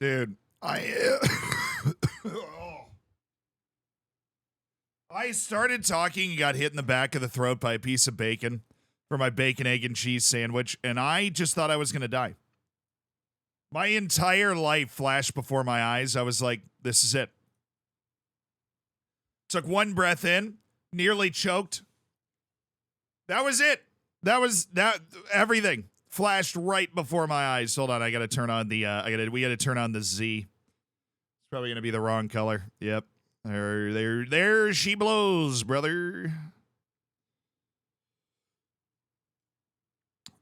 Dude, I started talking and got hit in the back of the throat by a piece of bacon for my bacon, egg, and cheese sandwich, and I just thought I was going to die. My entire life flashed before my eyes. I was like, this is it. Took one breath in, nearly choked. That was it. Everything flashed right before my eyes. Hold on, I got to turn on the we got to turn on the Z. It's probably going to be the wrong color. Yep. There she blows, brother.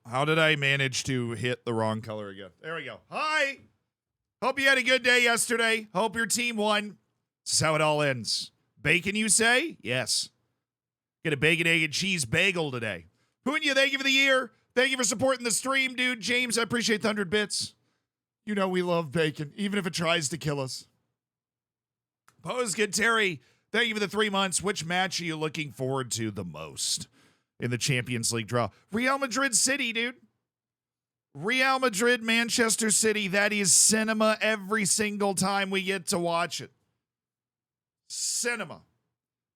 How did I manage to hit the wrong color again? There we go. Hi. Hope you had a good day yesterday. Hope your team won. This is how it all ends. Bacon, you say? Yes. Get a bacon, egg, and cheese bagel today. Punya, thank you for the year. Thank you for supporting the stream, dude. James, I appreciate the 100 bits. You know we love bacon, even if it tries to kill us. Posgood Terry, thank you for the 3 months. Which match are you looking forward to the most in the Champions League draw? Real Madrid City, dude. Real Madrid, Manchester City. That is cinema every single time we get to watch it. Cinema.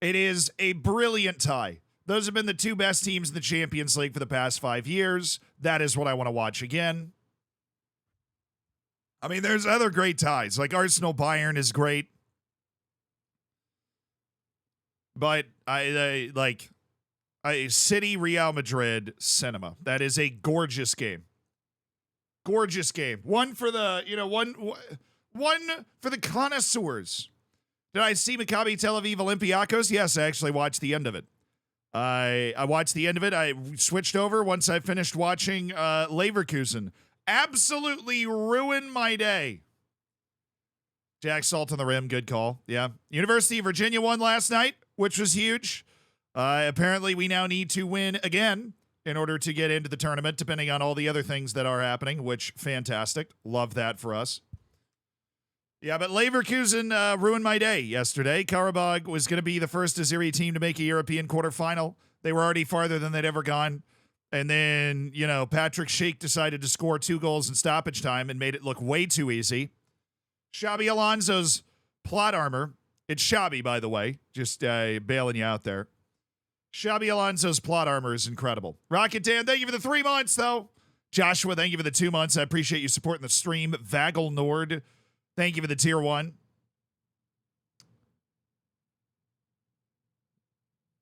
It is a brilliant tie. Those have been the two best teams in the Champions League for the past 5 years. That is what I want to watch again. I mean, there's other great ties. Like Arsenal Bayern is great. But I City Real Madrid cinema. That is a gorgeous game. Gorgeous game. One for the, one for the connoisseurs. Did I see Maccabi Tel Aviv Olympiacos? Yes, I actually watched the end of it. I watched the end of it. I switched over once I finished watching Leverkusen. Absolutely ruined my day. Jack Salt on the rim, good call. Yeah. University of Virginia won last night, which was huge. Apparently, we now need to win again in order to get into the tournament, depending on all the other things that are happening, which, fantastic. Love that for us. Yeah, but Leverkusen ruined my day yesterday. Karabakh was going to be the first Azeri team to make a European quarterfinal. They were already farther than they'd ever gone. And then, Patrick Schick decided to score 2 goals in stoppage time and made it look way too easy. Xabi Alonso's plot armor. It's Xabi, by the way. Just bailing you out there. Xabi Alonso's plot armor is incredible. Rocket Dan, thank you for the 3 months, though. Joshua, thank you for the 2 months. I appreciate you supporting the stream. Vagel Nord, thank you for the tier 1.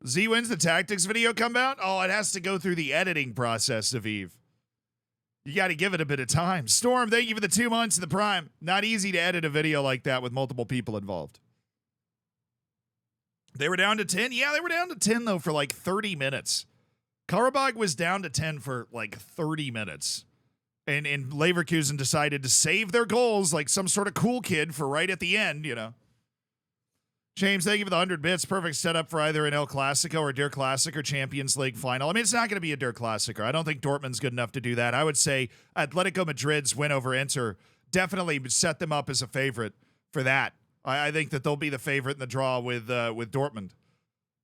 Z, when's the tactics video come out? Oh, it has to go through the editing process, Aviv. You got to give it a bit of time. Storm, thank you for the 2 months in the prime. Not easy to edit a video like that with multiple people involved. They were down to 10? Yeah, they were down to 10, though, for like 30 minutes. Karabakh was down to 10 for like 30 minutes. And Leverkusen decided to save their goals like some sort of cool kid for right at the end, James, thank you for the 100 bits. Perfect setup for either an El Clasico or Der Classic or Champions League final. I mean, it's not going to be a Der Classico. I don't think Dortmund's good enough to do that. I would say Atletico Madrid's win over Inter definitely set them up as a favorite for that. I think that they'll be the favorite in the draw with Dortmund.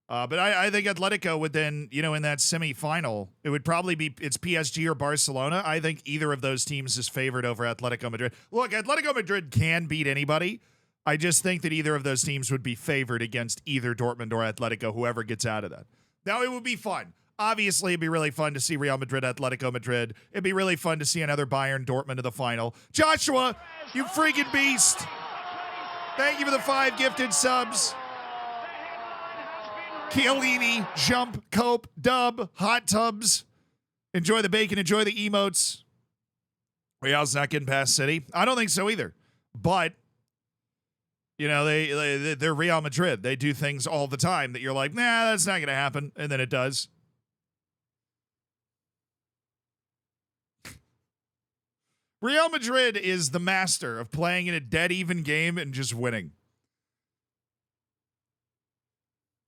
But I think Atletico would then, in that semifinal, it would probably be it's PSG or Barcelona. I think either of those teams is favored over Atletico Madrid. Look, Atletico Madrid can beat anybody. I just think that either of those teams would be favored against either Dortmund or Atletico, whoever gets out of that. Now, it would be fun. Obviously, it'd be really fun to see Real Madrid, Atletico Madrid. It'd be really fun to see another Bayern Dortmund in the final. Joshua, you freaking beast. Thank you for the 5 gifted subs. Chiellini, Jump, Cope, Dub, Hot Tubs. Enjoy the bacon, enjoy the emotes. Real's not getting past City. I don't think so either. But, they're Real Madrid. They do things all the time that you're like, nah, that's not going to happen. And then it does. Real Madrid is the master of playing in a dead even game and just winning.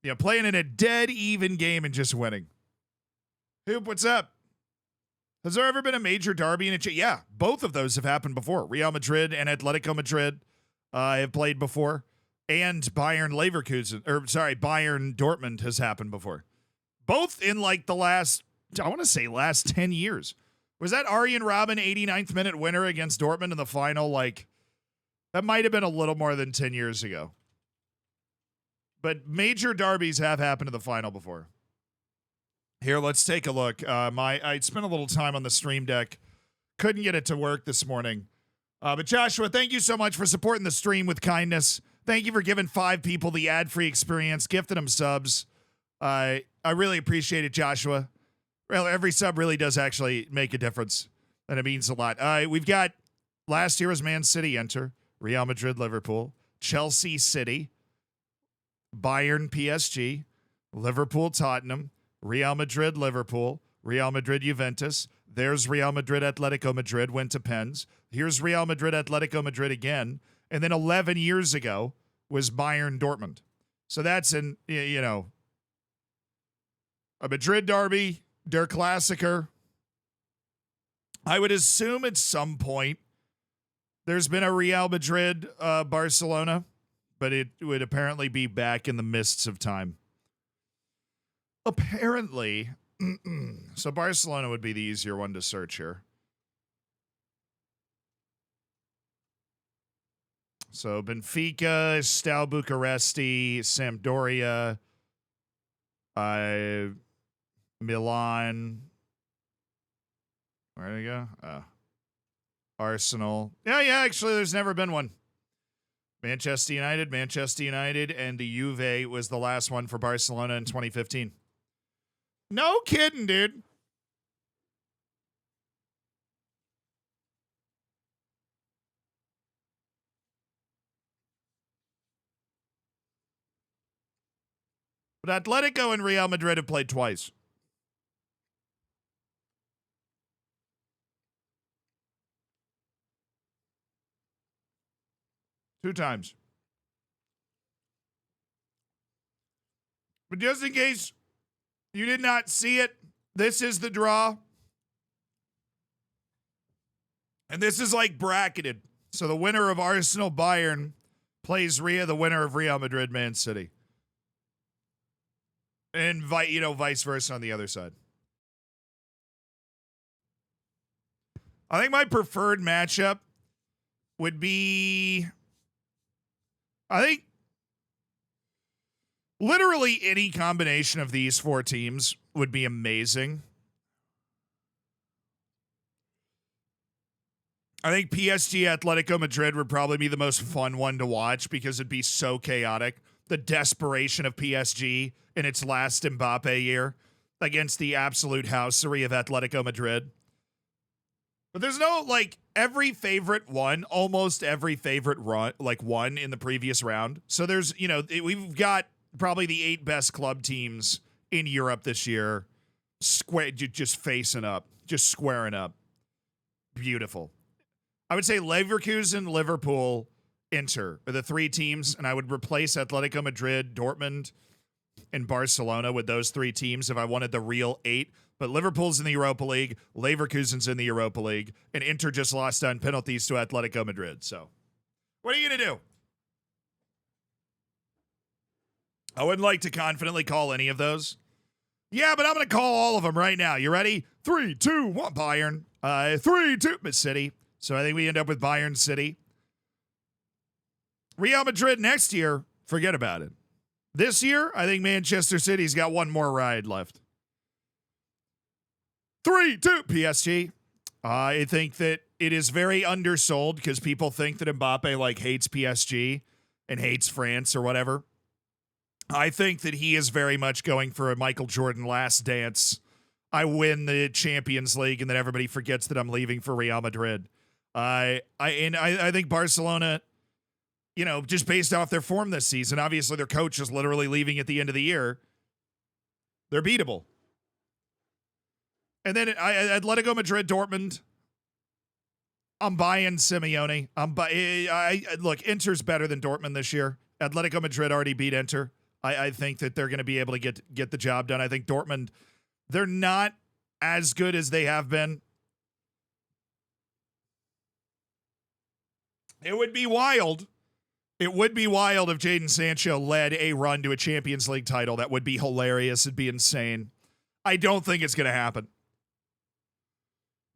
Yeah, playing in a dead even game and just winning. Hoop, what's up? Has there ever been a major derby in a Yeah, both of those have happened before. Real Madrid and Atletico Madrid have played before. And Bayern Dortmund has happened before. Both in like the last 10 years. Was that Arjen Robben 89th minute winner against Dortmund in the final, That might have been a little more than 10 years ago. But major derbies have happened to the final before. Here, let's take a look. I spent a little time on the stream deck. Couldn't get it to work this morning. But Joshua, thank you so much for supporting the stream with kindness. Thank you for giving 5 people the ad-free experience, gifting them subs. I really appreciate it, Joshua. Well, every sub really does actually make a difference, and it means a lot. We've got last year was Man City enter, Real Madrid, Liverpool, Chelsea, City, Bayern, PSG, Liverpool, Tottenham, Real Madrid, Liverpool, Real Madrid, Juventus. There's Real Madrid, Atletico Madrid, went to pens. Here's Real Madrid, Atletico Madrid again. And then 11 years ago was Bayern, Dortmund. So that's a Madrid derby, Der Klassiker. I would assume at some point there's been a Real Madrid, Barcelona, but it would apparently be back in the mists of time. Apparently, so Barcelona would be the easier one to search here. So Benfica, Steaua Bucuresti, Sampdoria, Milan. Where did he go? Arsenal. Yeah, actually, there's never been one. Manchester United, and the Juve was the last one for Barcelona in 2015. No kidding, dude. But Atletico and Real Madrid have played twice. Two times. But just in case you did not see it, this is the draw. And this is like bracketed. So the winner of Arsenal Bayern plays the winner of Real Madrid Man City. And vice versa on the other side. I think my preferred matchup would be, I think, literally any combination of these 4 teams would be amazing. I think PSG Atletico Madrid would probably be the most fun one to watch because it'd be so chaotic. The desperation of PSG in its last Mbappe year against the absolute housery of Atletico Madrid. But there's no, every favorite won, almost every favorite won in the previous round. So there's, we've got probably the 8 best club teams in Europe this year just facing up, just squaring up. Beautiful. I would say Leverkusen, Liverpool, Inter are the 3 teams, and I would replace Atletico Madrid, Dortmund, and Barcelona with those 3 teams if I wanted the real 8. But Liverpool's in the Europa League, Leverkusen's in the Europa League, and Inter just lost on penalties to Atletico Madrid. So, what are you going to do? I wouldn't like to confidently call any of those. Yeah, but I'm going to call all of them right now. You ready? 3, 2, 1, Bayern. 3, 2, City. So I think we end up with Bayern City. Real Madrid next year, forget about it. This year, I think Manchester City's got one more ride left. 3, 2, PSG. I think that it is very undersold because people think that Mbappe hates PSG and hates France or whatever. I think that he is very much going for a Michael Jordan last dance. I win the Champions League and then everybody forgets that I'm leaving for Real Madrid. I think Barcelona, just based off their form this season, obviously their coach is literally leaving at the end of the year. They're beatable. And then Atletico Madrid, Dortmund. I'm buying Simeone. Look, Inter's better than Dortmund this year. Atletico Madrid already beat Inter. I think that they're going to be able to get the job done. I think Dortmund, they're not as good as they have been. It would be wild. It would be wild if Jadon Sancho led a run to a Champions League title. That would be hilarious. It'd be insane. I don't think it's going to happen.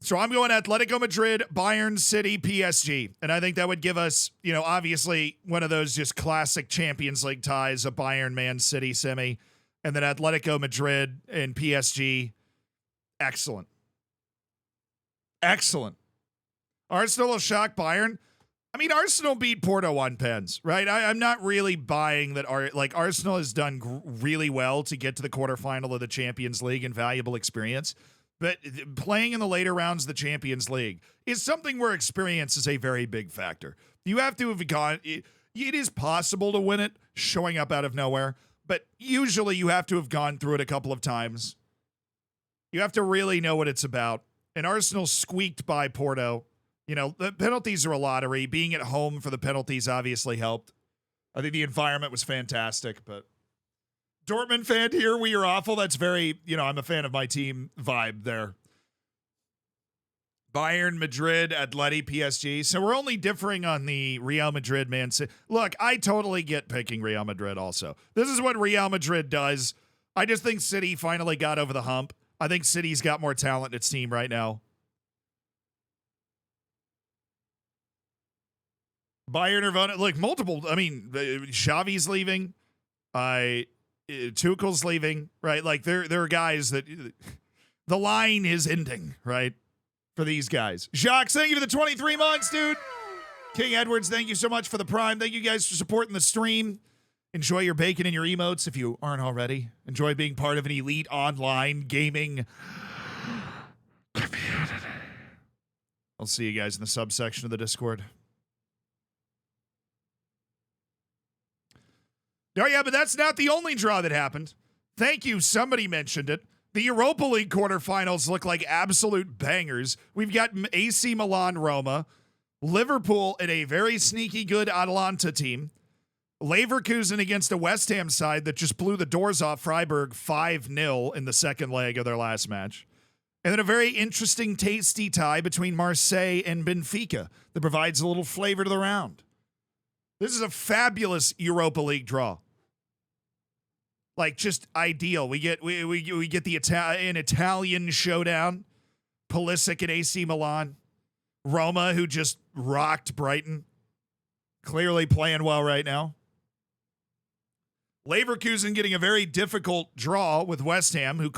So I'm going Atletico Madrid, Bayern, City, PSG. And I think that would give us, obviously one of those just classic Champions League ties, a Bayern, Man City semi, and then Atletico Madrid and PSG. Excellent. Excellent. Arsenal will shock Bayern. I mean, Arsenal beat Porto on pens, right? I'm not really buying that. Arsenal has done really well to get to the quarterfinal of the Champions League and valuable experience. But playing in the later rounds of the Champions League is something where experience is a very big factor. You have to have gone. It is possible to win it showing up out of nowhere, but usually you have to have gone through it a couple of times. You have to really know what it's about. And Arsenal squeaked by Porto. The penalties are a lottery. Being at home for the penalties obviously helped. I think the environment was fantastic, but Dortmund fan here, we are awful. That's very, I'm a fan of my team vibe there. Bayern, Madrid, Atleti, PSG. So we're only differing on the Real Madrid, Man City. Look, I totally get picking Real Madrid also. This is what Real Madrid does. I just think City finally got over the hump. I think City's got more talent in its team right now. Bayern or look, multiple. I mean, Xavi's leaving. Tuchel's leaving, right? Like there are guys that the line is ending, right? For these guys. Jacques, thank you for the 23 months, dude. King Edwards, thank you so much for the Prime. Thank you guys for supporting the stream. Enjoy your bacon and your emotes if you aren't already. Enjoy being part of an elite online gaming community. I'll see you guys in the subsection of the Discord. Oh, yeah, but that's not the only draw that happened. Thank you. Somebody mentioned it. The Europa League quarterfinals look like absolute bangers. We've got AC Milan, Roma, Liverpool, and a very sneaky good Atalanta team. Leverkusen against a West Ham side that just blew the doors off Freiburg 5-0 in the second leg of their last match. And then a very interesting, tasty tie between Marseille and Benfica that provides a little flavor to the round. This is a fabulous Europa League draw. Like, just ideal. We get the an Italian showdown. Pulisic at AC Milan. Roma, who just rocked Brighton. Clearly playing well right now. Leverkusen getting a very difficult draw with West Ham, who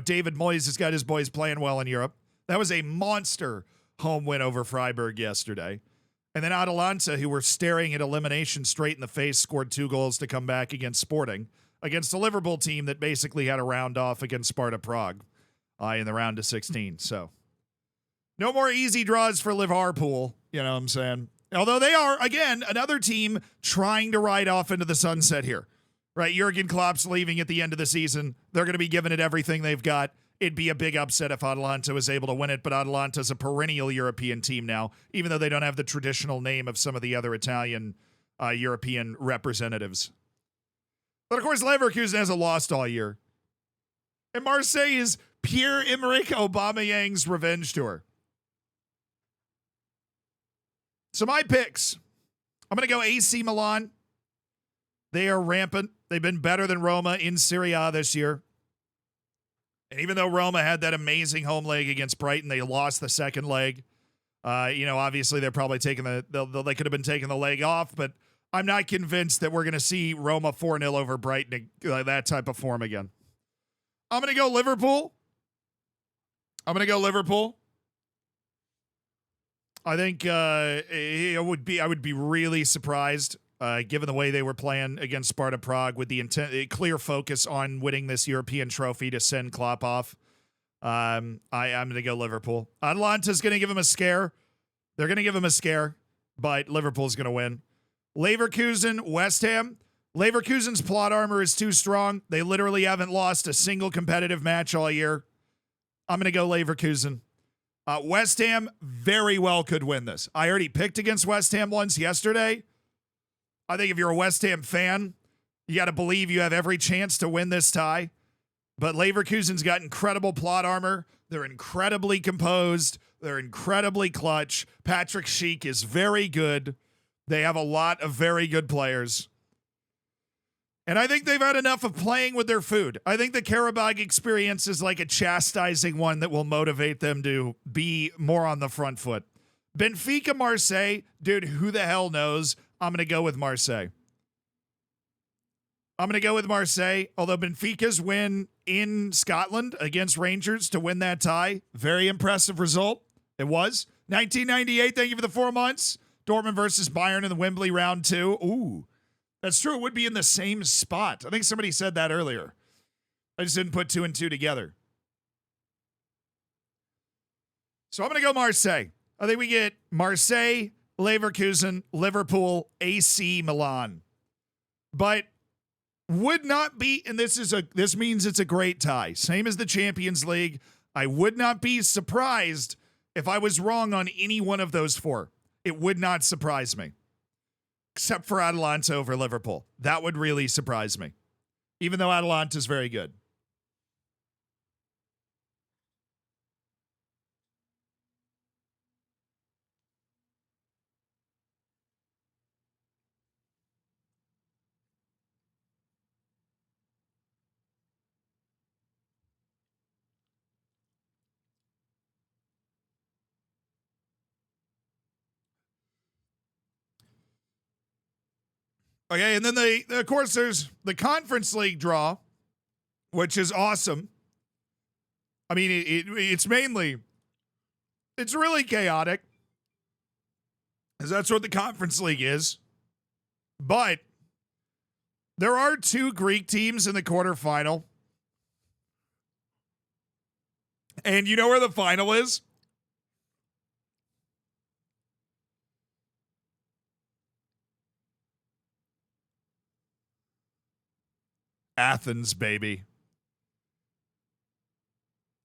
David Moyes has got his boys playing well in Europe. That was a monster home win over Freiburg yesterday. And then Atalanta, who were staring at elimination straight in the face, scored 2 goals to come back against Sporting, against a Liverpool team that basically had a round off against Sparta Prague in the round of 16. So no more easy draws for Liverpool, you know what I'm saying? Although they are, again, another team trying to ride off into the sunset here, right? Jurgen Klopp's leaving at the end of the season. They're going to be giving it everything they've got. It'd be a big upset if Atalanta was able to win it, but Atalanta's a perennial European team now, even though they don't have the traditional name of some of the other Italian European representatives. But of course, Leverkusen hasn't lost all year. And Marseille is Pierre-Emerick Aubameyang's revenge tour. So my picks, I'm going to go AC Milan. They are rampant. They've been better than Roma in Serie A this year. And even though Roma had that amazing home leg against Brighton, they lost the second leg. Obviously they're probably taking they could have been taking the leg off, but I'm not convinced that we're going to see Roma 4-0 over Brighton, that type of form again. I'm going to go Liverpool. I think I would be really surprised, given the way they were playing against Sparta Prague with the clear focus on winning this European trophy to send Klopp off. I'm going to go Liverpool. Atalanta's going to give him a scare. They're going to give him a scare, but Liverpool's going to win. Leverkusen, West Ham. Leverkusen's plot armor is too strong. They literally haven't lost a single competitive match all year. I'm going to go Leverkusen. West Ham very well could win this. I already picked against West Ham once yesterday. I think if you're a West Ham fan, you got to believe you have every chance to win this tie. But Leverkusen's got incredible plot armor. They're incredibly composed. They're incredibly clutch. Patrick Schick is very good. They have a lot of very good players. And I think they've had enough of playing with their food. I think the Karabag experience is like a chastising one that will motivate them to be more on the front foot. Benfica, Marseille, dude, who the hell knows? I'm going to go with Marseille. Although Benfica's win in Scotland against Rangers to win that tie, very impressive result. It was. 1998, thank you for the 4 months. Dortmund versus Bayern in the Wembley round 2. Ooh. That's true. It would be in the same spot. I think somebody said that earlier. I just didn't put 2 and 2 together. So I'm going to go Marseille. I think we get Marseille, Leverkusen, Liverpool, AC Milan. But would not be, and this means it's a great tie. Same as the Champions League. I would not be surprised if I was wrong on any one of those 4. It would not surprise me. Except for Atalanta over Liverpool. That would really surprise me. Even though Atalanta is very good. Okay, and then of course, there's the Conference League draw, which is awesome. I mean, it's really chaotic, because that's what the Conference League is. But there are 2 Greek teams in the quarterfinal. And you know where the final is? Athens, baby.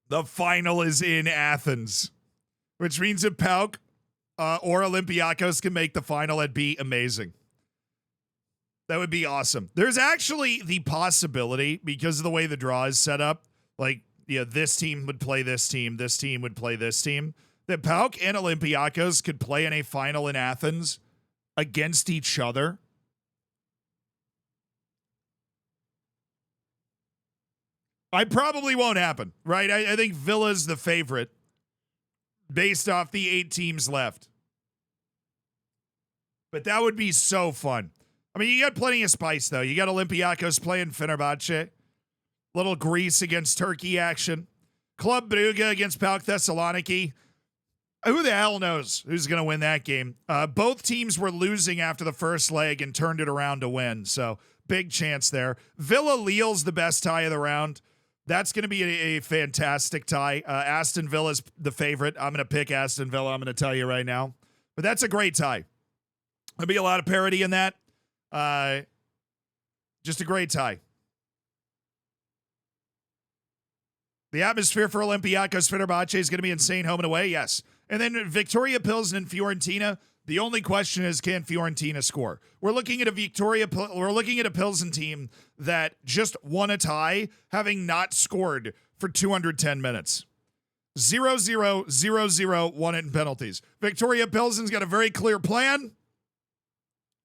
The final is in Athens, which means if PAOK or Olympiacos can make the final, that'd be amazing. That would be awesome. There's actually the possibility, because of the way the draw is set up, like, this team would play this team would play this team, that PAOK and Olympiacos could play in a final in Athens against each other. I probably won't happen, right? I think Villa's the favorite based off the 8 teams left. But that would be so fun. I mean, you got plenty of spice, though. You got Olympiacos playing Fenerbahce. Little Greece against Turkey action. Club Brugge against PAOK Thessaloniki. Who the hell knows who's going to win that game? Both teams were losing after the first leg and turned it around to win. So, big chance there. Villa-Lille's the best tie of the round. That's going to be a fantastic tie. Aston Villa's the favorite. I'm going to pick Aston Villa. I'm going to tell you right now. But that's a great tie. There'll be a lot of parity in that. Just a great tie. The atmosphere for Olympiacos Fenerbahce is going to be insane home and away. Yes. And then Victoria Pilsen and Fiorentina. The only question is, can Fiorentina score? We're looking at a Pilsen team that just won a tie, having not scored for 210 minutes. 0-0, 0-0, won it in penalties. Victoria Pilsen's got a very clear plan.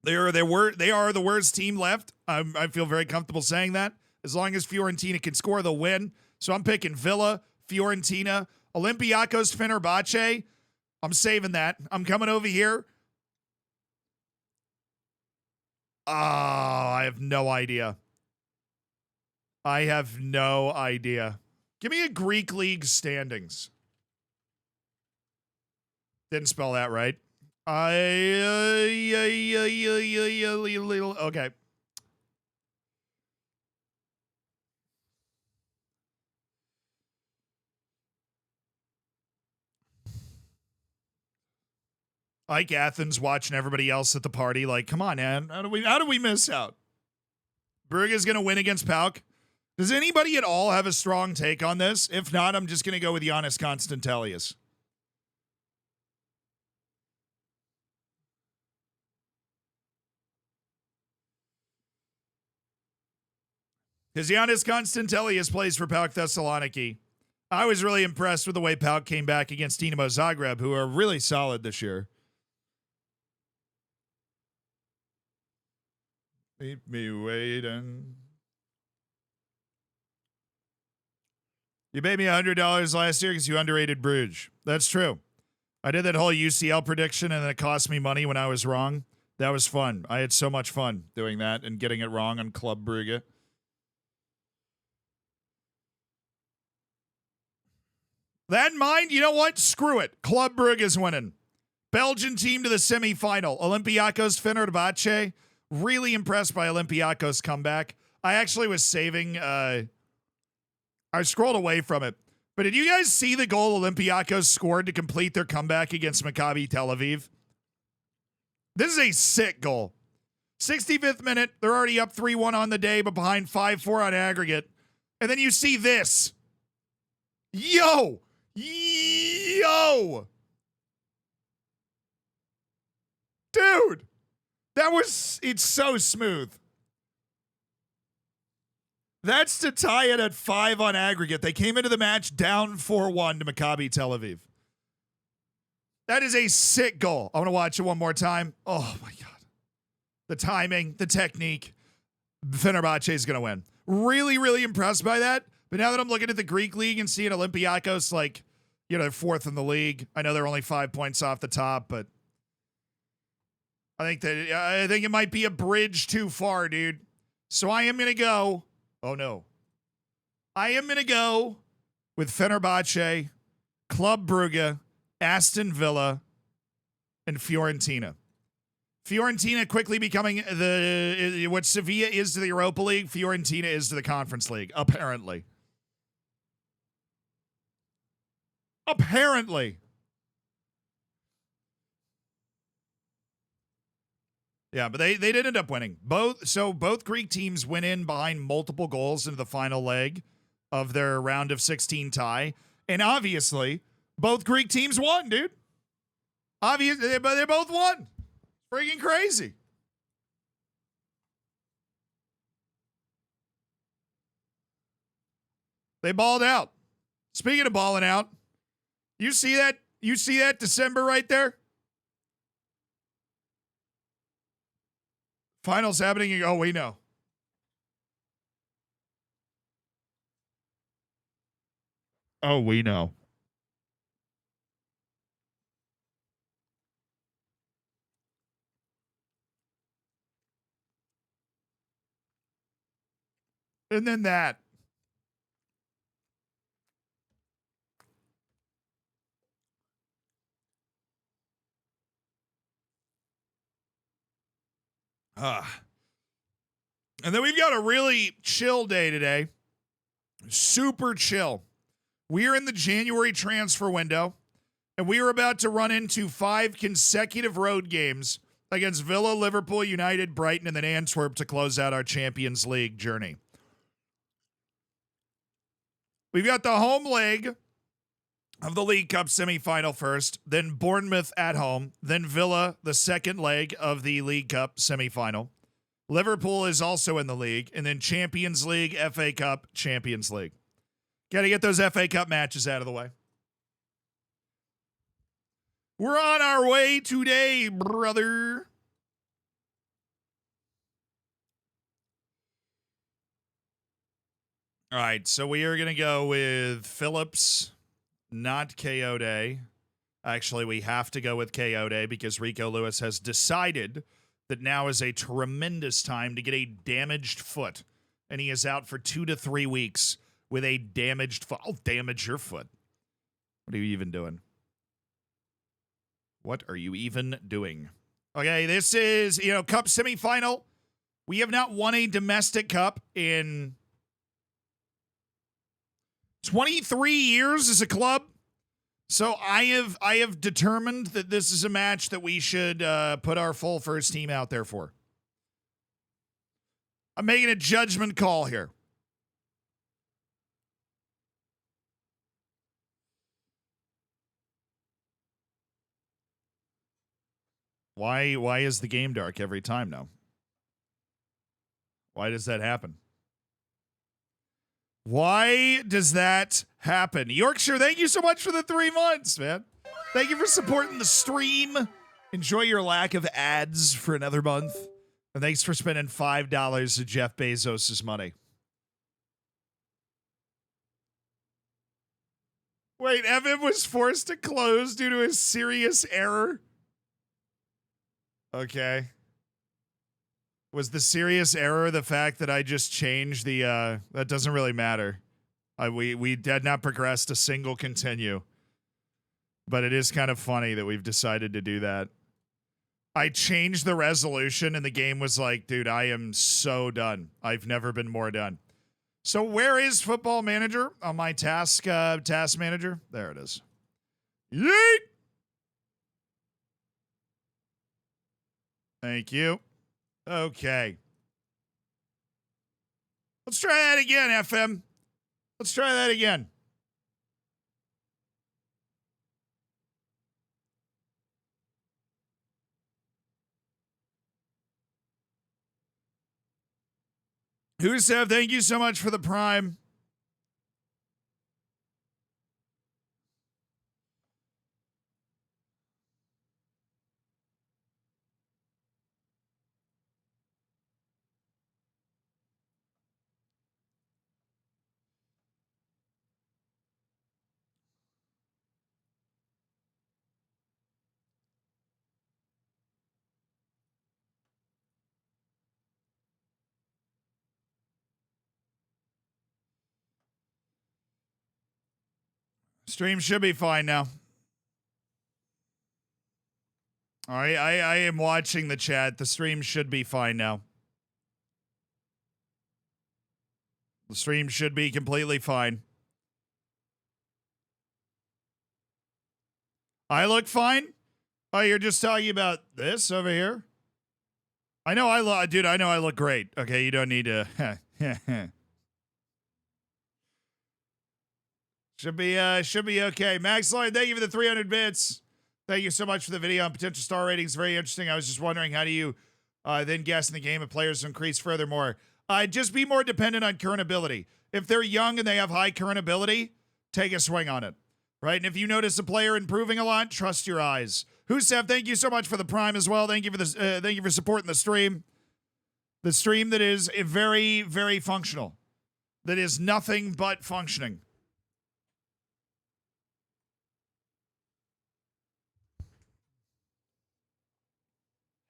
They are the worst team left. I feel very comfortable saying that. As long as Fiorentina can score, they'll win. So I'm picking Villa, Fiorentina, Olympiacos, Fenerbahce. I'm saving that. I'm coming over here. I have no idea. Give me a Greek league standings. Didn't spell that right. Okay. Like Athens watching everybody else at the party. Like, come on, man. How do we miss out? Brugge's going to win against PAOK. Does anybody at all have a strong take on this? If not, I'm just going to go with Giannis Konstantelius. Because Giannis Konstantelius plays for PAOK Thessaloniki. I was really impressed with the way PAOK came back against Dinamo Zagreb, who are really solid this year. Keep me waiting. You paid me $100 last year because you underrated Bruges. That's true. I did that whole UCL prediction and it cost me money when I was wrong. That was fun. I had so much fun doing that and getting it wrong on Club Brugge. That in mind, you know what? Screw it. Club Brugge is winning. Belgian team to the semifinal. Olympiacos Fenerbahce. Really impressed by Olympiacos' comeback. I actually was saving. I scrolled away from it. But did you guys see the goal Olympiacos scored to complete their comeback against Maccabi Tel Aviv? This is a sick goal. 65th minute. They're already up 3-1 on the day, but behind 5-4 on aggregate. And then you see this. Yo! Yo! Dude! It's so smooth. That's to tie it at 5 on aggregate. They came into the match down 4-1 to Maccabi Tel Aviv. That is a sick goal. I want to watch it one more time. Oh my God. The timing, the technique. Fenerbahce is going to win. Really, really impressed by that. But now that I'm looking at the Greek league and seeing Olympiacos, like, you know, they're 4th in the league. I know they're only 5 points off the top, but I think it might be a bridge too far, dude. So I am going to go. Oh, no. I am going to go with Fenerbahce, Club Brugge, Aston Villa, and Fiorentina. Fiorentina quickly becoming what Sevilla is to the Europa League, Fiorentina is to the Conference League, apparently. Apparently. Yeah, but they did end up winning. Both Greek teams went in behind multiple goals into the final leg of their round of 16 tie. And obviously, both Greek teams won, dude. Obviously, they both won. Freaking crazy. They balled out. Speaking of balling out, you see that? You see that December right there? Finals happening. Oh, we know. Oh, we know. And then that. And then we've got a really chill day today. Super chill. We are in the January transfer window, and we are about to run into 5 consecutive road games against Villa, Liverpool, United, Brighton, and then Antwerp to close out our Champions League journey. We've got the home leg of the League Cup semifinal first, then Bournemouth at home, then Villa, the second leg of the League Cup semifinal. Liverpool is also in the league, and then Champions League, FA Cup, Champions League. Got to get those FA Cup matches out of the way. We're on our way today, brother. All right, so we are going to go with Phillips, not Coyote. Actually, we have to go with Coyote because Rico Lewis has decided that now is a tremendous time to get a damaged foot. And he is out for 2 to 3 weeks with a damaged foot. I'll damage your foot. What are you even doing? What are you even doing? Okay, this is, Cup semifinal. We have not won a domestic cup in 23 years as a club. So I have determined that this is a match that we should put our full first team out there for. I'm making a judgment call here. Why is the game dark every time now? Why does that happen? Why does that happen? Yorkshire, thank you so much for the 3 months, man. Thank you for supporting the stream. Enjoy your lack of ads for another month. And thanks for spending $5 of Jeff Bezos' money. Wait, Evan was forced to close due to a serious error? Okay. Was the serious error the fact that I just changed the, that doesn't really matter. We did not progress to single continue. But it is kind of funny that we've decided to do that. I changed the resolution and the game was like, dude, I am so done. I've never been more done. So where is Football Manager on my task manager? There it is. Yeet! Thank you. Okay. Let's try that again, FM. Let's try that again. Husev, thank you so much for the Prime. Stream should be fine now. All right, I am watching the chat. The stream should be fine now. The stream should be completely fine. I look fine? Oh, you're just talking about this over here? I know dude, I know I look great. Okay, you don't need to. Should be okay. Max Lloyd, thank you for the 300 bits. Thank you so much for the video on potential star ratings. Very interesting. I was just wondering, how do you then guess in the game if players increase furthermore? Just be more dependent on current ability. If they're young and they have high current ability, take a swing on it. Right? And if you notice a player improving a lot, trust your eyes. Husev, thank you so much for the Prime as well. Thank you for this. Thank you for supporting the stream. The stream that is very, very functional. That is nothing but functioning.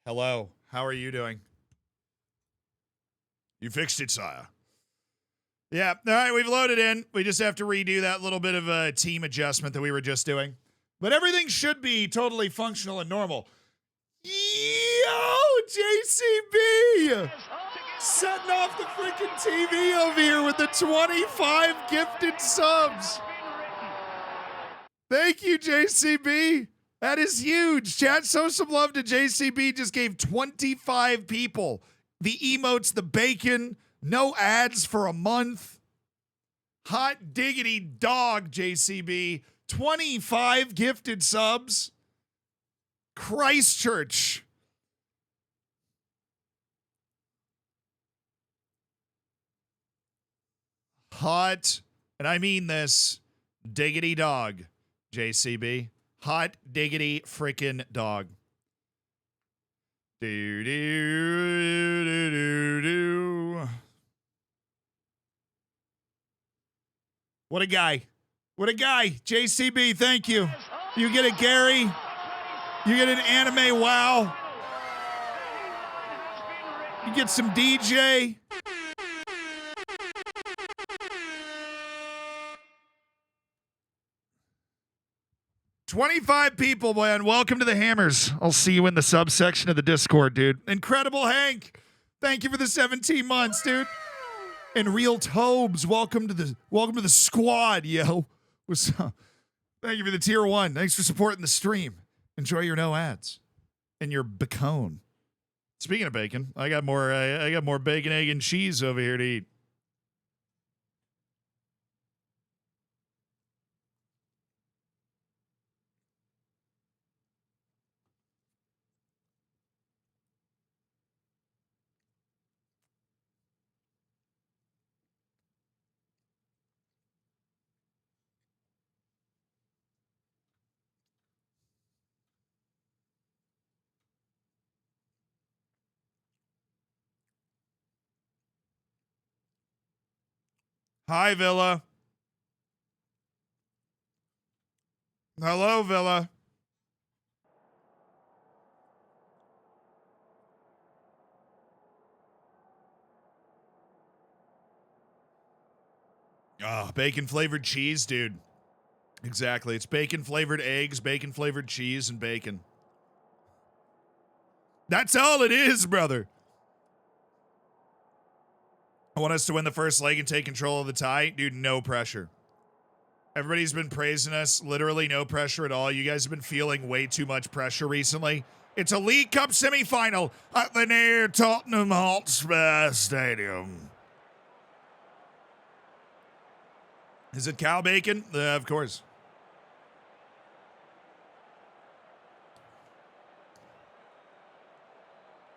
Hello. How are you doing? You fixed it, sire. Yeah. All right, we've loaded in. We just have to redo that little bit of a team adjustment that we were just doing. But everything should be totally functional and normal. Yo, JCB! Setting off the freaking TV over here with the 25 gifted subs. Thank you, JCB. That is huge. Chat, show some love to JCB. Just gave 25 people the emotes, the bacon, no ads for a month. Hot diggity dog, JCB. 25 gifted subs. Christchurch. Hot, and I mean this, diggity dog, JCB. Hot diggity freaking dog. Do do do do do. What a guy. What a guy. JCB, thank you. You get a Gary. You get an anime wow. You get some DJ. $25 people, man. Welcome to the Hammers. I'll see you in the subsection of the Discord, dude. Incredible Hank. Thank you for the 17 months, dude. And Real Tobes, welcome to the squad, yo. What's up? Thank you for the tier 1. Thanks for supporting the stream. Enjoy your no ads and your bacon. Speaking of bacon, I got more bacon, egg, and cheese over here to eat. Hi, Villa. Hello, Villa. Oh, bacon-flavored cheese, dude. Exactly. It's bacon-flavored eggs, bacon-flavored cheese, and bacon. That's all it is, brother. I want us to win the first leg and take control of the tie. Dude, no pressure. Everybody's been praising us. Literally no pressure at all. You guys have been feeling way too much pressure recently. It's a League Cup semifinal at the near Tottenham Hotspur Stadium. Is it cow bacon? Of course.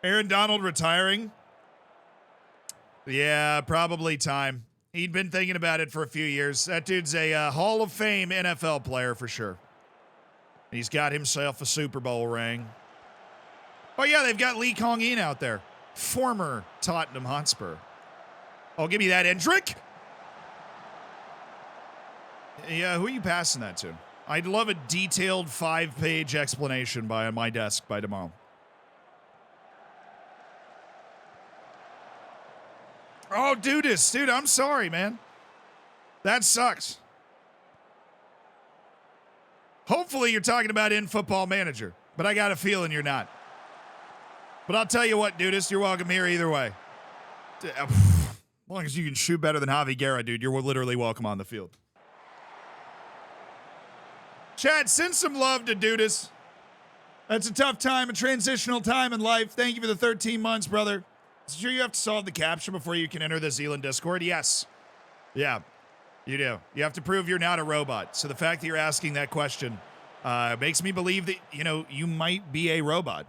Aaron Donald retiring? Yeah, probably time. He'd been thinking about it for a few years. That dude's a Hall of Fame NFL player for sure. He's got himself a Super Bowl ring. Oh, yeah, they've got Lee Kong-in out there. Former Tottenham Hotspur. I'll give you that, Endrick. Yeah, who are you passing that to? I'd love a detailed 5-page explanation on my desk by tomorrow. Oh, dude, I'm sorry, man. That sucks. Hopefully you're talking about in Football Manager, but I got a feeling you're not. But I'll tell you what, Dudist, you're welcome here either way. As long as you can shoot better than Javi Guerra, dude, you're literally welcome on the field. Chad, send some love to Dudist. That's a tough time, a transitional time in life. Thank you for the 13 months, brother. Sure you have to solve the captcha before you can enter the Zealand Discord? Yes. Yeah, you do. You have to prove you're not a robot. So the fact that you're asking that question makes me believe that, you might be a robot.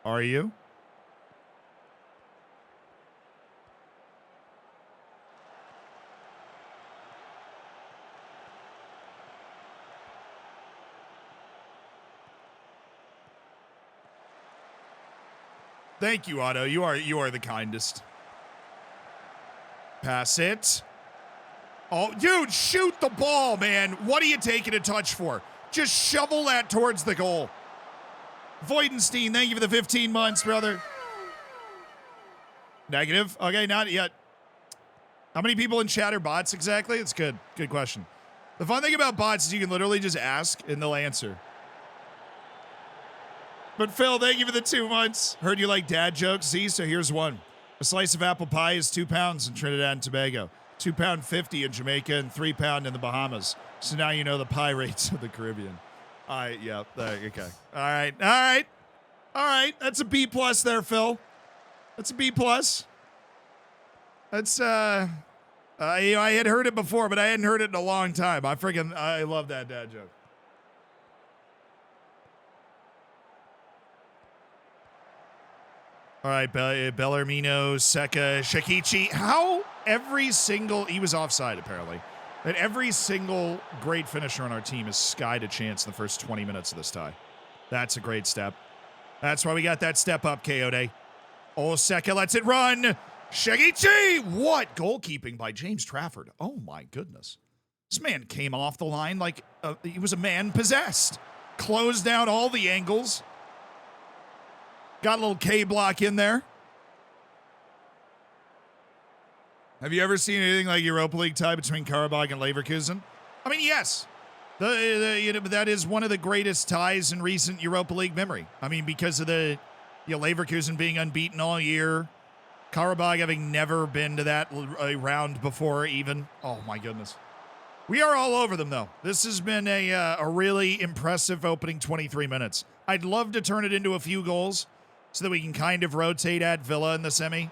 Are you? Thank you, Otto. You are the kindest. Pass it. Oh, dude, shoot the ball, man. What are you taking a touch for? Just shovel that towards the goal. Voidenstein, thank you for the 15 months, brother. Negative? Okay, not yet. How many people in chat are bots exactly? It's good. Good question. The fun thing about bots is you can literally just ask and they'll answer. But Phil, thank you for the 2 months. Heard you like dad jokes. See, so here's one. A slice of apple pie is £2 in Trinidad and Tobago, £2.50 in Jamaica, and £3 in the Bahamas. So now you know the pie rates of the Caribbean. All right, yeah, okay. All right. That's a B plus there, Phil. That's a B plus. That's I had heard it before, but I hadn't heard it in a long time. I love that dad joke. All right, Bellarmino, Seka, Shakichi. How he was offside apparently. That every single great finisher on our team has skied a chance in the first 20 minutes of this tie. That's a great step. That's why we got that step up, Coyote. Oh, Seka lets it run. Shakichi! What goalkeeping by James Trafford. Oh my goodness. This man came off the line like he was a man possessed. Closed down all the angles. Got a little K block in there. Have you ever seen anything like Europa League tie between Karabakh and Leverkusen? I mean, yes. That is one of the greatest ties in recent Europa League memory. I mean, because of the Leverkusen being unbeaten all year, Karabakh having never been to that round before even. Oh, my goodness. We are all over them, though. This has been a really impressive opening 23 minutes. I'd love to turn it into a few goals so that we can kind of rotate at Villa in the semi.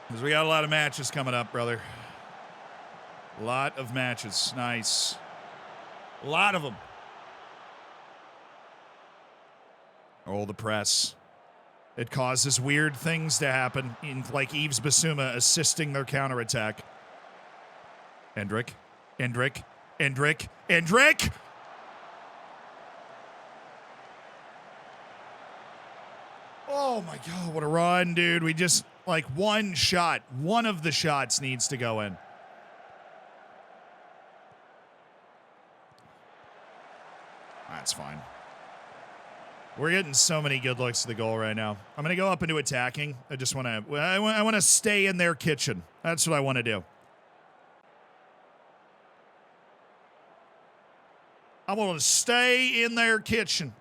Because we got a lot of matches coming up, brother. A lot of matches. Nice. A lot of them. Oh, the press. It causes weird things to happen, like Yves Bissouma assisting their counterattack. Endrick. Oh my God, what a run, dude. We just, like, one shot. One of the shots needs to go in. That's fine. We're getting so many good looks to the goal right now. I'm going to go up into attacking. I just want to, I want to stay in their kitchen. That's what I want to do. I want to stay in their kitchen.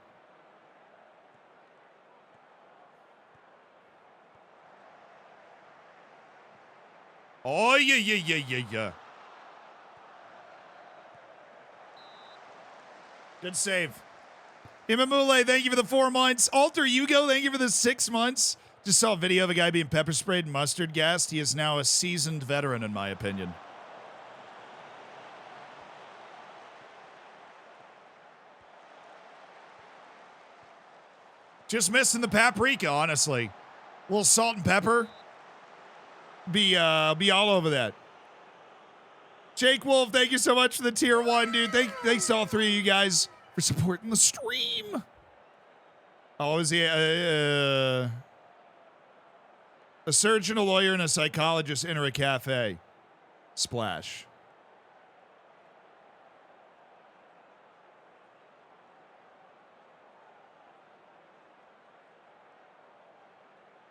Oh, yeah. Good save. Imamule, thank you for the 4 months. Alter Hugo, thank you for the 6 months. Just saw a video of a guy being pepper sprayed and mustard gassed. He is now a seasoned veteran, in my opinion. Just missing the paprika, honestly. A little salt and pepper. Be all over that. Jake Wolf, thank you so much for the tier 1, dude. Thanks to all 3 of you guys for supporting the stream. Oh, is he a surgeon, a lawyer, and a psychologist enter a cafe? Splash.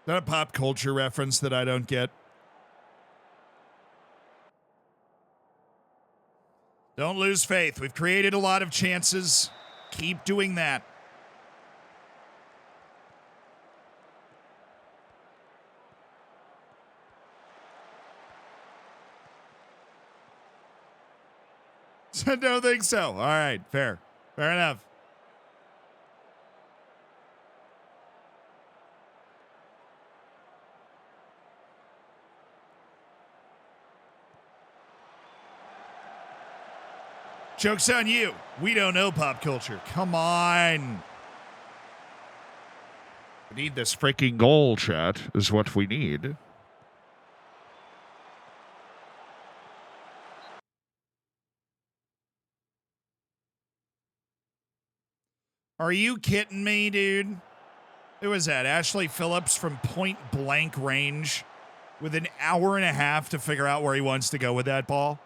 Is that a pop culture reference that I don't get? Don't lose faith. We've created a lot of chances. Keep doing that. I don't think so. All right, fair. Fair enough. Joke's on you. We don't know pop culture. Come on. We need this freaking goal, chat, is what we need. Are you kidding me, dude? Who was that? Ashley Phillips from point blank range with an hour and a half to figure out where he wants to go with that ball?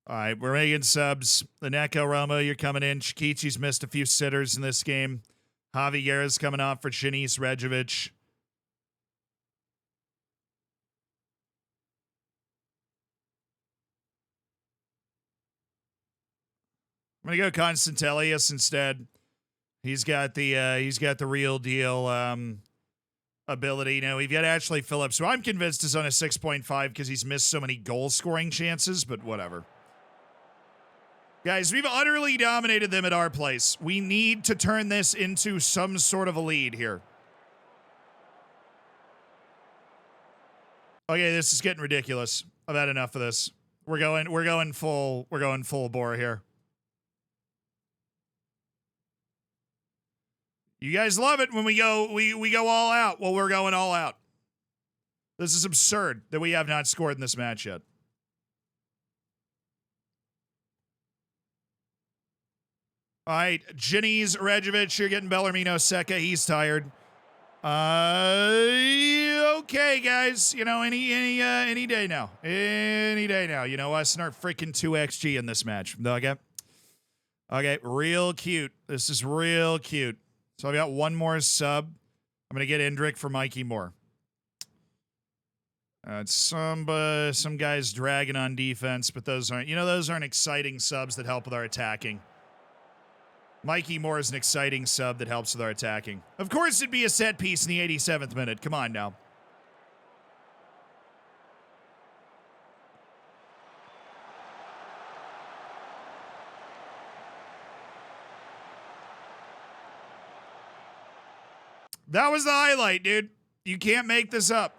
All right, we're making subs. The Neko Romo, you're coming in. Shikichi's missed a few sitters in this game. Javier's coming off for Shanice Rejovic. I'm gonna go Constantelius instead. He's got the real deal ability. You know, we've got Ashley Phillips, who I'm convinced is on a 6.5 because he's missed so many goal scoring chances, but whatever. Guys, we've utterly dominated them at our place. We need to turn this into some sort of a lead here. Okay, this is getting ridiculous. I've had enough of this. We're going full bore here. You guys love it when we go all out. Well, we're going all out. This is absurd that we have not scored in this match yet. All right, Ginny's Rejovic, you're getting Bellarmino Secca. He's tired. Okay, guys. You know, any day now. Any day now. You know, us and our freaking 2xG in this match. Okay? Okay, real cute. This is real cute. So I've got one more sub. I'm going to get Indrik for Mikey Moore. Some guys dragging on defense, but those aren't exciting subs that help with our attacking. Mikey Moore is an exciting sub that helps with our attacking. Of course it'd be a set piece in the 87th minute. Come on now. That was the highlight, dude. You can't make this up.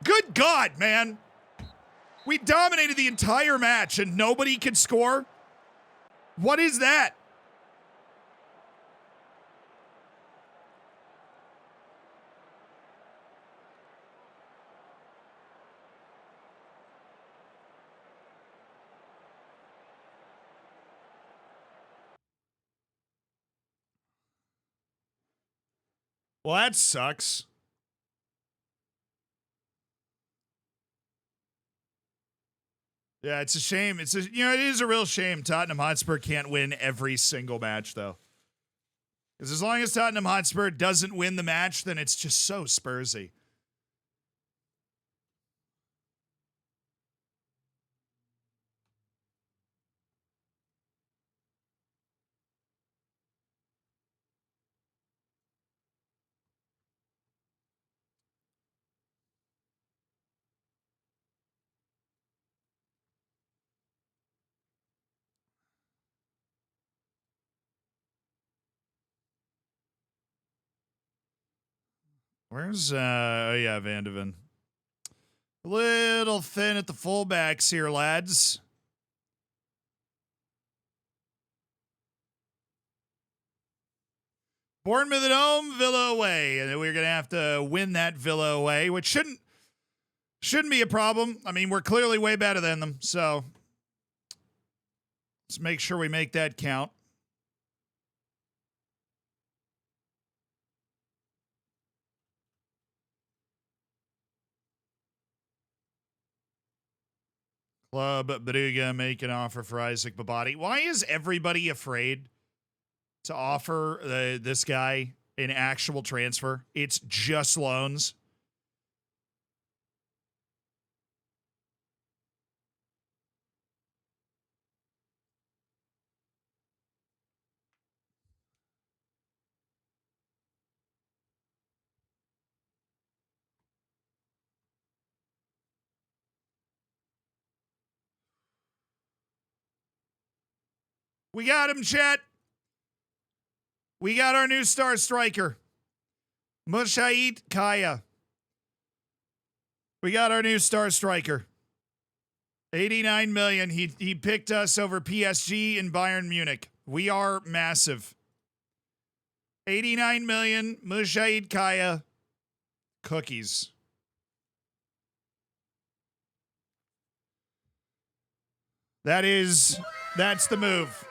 Good God, man. We dominated the entire match and nobody could score? What is that? Well, that sucks. Yeah, it's a shame. It is a real shame Tottenham Hotspur can't win every single match, though. Because as long as Tottenham Hotspur doesn't win the match, then it's just so Spursy. Where's, oh yeah, Vandeven. A little thin at the fullbacks here, lads. Bournemouth at home, Villa away. And we're going to have to win that Villa away, which shouldn't be a problem. I mean, we're clearly way better than them, so let's make sure we make that count. Club Brugge make an offer for Isaac Babadi. Why is everybody afraid to offer this guy an actual transfer? It's just loans. We got him, chat. We got our new star striker, Mushaid Kaya. We got our new star striker. 89 million. He picked us over PSG and Bayern Munich. We are massive. 89 million, Mushaid Kaya. Cookies. That's the move.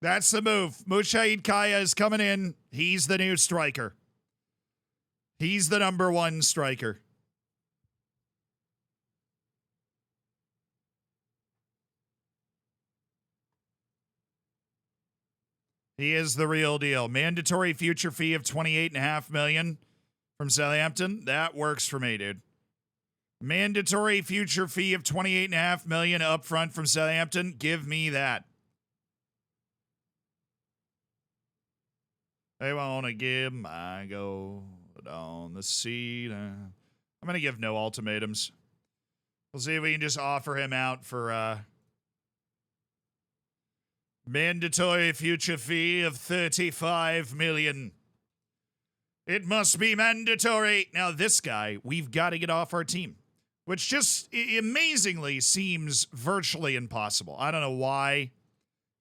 That's the move. Mushaid Kaya is coming in. He's the new striker. He's the number one striker. He is the real deal. Mandatory future fee of $28.5 million from Southampton. That works for me, dude. Mandatory future fee of $28.5 million up front from Southampton. Give me that. They want to give my gold on the seat. I'm going to give no ultimatums. We'll see if we can just offer him out for mandatory future fee of $35 million. It must be mandatory. Now, this guy, we've got to get off our team, which just amazingly seems virtually impossible. I don't know why.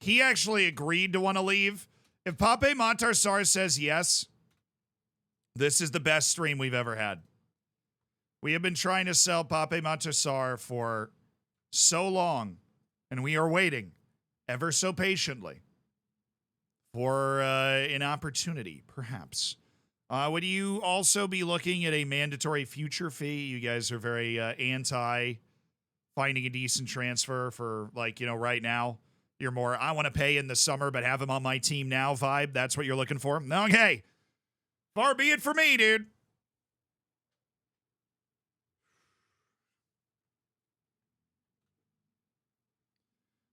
He actually agreed to want to leave. If Pape Montarsar says yes, this is the best stream we've ever had. We have been trying to sell Pape Montarsar for so long, and we are waiting ever so patiently for an opportunity, perhaps. Would you also be looking at a mandatory future fee? You guys are very anti finding a decent transfer for, like, you know, right now. You're more, I want to pay in the summer, but have him on my team now vibe. That's what you're looking for? Okay. Far be it for me, dude.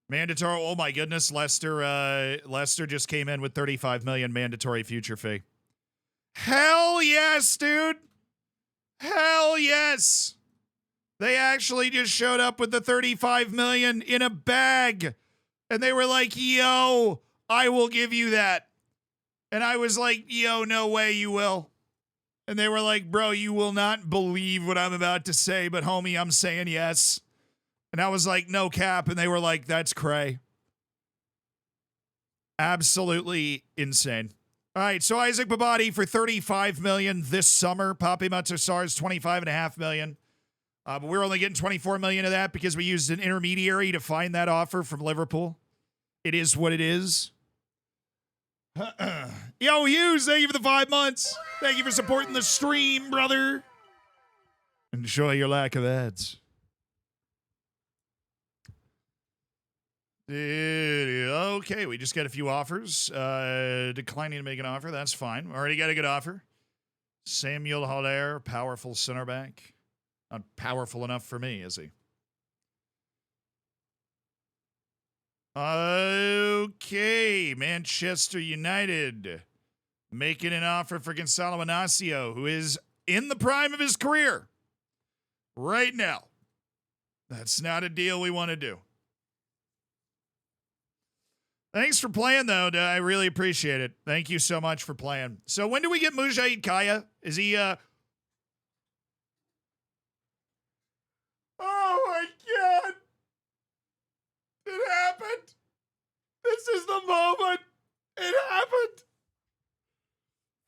Mandatory. Oh my goodness. Leicester just came in with 35 million mandatory future fee. Hell yes, dude. Hell yes. They actually just showed up with the 35 million in a bag. And they were like, yo, I will give you that. And I was like, yo, no way you will. And they were like, bro, you will not believe what I'm about to say, but homie, I'm saying yes. And I was like, no cap. And they were like, that's cray. Absolutely insane. All right, so Isaac Babadi for $35 million this summer. Pape Matsar's $25.5 million. But we're only getting $24 million of that because we used an intermediary to find that offer from Liverpool. It is what it is. Yo, Hughes, thank you for the 5 months. Thank you for supporting the stream, brother. Enjoy your lack of ads. Okay, we just got a few offers. Declining to make an offer. That's fine. Already got a good offer. Samuel Haller, powerful center back. Not powerful enough for me, is he? Okay, Manchester United making an offer for Gonzalo Inacio, who is in the prime of his career right now. That's not a deal we want to do. Thanks for playing, though. I really appreciate it. Thank you so much for playing. So when do we get Mujahid Kaya? Is he, Oh, my God. It happened. This is the moment. It happened.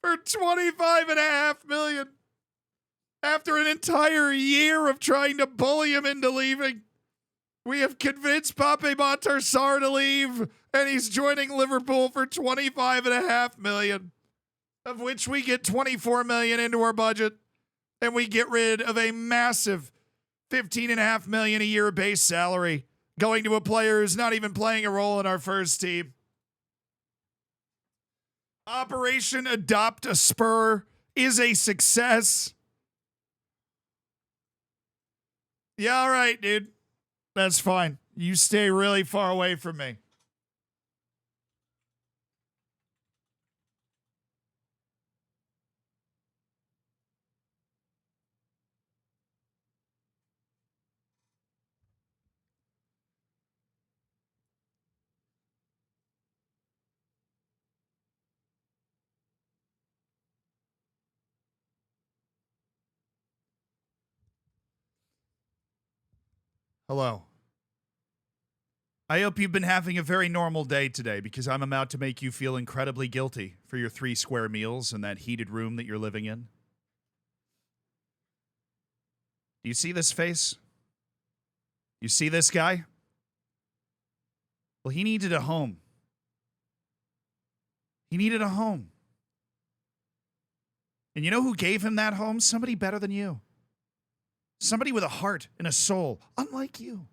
For $25.5 million. After an entire year of trying to bully him into leaving, we have convinced Pape Matar to leave, and he's joining Liverpool for $25.5 million, of which we get $24 million into our budget, and we get rid of a massive $15.5 million a year base salary going to a player who's not even playing a role in our first team. Operation Adopt a Spur is a success. Yeah, all right, dude. That's fine. You stay really far away from me. Hello. I hope you've been having a very normal day today because I'm about to make you feel incredibly guilty for your 3 square meals in that heated room that you're living in. Do you see this face? You see this guy? Well, he needed a home. He needed a home. And you know who gave him that home? Somebody better than you. Somebody with a heart and a soul, unlike you.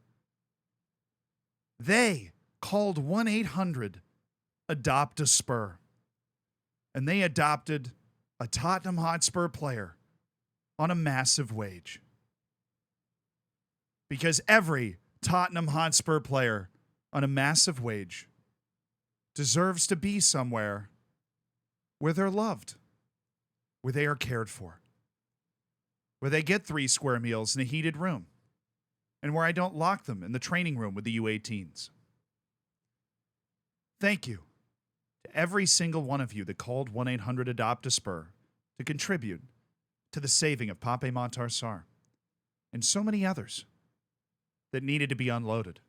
They called 1-800-ADOPT a Spur. And they adopted a Tottenham Hotspur player on a massive wage. Because every Tottenham Hotspur player on a massive wage deserves to be somewhere where they're loved, where they are cared for, where they get 3 square meals in a heated room, and where I don't lock them in the training room with the U18s. Thank you to every single one of you that called 1-800-ADOPT a Spur to contribute to the saving of Pape Matar Sarr and so many others that needed to be unloaded.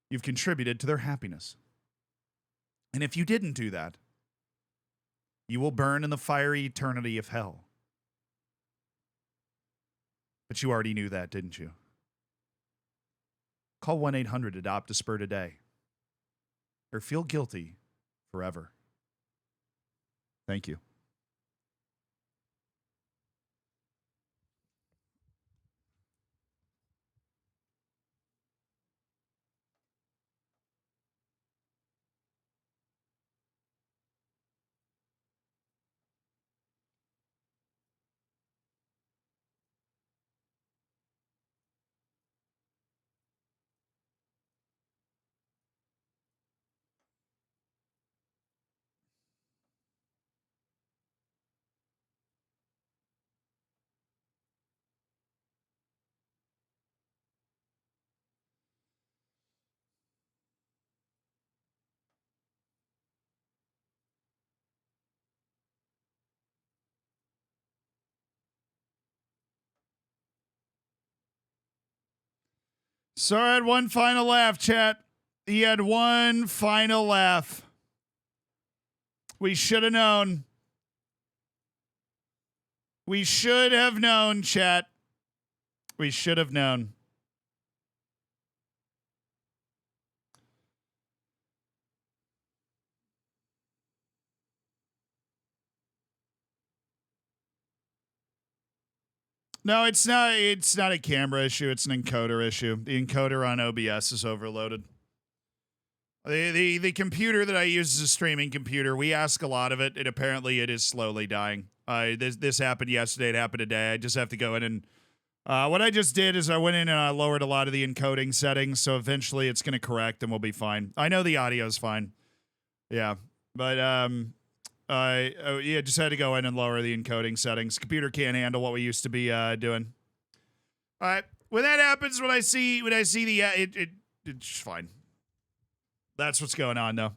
You've contributed to their happiness. And if you didn't do that, you will burn in the fiery eternity of hell. But you already knew that, didn't you? Call 1-800-ADOPT a Spur today, or feel guilty forever. Thank you. Sorry, I had one final laugh, chat. He had one final laugh. We should have known. We should have known, chat. We should have known. No, it's not. It's not a camera issue. It's an encoder issue. The encoder on OBS is overloaded. The computer that I use is a streaming computer. We ask a lot of it, and apparently it is slowly dying. This happened yesterday. It happened today. I just have to go in and what I just did is I went in and I lowered a lot of the encoding settings, so eventually it's going to correct and we'll be fine. I know the audio is fine. Yeah, but just had to go in and lower the encoding settings. Computer can't handle what we used to be doing. All right, when that happens, when I see the it's fine. That's what's going on, though.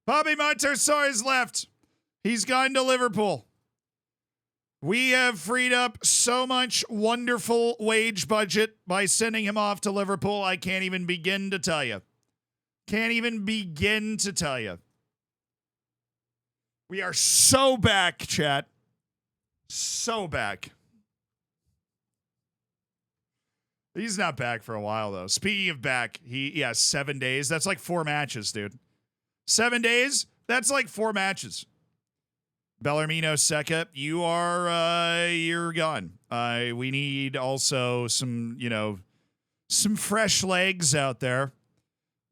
Bobby Montersar is left. He's gone to Liverpool. We have freed up so much wonderful wage budget by sending him off to Liverpool. I can't even begin to tell you. Can't even begin to tell you. We are so back, chat. So back. He's not back for a while, though. Speaking of back, he has 7 days. That's like 4 matches, dude. 7 days? That's like 4 matches. Bellarmino Seca, you're gone. We need also some fresh legs out there.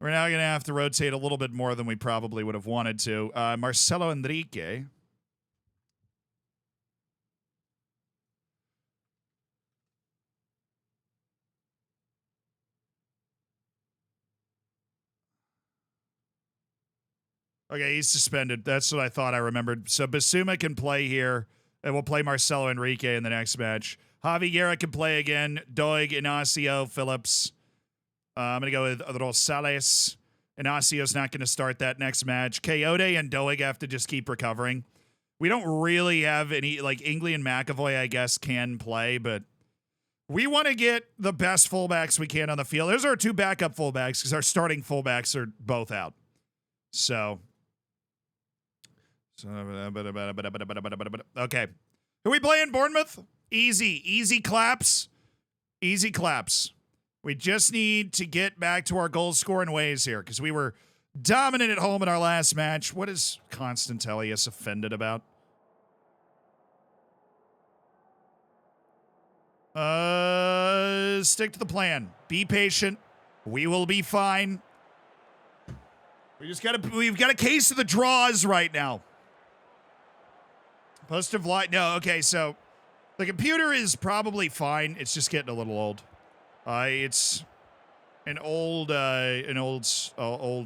We're now going to have to rotate a little bit more than we probably would have wanted to. Marcelo Enrique. Okay, he's suspended. That's what I thought I remembered. So Basuma can play here, and we'll play Marcelo Enrique in the next match. Javi Guerra can play again. Doig, Inacio, Phillips. I'm going to go with Rosales. Inacio's not going to start that next match. Coyote and Doig have to just keep recovering. We don't really have any, like, Ingley and McAvoy, I guess, can play, but we want to get the best fullbacks we can on the field. There's our 2 backup fullbacks because our starting fullbacks are both out. So, okay. Who we playing, Bournemouth? Easy claps. Easy claps. We just need to get back to our goal scoring ways here because we were dominant at home in our last match. What is Constantelius offended about? Stick to the plan. Be patient. We will be fine. We've got a case of the draws right now. Positive light. No, okay, so the computer is probably fine. It's just getting a little old. It's an old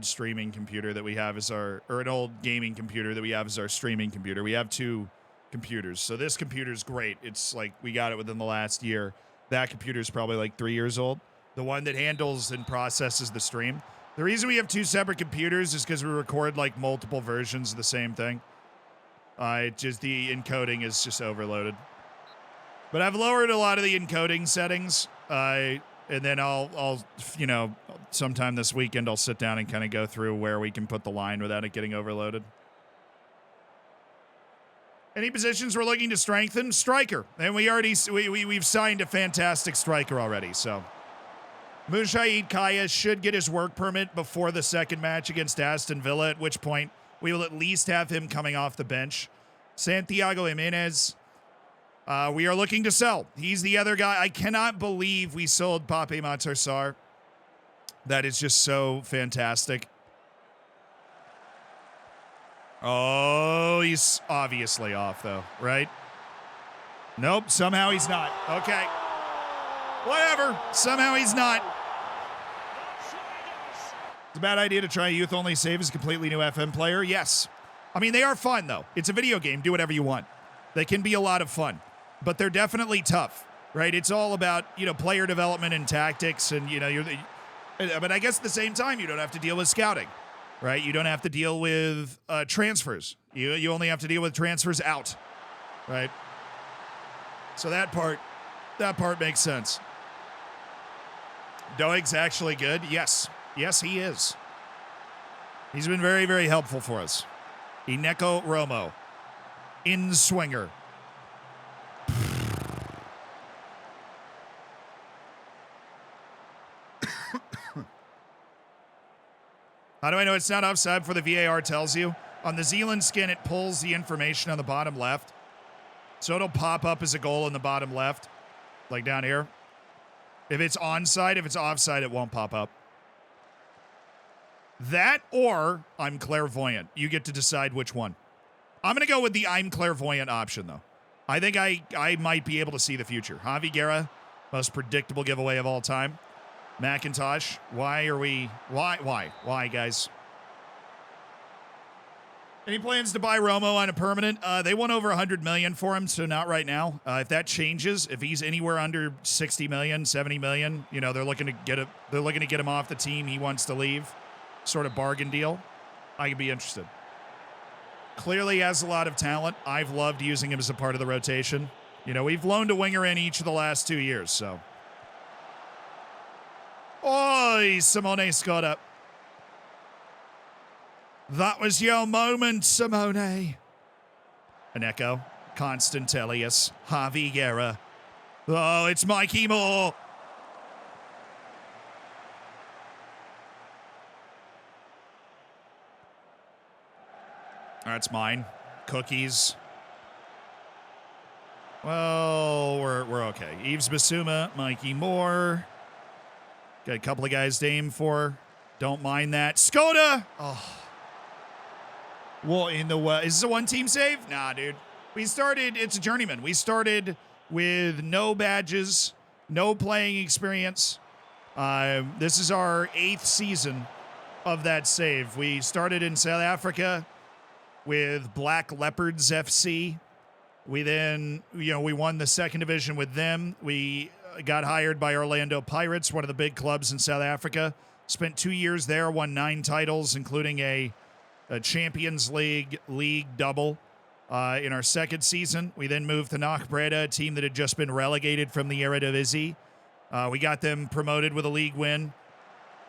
streaming computer that we have as an old gaming computer that we have as our streaming computer. We have 2 computers. So this computer's great. It's like we got it within the last year. That computer's probably like 3 years old. The one that handles and processes the stream. The reason we have 2 separate computers is because we record like multiple versions of the same thing. Just the encoding is just overloaded. But I've lowered a lot of the encoding settings. And then I'll sometime this weekend I'll sit down and kind of go through where we can put the line without it getting overloaded. Any positions we're looking to strengthen? Striker. And we've signed a fantastic striker already, so. Mushaid Kaya should get his work permit before the second match against Aston Villa, at which point we will at least have him coming off the bench. Santiago Jimenez, we are looking to sell. He's the other guy. I cannot believe we sold Pape Matarsar. That is just so fantastic. Oh, he's obviously off, though, right? Nope, somehow he's not. Okay. Whatever. Somehow he's not. It's a bad idea to try a youth-only save as a completely new FM player. Yes. I mean, they are fun, though. It's a video game. Do whatever you want. They can be a lot of fun. But they're definitely tough, right? It's all about, player development and tactics. And, but I guess at the same time, you don't have to deal with scouting, right? You don't have to deal with transfers. You only have to deal with transfers out, right? So that part That part makes sense. Doeg's actually good. Yes. Yes, he is. He's been very, very helpful for us. Ineko Romo. In swinger. How do I know it's not offside before the VAR tells you? On the Zealand skin, it pulls the information on the bottom left. So it'll pop up as a goal in the bottom left. Like down here. If it's onside, if it's offside, it won't pop up. That or I'm clairvoyant. You get to decide which one. I'm going to go with the I'm clairvoyant option, though. I think I might be able to see the future. Javi Guerra, most predictable giveaway of all time. McIntosh, why, guys? Any plans to buy Romo on a permanent? They won over $100 million for him, so not right now. If that changes, if he's anywhere under $60 million, $70 million, you know, they're looking to get him off the team. He wants to leave, sort of bargain deal. I could be interested. Clearly has a lot of talent. I've loved using him as a part of the rotation. You know, we've loaned a winger in each of the last 2 years, so. Oi, Simone Scotta. That was your moment, Simone. An echo. Constantelius. Javi Guerra. Oh, it's Mikey Moore. That's mine. Cookies. Well, we're okay. Yves Bissouma, Mikey Moore. Got a couple of guys to aim for. Don't mind that. Skoda! Oh. Well, is this a one-team save? Nah, dude. It's a journeyman. We started with no badges, no playing experience. This is our 8th season of that save. We started in South Africa with Black Leopards FC. We then, we won the 2nd division with them. We got hired by Orlando Pirates, one of the big clubs in South Africa. Spent 2 years there, won 9 titles, including a Champions League double in our 2nd season. We then moved to NAC Breda, a team that had just been relegated from the Eredivisie. We got them promoted with a league win.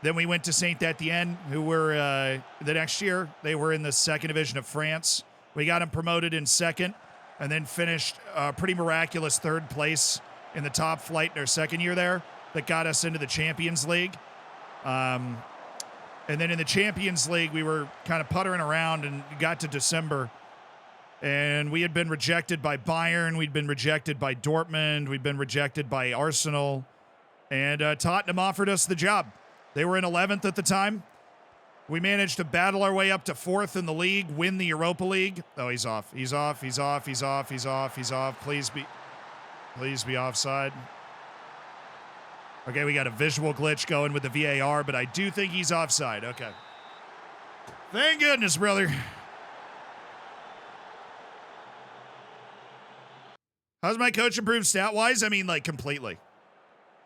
Then we went to Saint Etienne, who were the next year. They were in the 2nd division of France. We got them promoted in 2nd and then finished pretty miraculous 3rd place in the top flight in our 2nd year there that got us into the Champions League. And then in the Champions League, we were kind of puttering around and got to December. And we had been rejected by Bayern. We'd been rejected by Dortmund. We'd been rejected by Arsenal. And Tottenham offered us the job. They were in 11th at the time. We managed to battle our way up to 4th in the league, win the Europa League. Oh, he's off. He's off. He's off. He's off. He's off. He's off. Please be offside. Okay, we got a visual glitch going with the VAR, but I do think he's offside. Okay. Thank goodness, brother. How's my coach improved stat-wise? I mean, like, completely.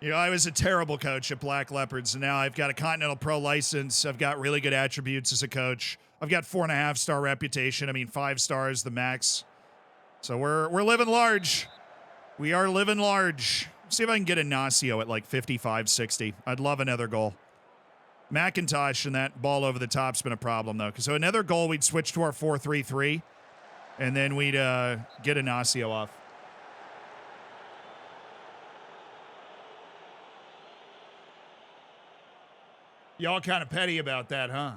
I was a terrible coach at Black Leopards, and now I've got a Continental Pro license. I've got really good attributes as a coach. I've got 4.5-star reputation. I mean, 5 stars, the max. So we're living large. We are living large. See if I can get Ignacio at like 55, 60. I'd love another goal. McIntosh and that ball over the top's been a problem, though. So another goal, we'd switch to our 4-3-3, and then we'd get Ignacio off. Y'all kind of petty about that, huh?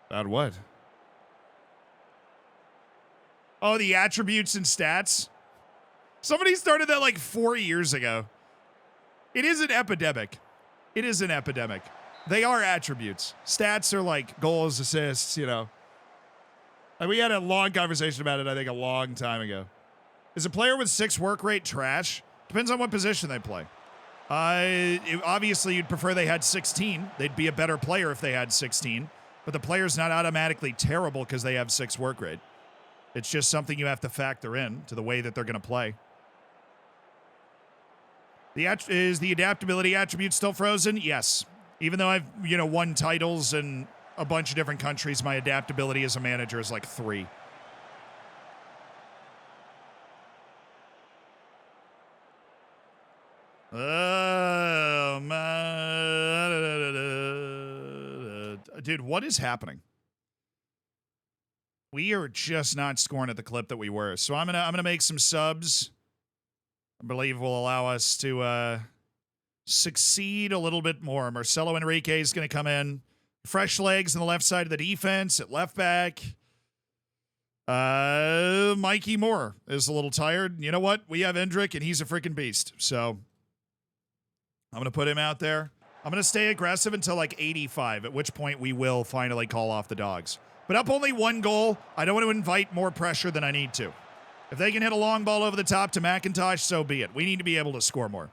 About what? Oh, the attributes and stats? Somebody started that like 4 years ago. It is an epidemic. It is an epidemic. They are attributes. Stats are like goals, assists, And we had a long conversation about it, I think, a long time ago. Is a player with 6 work rate trash? Depends on what position they play. Obviously, you'd prefer they had 16. They'd be a better player if they had 16. But the player's not automatically terrible because they have 6 work rate. It's just something you have to factor in to the way that they're going to play. Is the adaptability attribute still frozen? Yes. Even though I've, won titles in a bunch of different countries, my adaptability as a manager is like 3. Oh, man. Dude, what is happening? We are just not scoring at the clip that we were. So I'm gonna make some subs. I believe will allow us to succeed a little bit more. Marcelo Enrique is going to come in. Fresh legs on the left side of the defense at left back. Mikey Moore is a little tired. You know what? We have Endrick, and he's a freaking beast. So I'm going to put him out there. I'm going to stay aggressive until like 85, at which point we will finally call off the dogs. But up only one goal. I don't want to invite more pressure than I need to. If they can hit a long ball over the top to McIntosh, so be it. We need to be able to score more.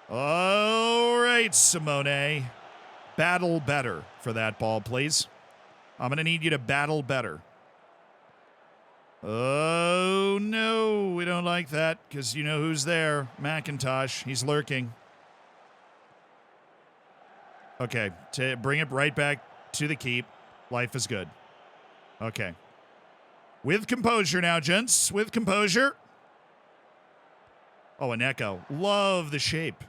All right, Simone. Battle better for that ball, please. I'm going to need you to battle better. Oh, no. We don't like that because you know who's there. McIntosh. He's lurking. Okay. Bring it right back to the keep. Life is good. Okay. With composure now, gents. With composure. Oh, an echo. Love the shape.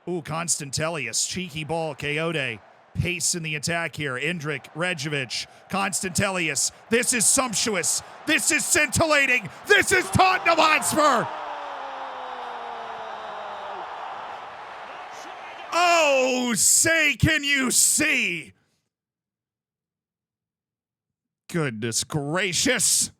Ooh, Constantelius. Cheeky ball. Coyote. Pace in the attack here. Indrik, Rejovic, Constantelius. This is sumptuous. This is scintillating. This is Tottenham Hotspur. Oh, say, can you see? Goodness gracious.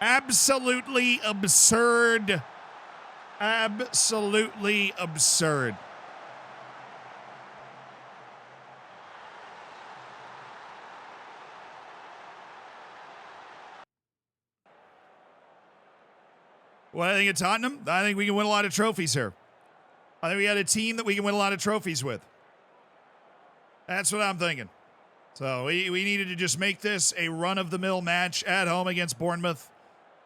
Absolutely absurd. Absolutely absurd. What I think of Tottenham? I think we can win a lot of trophies here. I think we got a team that we can win a lot of trophies with. That's what I'm thinking. So we needed to just make this a run-of-the-mill match at home against Bournemouth.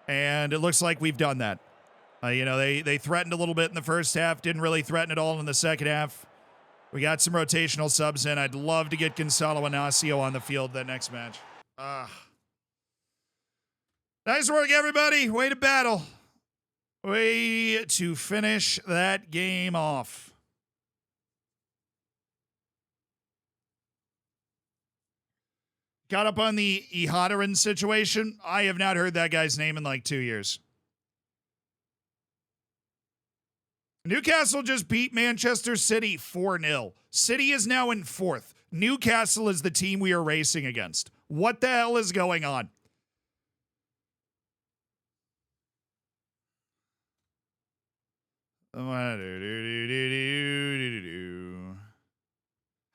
And it looks like we've done that. You know, they threatened a little bit in the first half, didn't really threaten at all in the second half. We got some rotational subs in. I'd love to get Gonzalo Inacio on the field that next match. Nice work, everybody. Way to battle. Way to finish that game off. Got up on the Ihadaran situation. I have not heard that guy's name in like 2 years. Newcastle just beat Manchester City 4-0. City is now in fourth. Newcastle is the team we are racing against. What the hell is going on?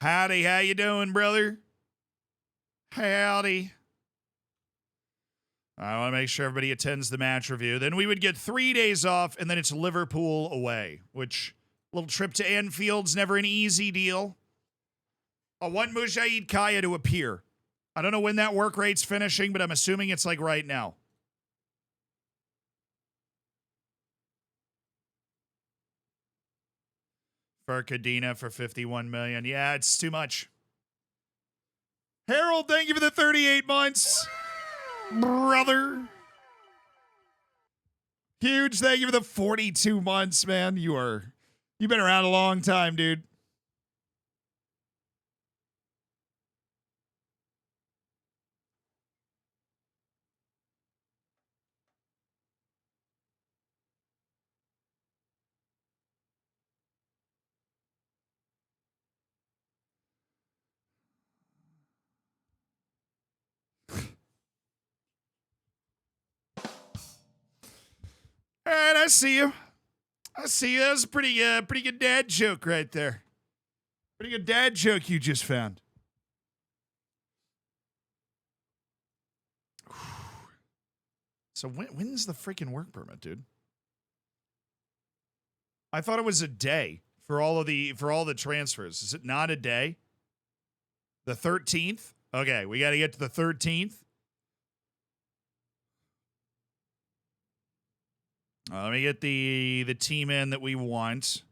Howdy, how you doing, brother? Howdy. I want to make sure everybody attends the match review. Then we would get 3 days off, and then it's Liverpool away, which a little trip to Anfield's never an easy deal. I want Mujahid Kaya to appear. I don't know when that work rate's finishing, but I'm assuming it's like right now. For Cadena for 51 million. Yeah, it's too much. Harold, thank you for the 38 months. Brother. Huge thank you for the 42 months, man. You've been around a long time, dude. All right, I see you. I see you. That was a pretty good dad joke right there. Pretty good dad joke you just found. So when's the freaking work permit, dude? I thought it was a day for all the transfers. Is it not a day? The 13th? Okay, we got to get to the 13th. Let me get the team in that we want.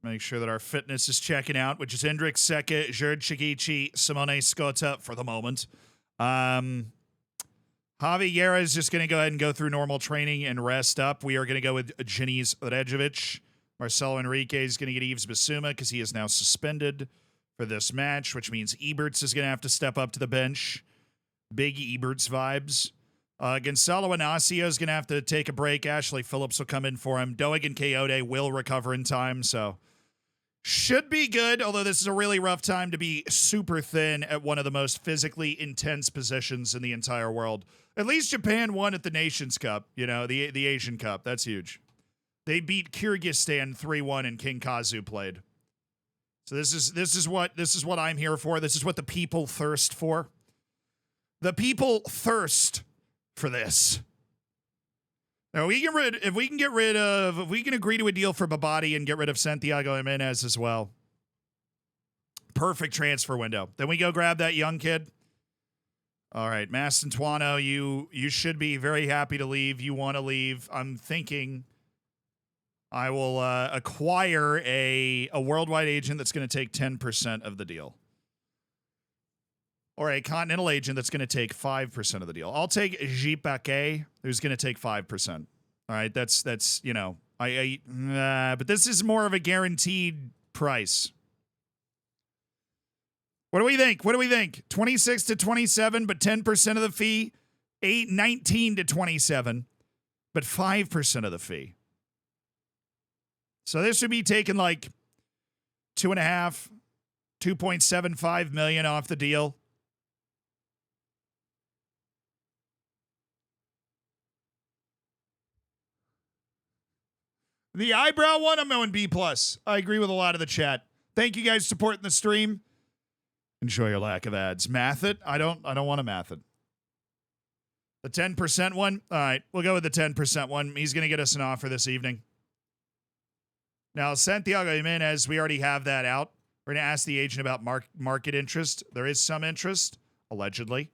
Make sure that our fitness is checking out, which is Hendrik Seke, JRicky, Simone Scotta for the moment. Javi Guerra is just going to go ahead and go through normal training and rest up. We are going to go with Janice Rejovic. Marcelo Enrique is going to get Yves Bissouma because he is now suspended for this match, which means Eberts is going to have to step up to the bench. Big Eberts vibes. Gonzalo Inacio is going to have to take a break. Ashley Phillips will come in for him. Doeg and Coyote will recover in time, so should be good, although this is a really rough time to be super thin at one of the most physically intense positions in the entire world. At least Japan won at the Nations Cup, you know, the Asian Cup. That's huge. They beat Kyrgyzstan 3-1 and King Kazu played. So this is what I'm here for. This is what the people thirst for. The people thirst for this. Now if we can agree to a deal for Babadi and get rid of Santiago Jimenez as well. Perfect transfer window. Then we go grab that young kid. All right, Mastantuano, you should be very happy to leave. You want to leave. I'm thinking I will acquire a worldwide agent that's going to take 10% of the deal. Or a continental agent that's going to take 5% of the deal. I'll take J Paquet, who's going to take 5%. All right, that's you know, but this is more of a guaranteed price. What do we think? 26 to 27, but 10% of the fee. 19 to 27, but 5% of the fee. So this would be taking like 2.75 million off the deal. The eyebrow one, I'm going B+. I agree with a lot of the chat. Thank you guys supporting the stream. Enjoy your lack of ads. Math it? I don't want to math it. The 10% one? All right, we'll go with the 10% one. He's going to get us an offer this evening. Now, Santiago Jimenez, we already have that out. We're going to ask the agent about market interest. There is some interest, allegedly.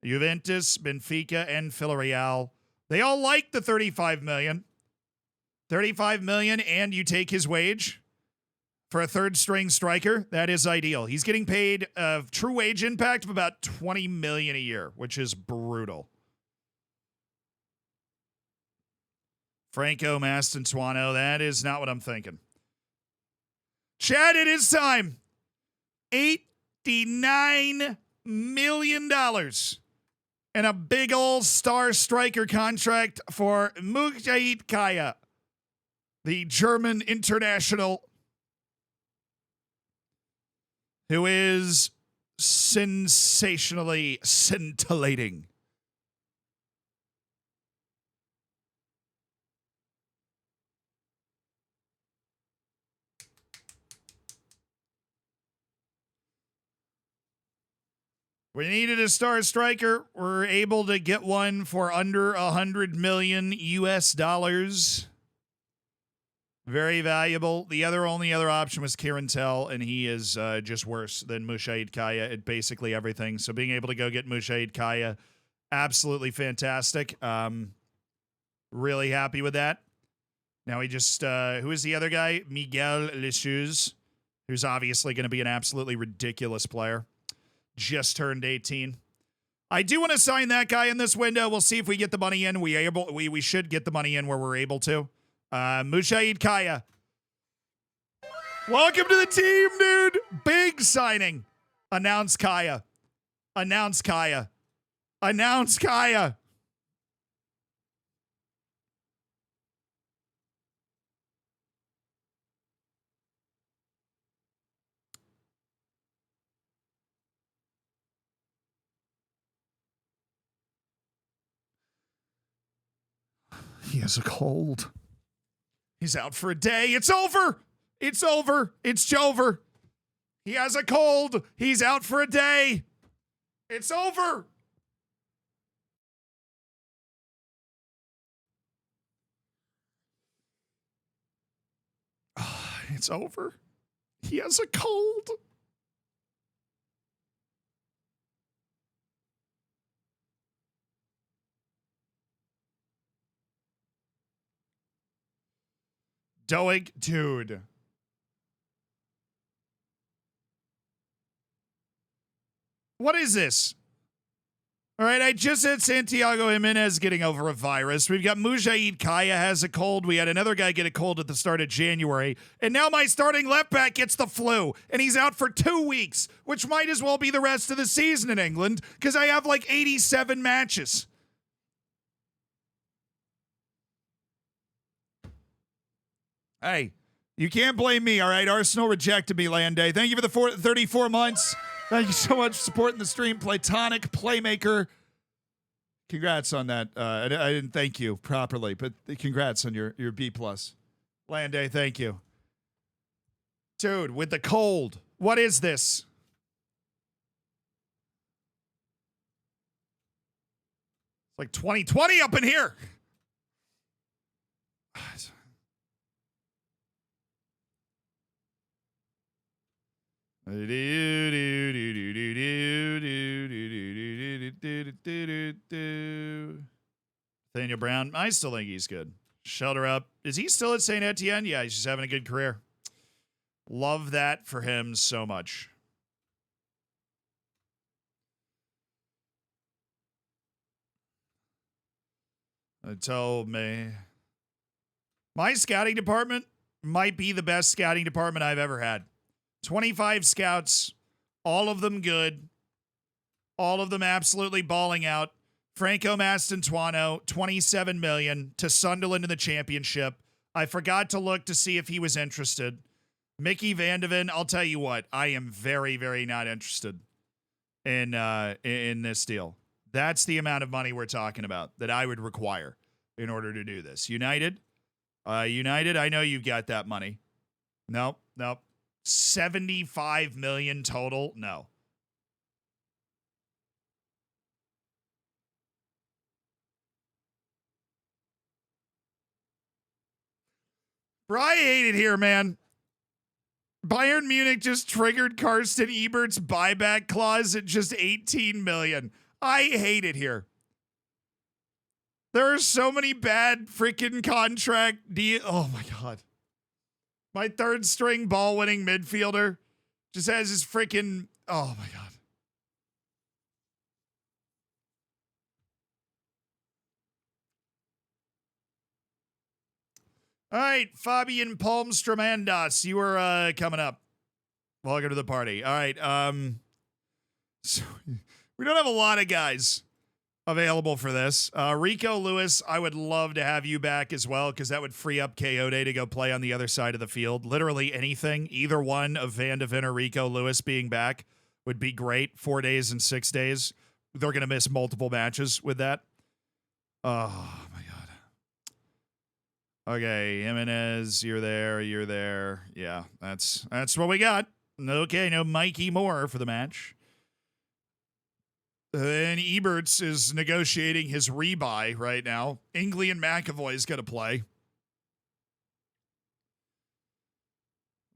Juventus, Benfica, and Villarreal. They all like the 35 million. 35 million, and you take his wage for a third-string striker. That is ideal. He's getting paid a true wage impact of about 20 million a year, which is brutal. Franco Mastantuano, that is not what I'm thinking. Chad, it is time. $89 million and a big old star striker contract for Mujahid Kaya, the German international, who is sensationally scintillating. We needed a star striker. We're able to get one for under 100 million US dollars. Very valuable. The only other option was Kieran Tell, and he is just worse than Mujahid Kaya at basically everything. So being able to go get Mujahid Kaya, absolutely fantastic. Really happy with that. Now we just, who is the other guy? Miguel Lechuz, who's obviously going to be an absolutely ridiculous player. Just turned 18. I do want to sign that guy in this window. We'll see if we get the money in. We should get the money in where we're able to. Mujahid Kaya. Welcome to the team, dude. Big signing. Announce Kaya. Announce Kaya. Announce Kaya. He has a cold. He's out for a day. It's over. It's over. It's over. He has a cold. He's out for a day. It's over. It's over. He has a cold. Doeg, dude. What is this? All right, I just said Santiago Jimenez getting over a virus. We've got Mujaid Kaya has a cold. We had another guy get a cold at the start of January. And now my starting left back gets the flu. And he's out for 2 weeks, which might as well be the rest of the season in England because I have like 87 matches. Hey, you can't blame me, all right? Arsenal rejected me, Landay. Thank you for the 34 months. Thank you so much for supporting the stream. Platonic Playmaker. Congrats on that. I didn't thank you properly, but congrats on your B+. Landay, thank you. Dude, with the cold. What is this? It's like 2020 up in here. Nathaniel Brown, I still think he's good. Shelter up. Is he still at St. Etienne? Yeah, he's just having a good career. Love that for him so much. Told me. My scouting department might be the best scouting department I've ever had. 25 scouts, all of them good, all of them absolutely balling out. Franco Mastantuono, 27 million to Sunderland in the championship. I forgot to look to see if he was interested. Mickey Van de Ven, I'll tell you what, I am very, very not interested in this deal. That's the amount of money we're talking about that I would require in order to do this. United, I know you've got that money. Nope. 75 million total? No. Bro, I hate it here, man. Bayern Munich just triggered Karsten Ebert's buyback clause at just 18 million. I hate it here. There are so many bad freaking contract deals. Oh my God. My third string ball winning midfielder just has his freaking, oh my God. All right, Fabian Palmstrom-Andas, you were coming up. Welcome to the party. All right, so we don't have a lot of guys available for this. Rico Lewis, I would love to have you back as well because that would free up Coyote to go play on the other side of the field. Literally anything, either one of Van de Ven or Rico Lewis being back would be great. 4 days and 6 days. They're going to miss multiple matches with that. Oh, my God. Okay, Jimenez, you're there. Yeah, that's what we got. Okay, no Mikey Moore for the match. And Eberts is negotiating his rebuy right now. Ingley and McAvoy's going to play.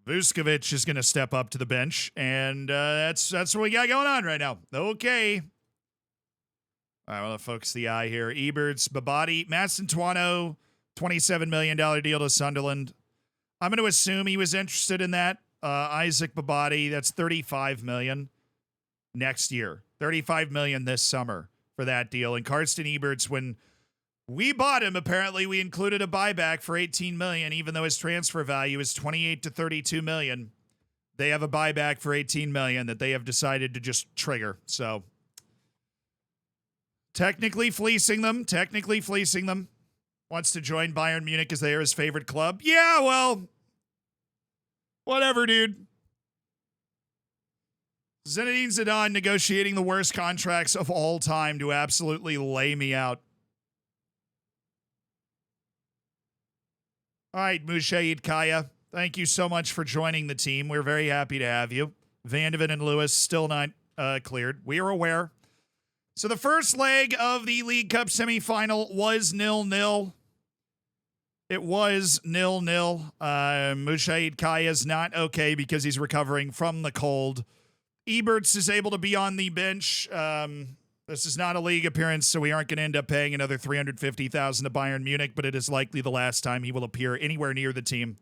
Vuskovic is going to step up to the bench, and that's what we got going on right now. Okay. All right, I want to focus the eye here. Eberts, Babadi, Mastantuono, $27 million deal to Sunderland. I'm going to assume he was interested in that. Isaac Babadi, that's $35 million next year. $35 million this summer for that deal. And Karsten Eberts, when we bought him, apparently we included a buyback for $18 million, even though his transfer value is $28 to $32 million. They have a buyback for $18 million that they have decided to just trigger. So technically fleecing them. Wants to join Bayern Munich as they are his favorite club. Yeah, well, whatever, dude. Zinedine Zidane negotiating the worst contracts of all time to absolutely lay me out. All right, Mujaid Kaya, thank you so much for joining the team. We're very happy to have you. Van de Ven and Lewis still not cleared. We are aware. So the first leg of the League Cup semifinal was 0-0. It was 0-0. Mujaid Kaya's not okay because he's recovering from the cold. Eberts is able to be on the bench. This is not a league appearance, so we aren't going to end up paying another $350,000 to Bayern Munich, but it is likely the last time he will appear anywhere near the team.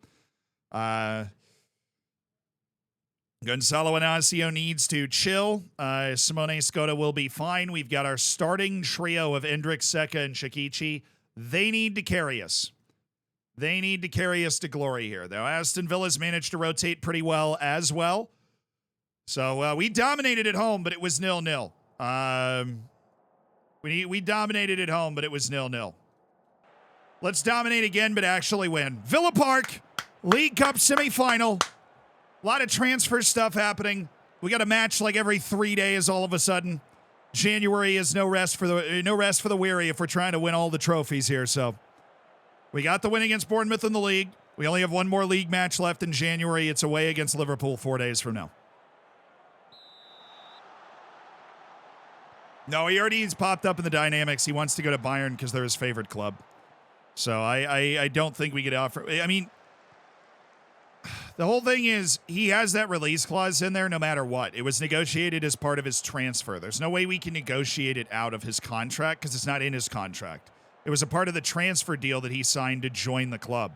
Gonzalo Inacio needs to chill. Simone Scota will be fine. We've got our starting trio of Endrick, Seka, and Shikichi. They need to carry us. They need to carry us to glory here. Though Aston Villa's managed to rotate pretty well as well. So we dominated at home, but it was 0-0. We dominated at home, but it was 0-0. Let's dominate again, but actually win. Villa Park, League Cup semifinal. A lot of transfer stuff happening. We got a match like every 3 days all of a sudden. January is no rest for the weary if we're trying to win all the trophies here. So we got the win against Bournemouth in the league. We only have one more league match left in January. It's away against Liverpool 4 days from now. No, he already popped up in the dynamics. He wants to go to Bayern because they're his favorite club. So I don't think we could offer. I mean, the whole thing is he has that release clause in there no matter what. It was negotiated as part of his transfer. There's no way we can negotiate it out of his contract because it's not in his contract. It was a part of the transfer deal that he signed to join the club.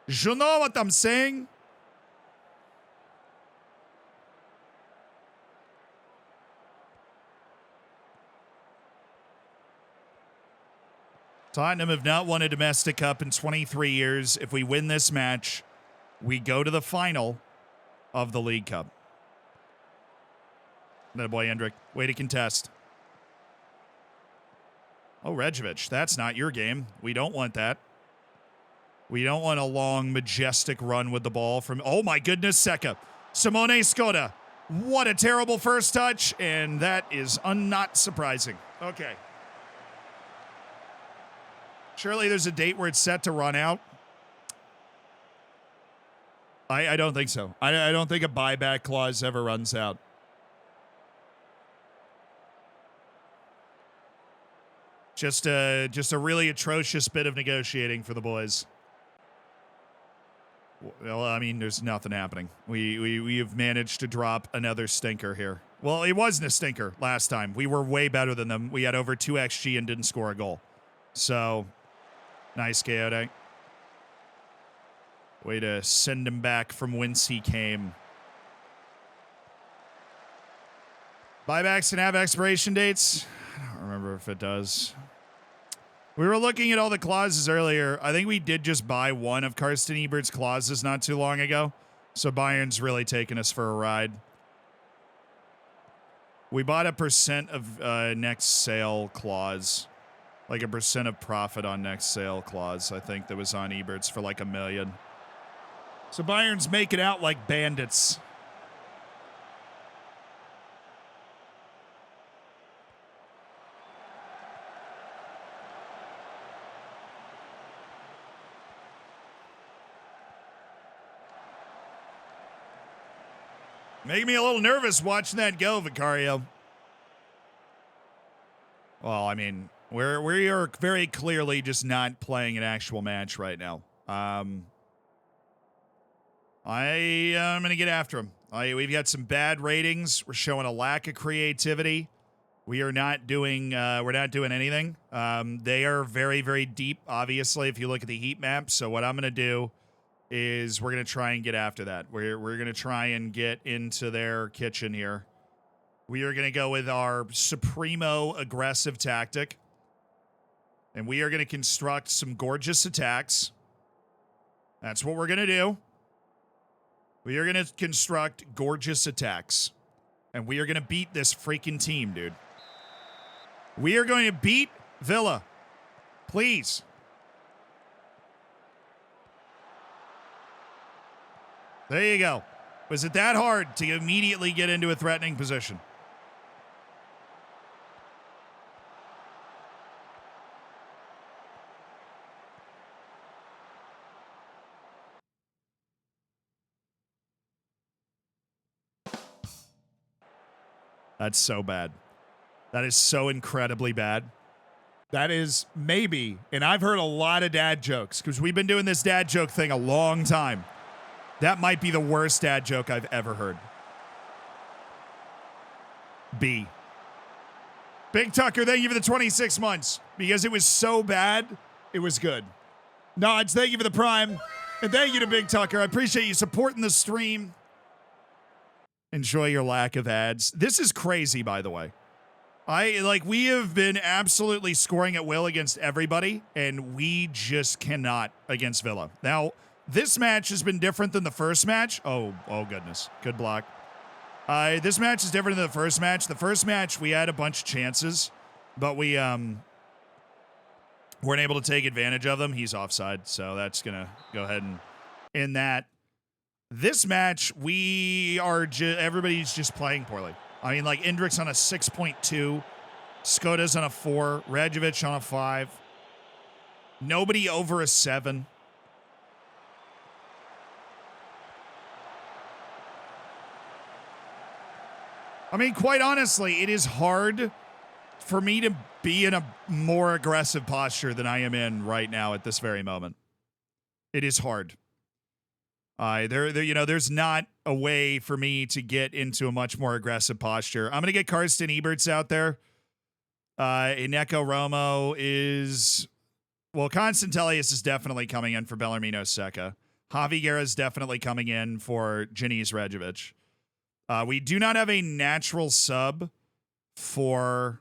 You know what I'm saying? Tottenham have not won a domestic cup in 23 years. If we win this match, we go to the final of the League Cup. That boy, Endrick. Way to contest. Oh, Rejovic, that's not your game. We don't want that. We don't want a long, majestic run with the ball from... Oh, my goodness, Seka. Simone Scota. What a terrible first touch, and that is not surprising. Okay. Surely there's a date where it's set to run out. I don't think so. I don't think a buyback clause ever runs out. Just a really atrocious bit of negotiating for the boys. Well, I mean, there's nothing happening. We have managed to drop another stinker here. Well, it wasn't a stinker last time. We were way better than them. We had over 2 XG and didn't score a goal. So, nice, Coyote. Way to send him back from whence he came. Buybacks can have expiration dates. I don't remember if it does. We were looking at all the clauses earlier. I think we did just buy one of Karsten Ebert's clauses not too long ago. So Bayern's really taking us for a ride. We bought a % of next sale clause. Like a % of profit on next sale clause, I think, that was on Ebert's for like $1 million. So Bayern's making out like bandits. Making me a little nervous watching that go, Vicario. Well, I mean, we are very clearly just not playing an actual match right now. I am going to get after him. We've got some bad ratings. We're showing a lack of creativity. We are not doing, we're not doing anything. They are very, very deep, obviously, if you look at the heat map. So what I'm going to do is we're going to try and get after that. We're going to try and get into their kitchen here. We are going to go with our Supremo aggressive tactic. And we are going to construct some gorgeous attacks. That's what we're going to do. We are going to construct gorgeous attacks. And we are going to beat this freaking team, dude. We are going to beat Villa. Please. There you go. Was it that hard to immediately get into a threatening position? That's so bad. That is so incredibly bad. That is maybe, and I've heard a lot of dad jokes because we've been doing this dad joke thing a long time. That might be the worst dad joke I've ever heard. B. Big Tucker, thank you for the 26 months. Because it was so bad, it was good. Nods, thank you for the prime. And thank you to Big Tucker. I appreciate you supporting the stream. Enjoy your lack of ads. This is crazy, by the way. We have been absolutely scoring at will against everybody, and we just cannot against Villa. Now, this match has been different than the first match. Oh goodness. Good block. This match is different than the first match. The first match, we had a bunch of chances, but we weren't able to take advantage of them. He's offside, so that's going to go ahead and end that. This match, everybody's just playing poorly. I mean, like, Indrik's on a 6.2. Skoda's on a 4. Rajovic on a 5. Nobody over a 7. I mean, quite honestly, it is hard for me to be in a more aggressive posture than I am in right now at this very moment. It is hard. There's not a way for me to get into a much more aggressive posture. I'm going to get Karsten Eberts out there. Ineko Romo is... Well, Constantelius is definitely coming in for Bellarmino Seca. Javi Guerra is definitely coming in for Janice Rajovic. We do not have a natural sub for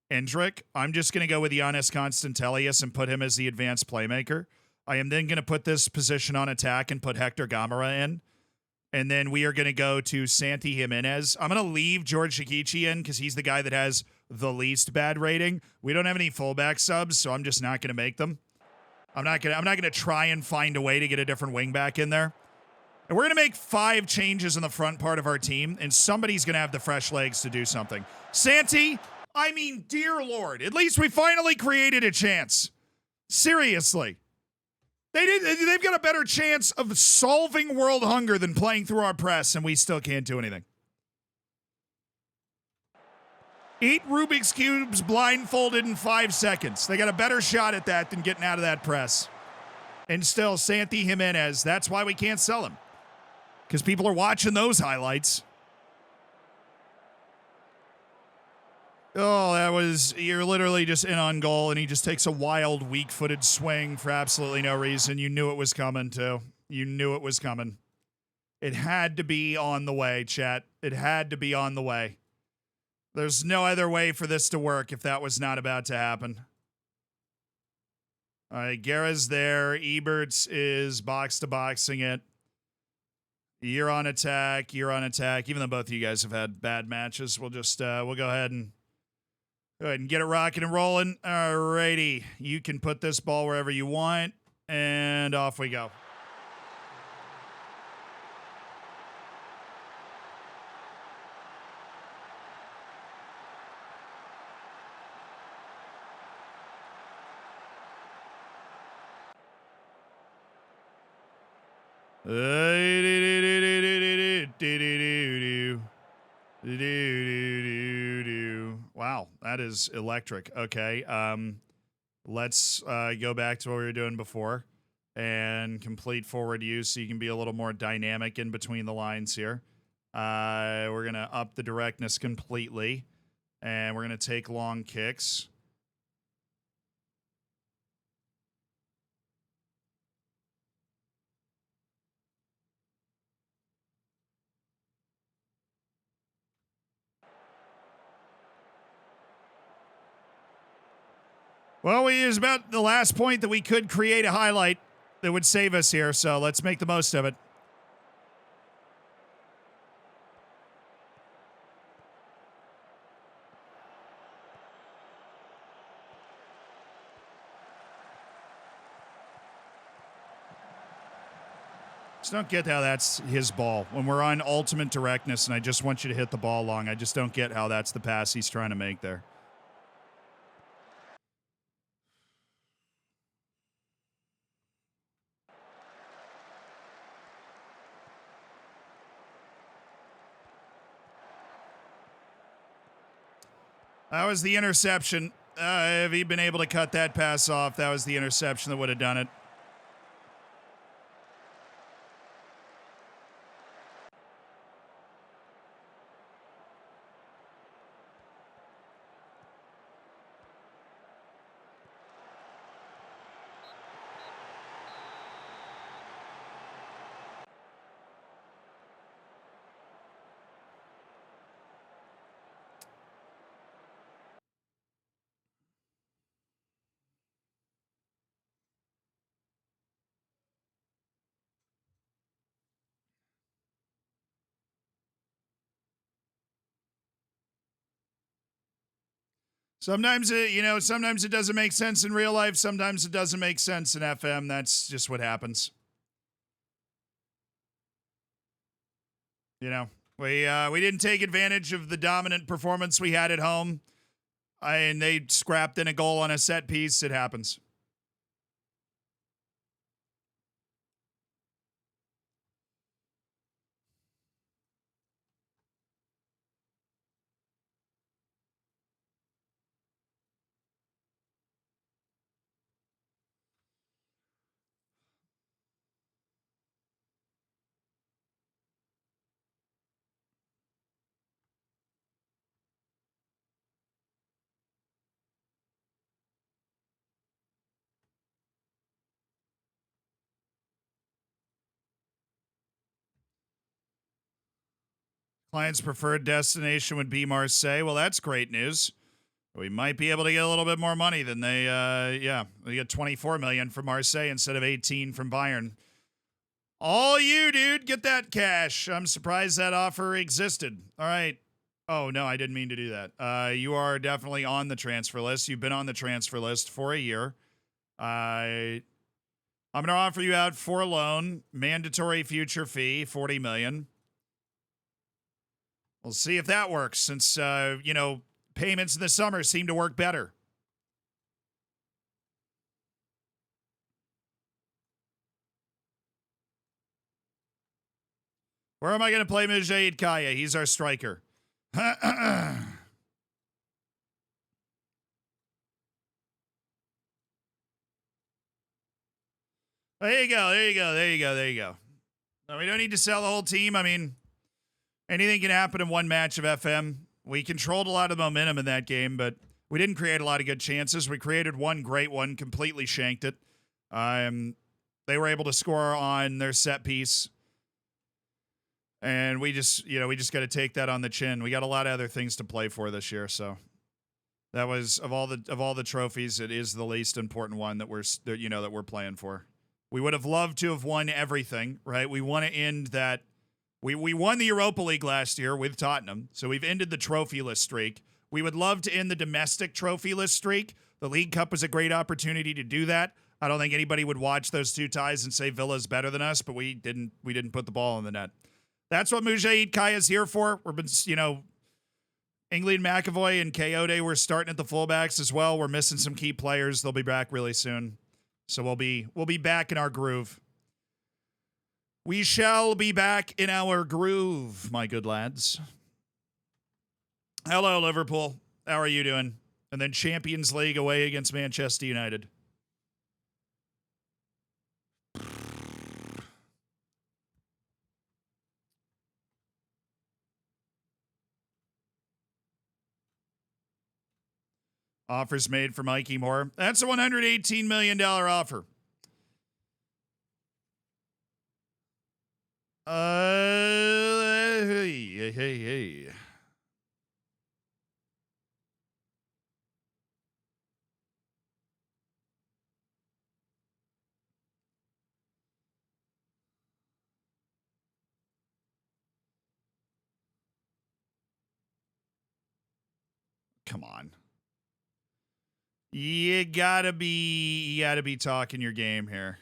Endrick. I'm just going to go with Giannis Constantelius and put him as the advanced playmaker. I am then going to put this position on attack and put Hector Gamera in. And then we are going to go to Santi Jimenez. I'm going to leave George Shikichi in because he's the guy that has the least bad rating. We don't have any fullback subs, so I'm just not going to make them. I'm not going to try and find a way to get a different wingback in there. And we're going to make 5 changes in the front part of our team, and somebody's going to have the fresh legs to do something. Santi, I mean, dear Lord, at least we finally created a chance. Seriously. They've got a better chance of solving world hunger than playing through our press, and we still can't do anything. 8 Rubik's Cubes blindfolded in 5 seconds. They got a better shot at that than getting out of that press. And still, Santi Jimenez, that's why we can't sell him. Because people are watching those highlights. Oh, you're literally just in on goal, and he just takes a wild, weak-footed swing for absolutely no reason. You knew it was coming, too. You knew it was coming. It had to be on the way, chat. It had to be on the way. There's no other way for this to work if that was not about to happen. All right, Guerra's there. Eberts is box-to-boxing it. You're on attack. You're on attack. Even though both of you guys have had bad matches, we'll just we'll go ahead and get it rocking and rolling. Alrighty. You can put this ball wherever you want, and off we go. Wow, that is electric. Okay, let's go back to what we were doing before and complete forward use so you can be a little more dynamic in between the lines here. We're going to up the directness completely, and we're going to take long kicks. Well, it was about the last point that we could create a highlight that would save us here, so let's make the most of it. Just don't get how that's his ball. When we're on ultimate directness and I just want you to hit the ball long, I just don't get how that's the pass he's trying to make there. That was the interception. If he'd been able to cut that pass off, that was the interception that would have done it. Sometimes it, sometimes it doesn't make sense in real life. Sometimes it doesn't make sense in FM. That's just what happens. We didn't take advantage of the dominant performance we had at home, and they scrapped in a goal on a set piece. It happens. Client's preferred destination would be Marseille. Well, that's great news. We might be able to get a little bit more money than they get 24 million from Marseille instead of 18 from Bayern. All you, dude, get that cash. I'm surprised that offer existed. All right. Oh, no, I didn't mean to do that. You are definitely on the transfer list. You've been on the transfer list for a year. I'm going to offer you out for a loan, mandatory future fee, 40 million. We'll see if that works since, payments in the summer seem to work better. Where am I going to play Mujahid Kaya? He's our striker. There you go. No, we don't need to sell the whole team. I mean, anything can happen in one match of FM. We controlled a lot of momentum in that game, but we didn't create a lot of good chances. We created one great one, completely shanked it. They were able to score on their set piece. And we just got to take that on the chin. We got a lot of other things to play for this year, so that was of all the trophies, it is the least important one that we're playing for. We would have loved to have won everything, right? We want to end that. We won the Europa League last year with Tottenham, so we've ended the trophyless streak. We would love to end the domestic trophyless streak. The League Cup was a great opportunity to do that. I don't think anybody would watch those two ties and say Villa's better than us, but we didn't put the ball in the net. That's what Mujahid Kaya is here for. We've been, England McAvoy and Coyote, we're starting at the fullbacks as well. We're missing some key players. They'll be back really soon. So we'll be back in our groove. We shall be back in our groove, my good lads. Hello, Liverpool. How are you doing? And then Champions League away against Manchester United. Offers made for Mikey Moore. That's a $118 million offer. Hey. Come on. You gotta be talking your game here.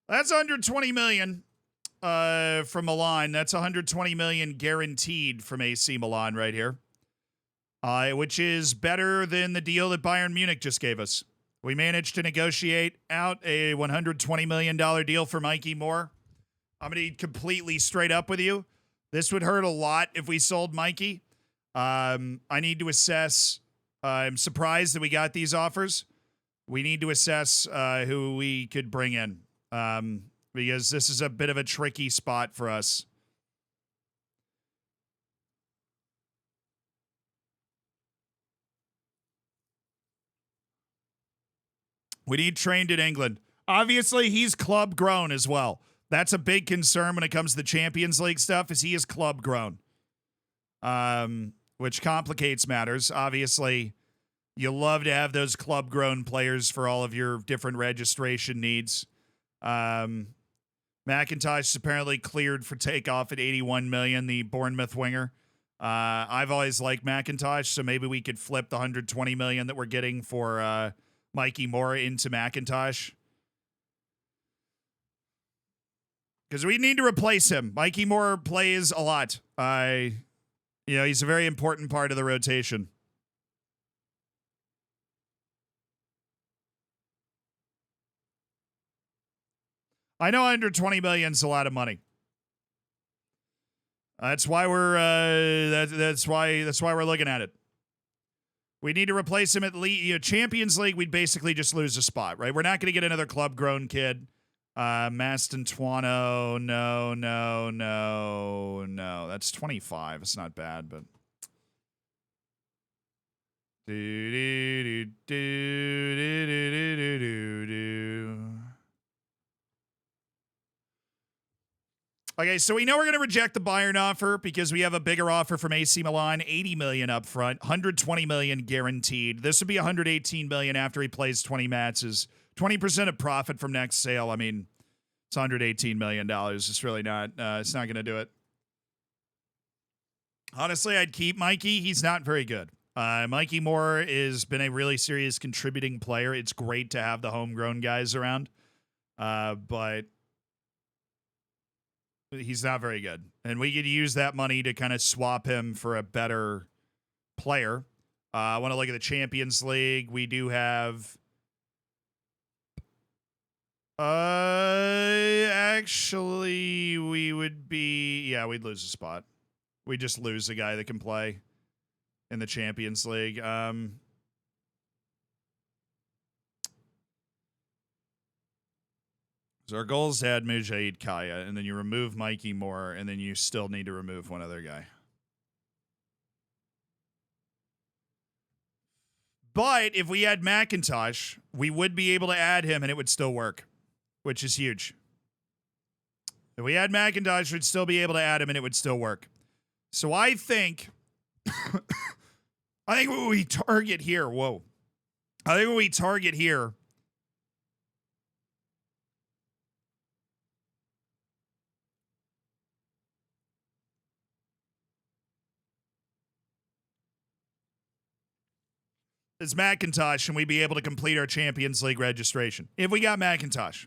That's $120 million from Milan. That's $120 million guaranteed from AC Milan right here, which is better than the deal that Bayern Munich just gave us. We managed to negotiate out a $120 million deal for Mikey Moore. I'm going to be completely straight up with you. This would hurt a lot if we sold Mikey. I need to assess. I'm surprised that we got these offers. We need to assess who we could bring in because this is a bit of a tricky spot for us. We need trained in England. Obviously, he's club grown as well. That's a big concern when it comes to the Champions League stuff, is he is club grown. Which complicates matters. Obviously, you love to have those club grown players for all of your different registration needs. McIntosh is apparently cleared for takeoff at $81 million, the Bournemouth winger. I've always liked McIntosh, so maybe we could flip the 120 million that we're getting for Mikey Moore into McIntosh. Because we need to replace him. Mikey Moore plays a lot. He's a very important part of the rotation. I know under 20 million is a lot of money. That's why we're that's why we're looking at it. We need to replace him at Champions League. We'd basically just lose a spot, right? We're not going to get another club grown kid. Mastantuono, no. That's 25. It's not bad, but. Okay, so we know we're going to reject the Bayern offer because we have a bigger offer from AC Milan, 80 million up front, 120 million guaranteed. This would be 118 million after he plays 20 matches. 20% of profit from next sale. I mean, it's $118 million. It's really not, it's not going to do it. Honestly, I'd keep Mikey. He's not very good. Mikey Moore has been a really serious contributing player. It's great to have the homegrown guys around. But he's not very good. And we could use that money to kind of swap him for a better player. I want to look at the Champions League. We do have... actually, we would be... Yeah, we'd lose a spot. We just lose a guy that can play in the Champions League. So our goals had Mujahid Kaya, and then you remove Mikey Moore, and then you still need to remove one other guy. But if we had McIntosh, we would be able to add him, and it would still work, which is huge. If we had McIntosh, we'd still be able to add him, and it would still work. So I think... I think what we target here... Whoa. I think what we target here... is McIntosh, and we'd be able to complete our Champions League registration. If we got McIntosh.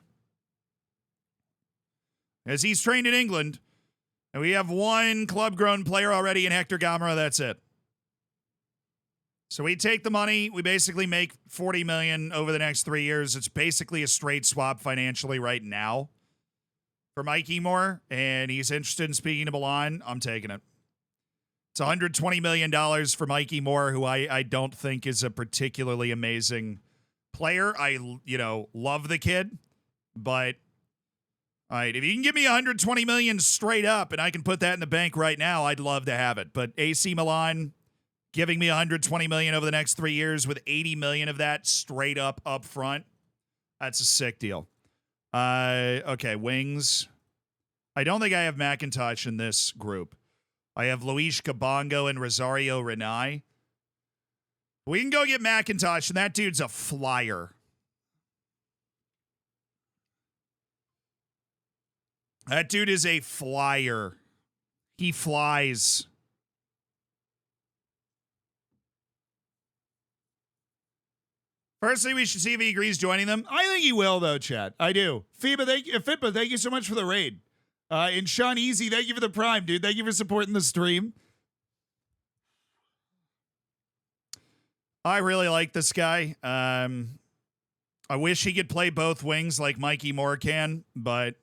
As he's trained in England, and we have one club-grown player already in Hector Gamera, that's it. So we take the money, we basically make 40 million over the next 3 years. It's basically a straight swap financially right now for Mikey Moore, and he's interested in speaking to Milan. I'm taking it. It's $120 million for Mikey Moore, who I don't think is a particularly amazing player. I love the kid, but all right, if you can give me $120 million straight up and I can put that in the bank right now, I'd love to have it. But AC Milan giving me $120 million over the next 3 years with $80 million of that straight up front, that's a sick deal. Okay, wings. I don't think I have McIntosh in this group. I have Luis Kabongo and Rosario Renai. We can go get McIntosh, and that dude's a flyer. That dude is a flyer. He flies. Firstly, we should see if he agrees joining them. I think he will, though, chat. I do. Fitba, thank you so much for the raid. And Sean Easy, thank you for the prime, dude. Thank you for supporting the stream. I really like this guy. I wish he could play both wings like Mikey Moore can, but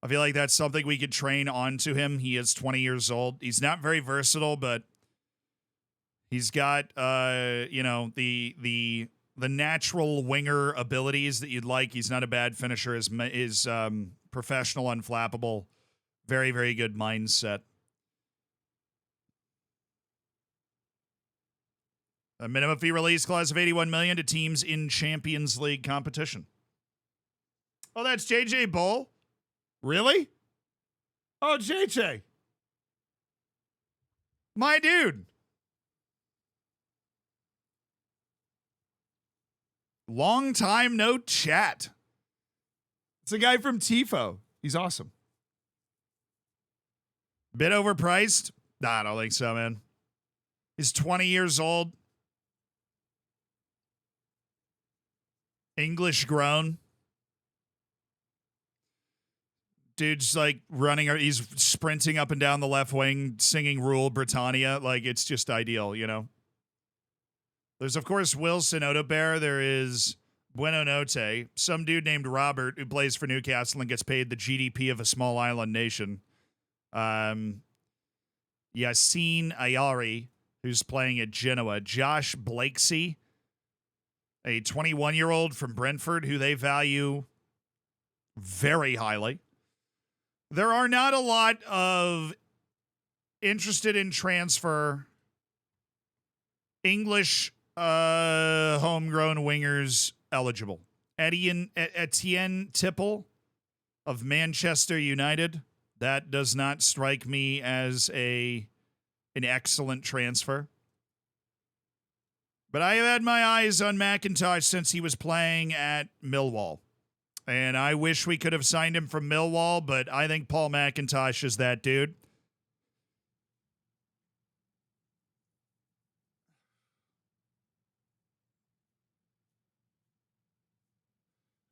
I feel like that's something we could train onto him. He is 20 years old. He's not very versatile, but he's got the natural winger abilities that you'd like. He's not a bad finisher. His professional, unflappable, very, very good mindset. A minimum fee release clause of 81 million to teams in Champions League competition. Oh, that's JJ Bull? Really? Oh, JJ. My dude. Long time no chat. It's a guy from Tifo. He's awesome. Bit overpriced. Nah, I don't think so, man. He's 20 years old. English grown. Dude's like running, he's sprinting up and down the left wing, singing Rule Britannia. Like, it's just ideal, you know? There's, of course, Wilson Odobear. There is Bueno Note, some dude named Robert who plays for Newcastle and gets paid the GDP of a small island nation. Yassine Ayari, who's playing at Genoa. Josh Blakesy, a 21-year-old from Brentford who they value very highly. There are not a lot of interested in transfer English homegrown wingers eligible. Etienne Tipple of Manchester United. That does not strike me as an excellent transfer. But I have had my eyes on McIntosh since he was playing at Millwall. And I wish we could have signed him from Millwall, but I think Paul McIntosh is that dude.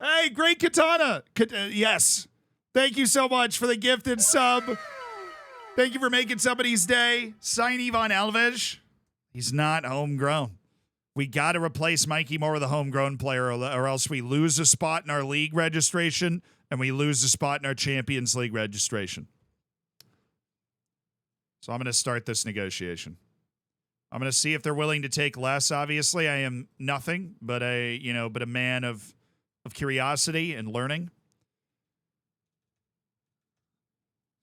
Hey, great Katana. Yes. Thank you so much for the gifted sub. Thank you for making somebody's day. Sign Ivan Alves. He's not homegrown. We got to replace Mikey Moore with a homegrown player, or else we lose a spot in our league registration and we lose a spot in our Champions League registration. So I'm going to start this negotiation. I'm going to see if they're willing to take less. Obviously, I am nothing but a man of curiosity and learning.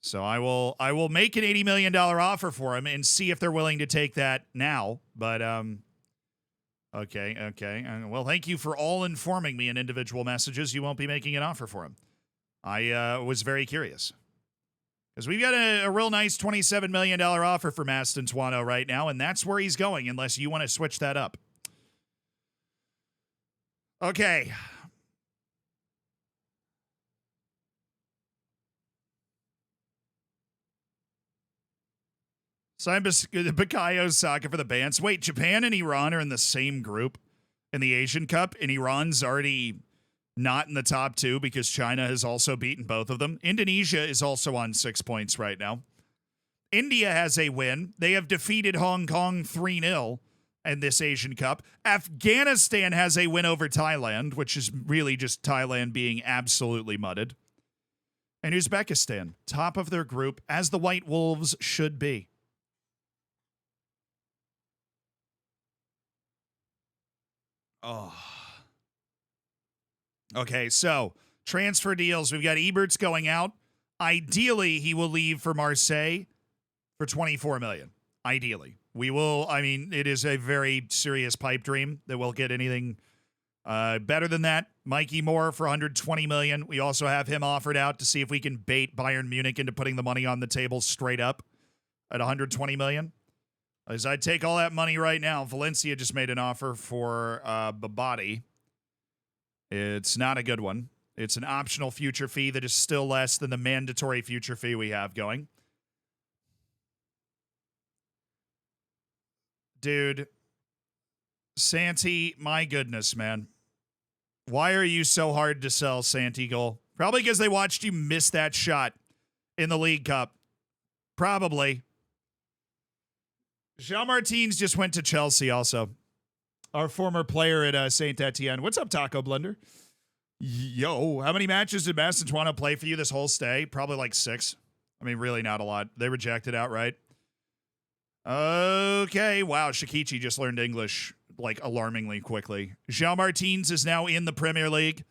So I will make an $80 million offer for him and see if they're willing to take that now. But okay. Well, thank you for all informing me in individual messages. You won't be making an offer for him. I was very curious. Because we've got a real nice $27 million offer for Mastantuono right now, and that's where he's going, unless you want to switch that up. Okay. Bukayo Saka for the Bants. Wait, Japan and Iran are in the same group in the Asian Cup, and Iran's already not in the top two because China has also beaten both of them. Indonesia is also on 6 points right now. India has a win. They have defeated Hong Kong 3-0 in this Asian Cup. Afghanistan has a win over Thailand, which is really just Thailand being absolutely mudded. And Uzbekistan, top of their group, as the White Wolves should be. Oh. Okay, so transfer deals. We've got Ebert's going out. Ideally, he will leave for Marseille for $24 million. Ideally. We will, it is a very serious pipe dream that we'll get anything better than that. Mikey Moore for $120 million. We also have him offered out to see if we can bait Bayern Munich into putting the money on the table straight up at $120 million. As I take all that money right now, Valencia just made an offer for Babadi. It's not a good one. It's an optional future fee that is still less than the mandatory future fee we have going. Dude, Santi, my goodness, man. Why are you so hard to sell, Santi Goal? Probably because they watched you miss that shot in the League Cup. Probably. Jean Martins just went to Chelsea also. Our former player at Saint Etienne. What's up, Taco Blender? Yo, how many matches did Mastantuono play for you this whole stay? Probably like 6. Really not a lot. They rejected outright. Okay, wow, Shikichi just learned English like alarmingly quickly. Jean Martins is now in the Premier League.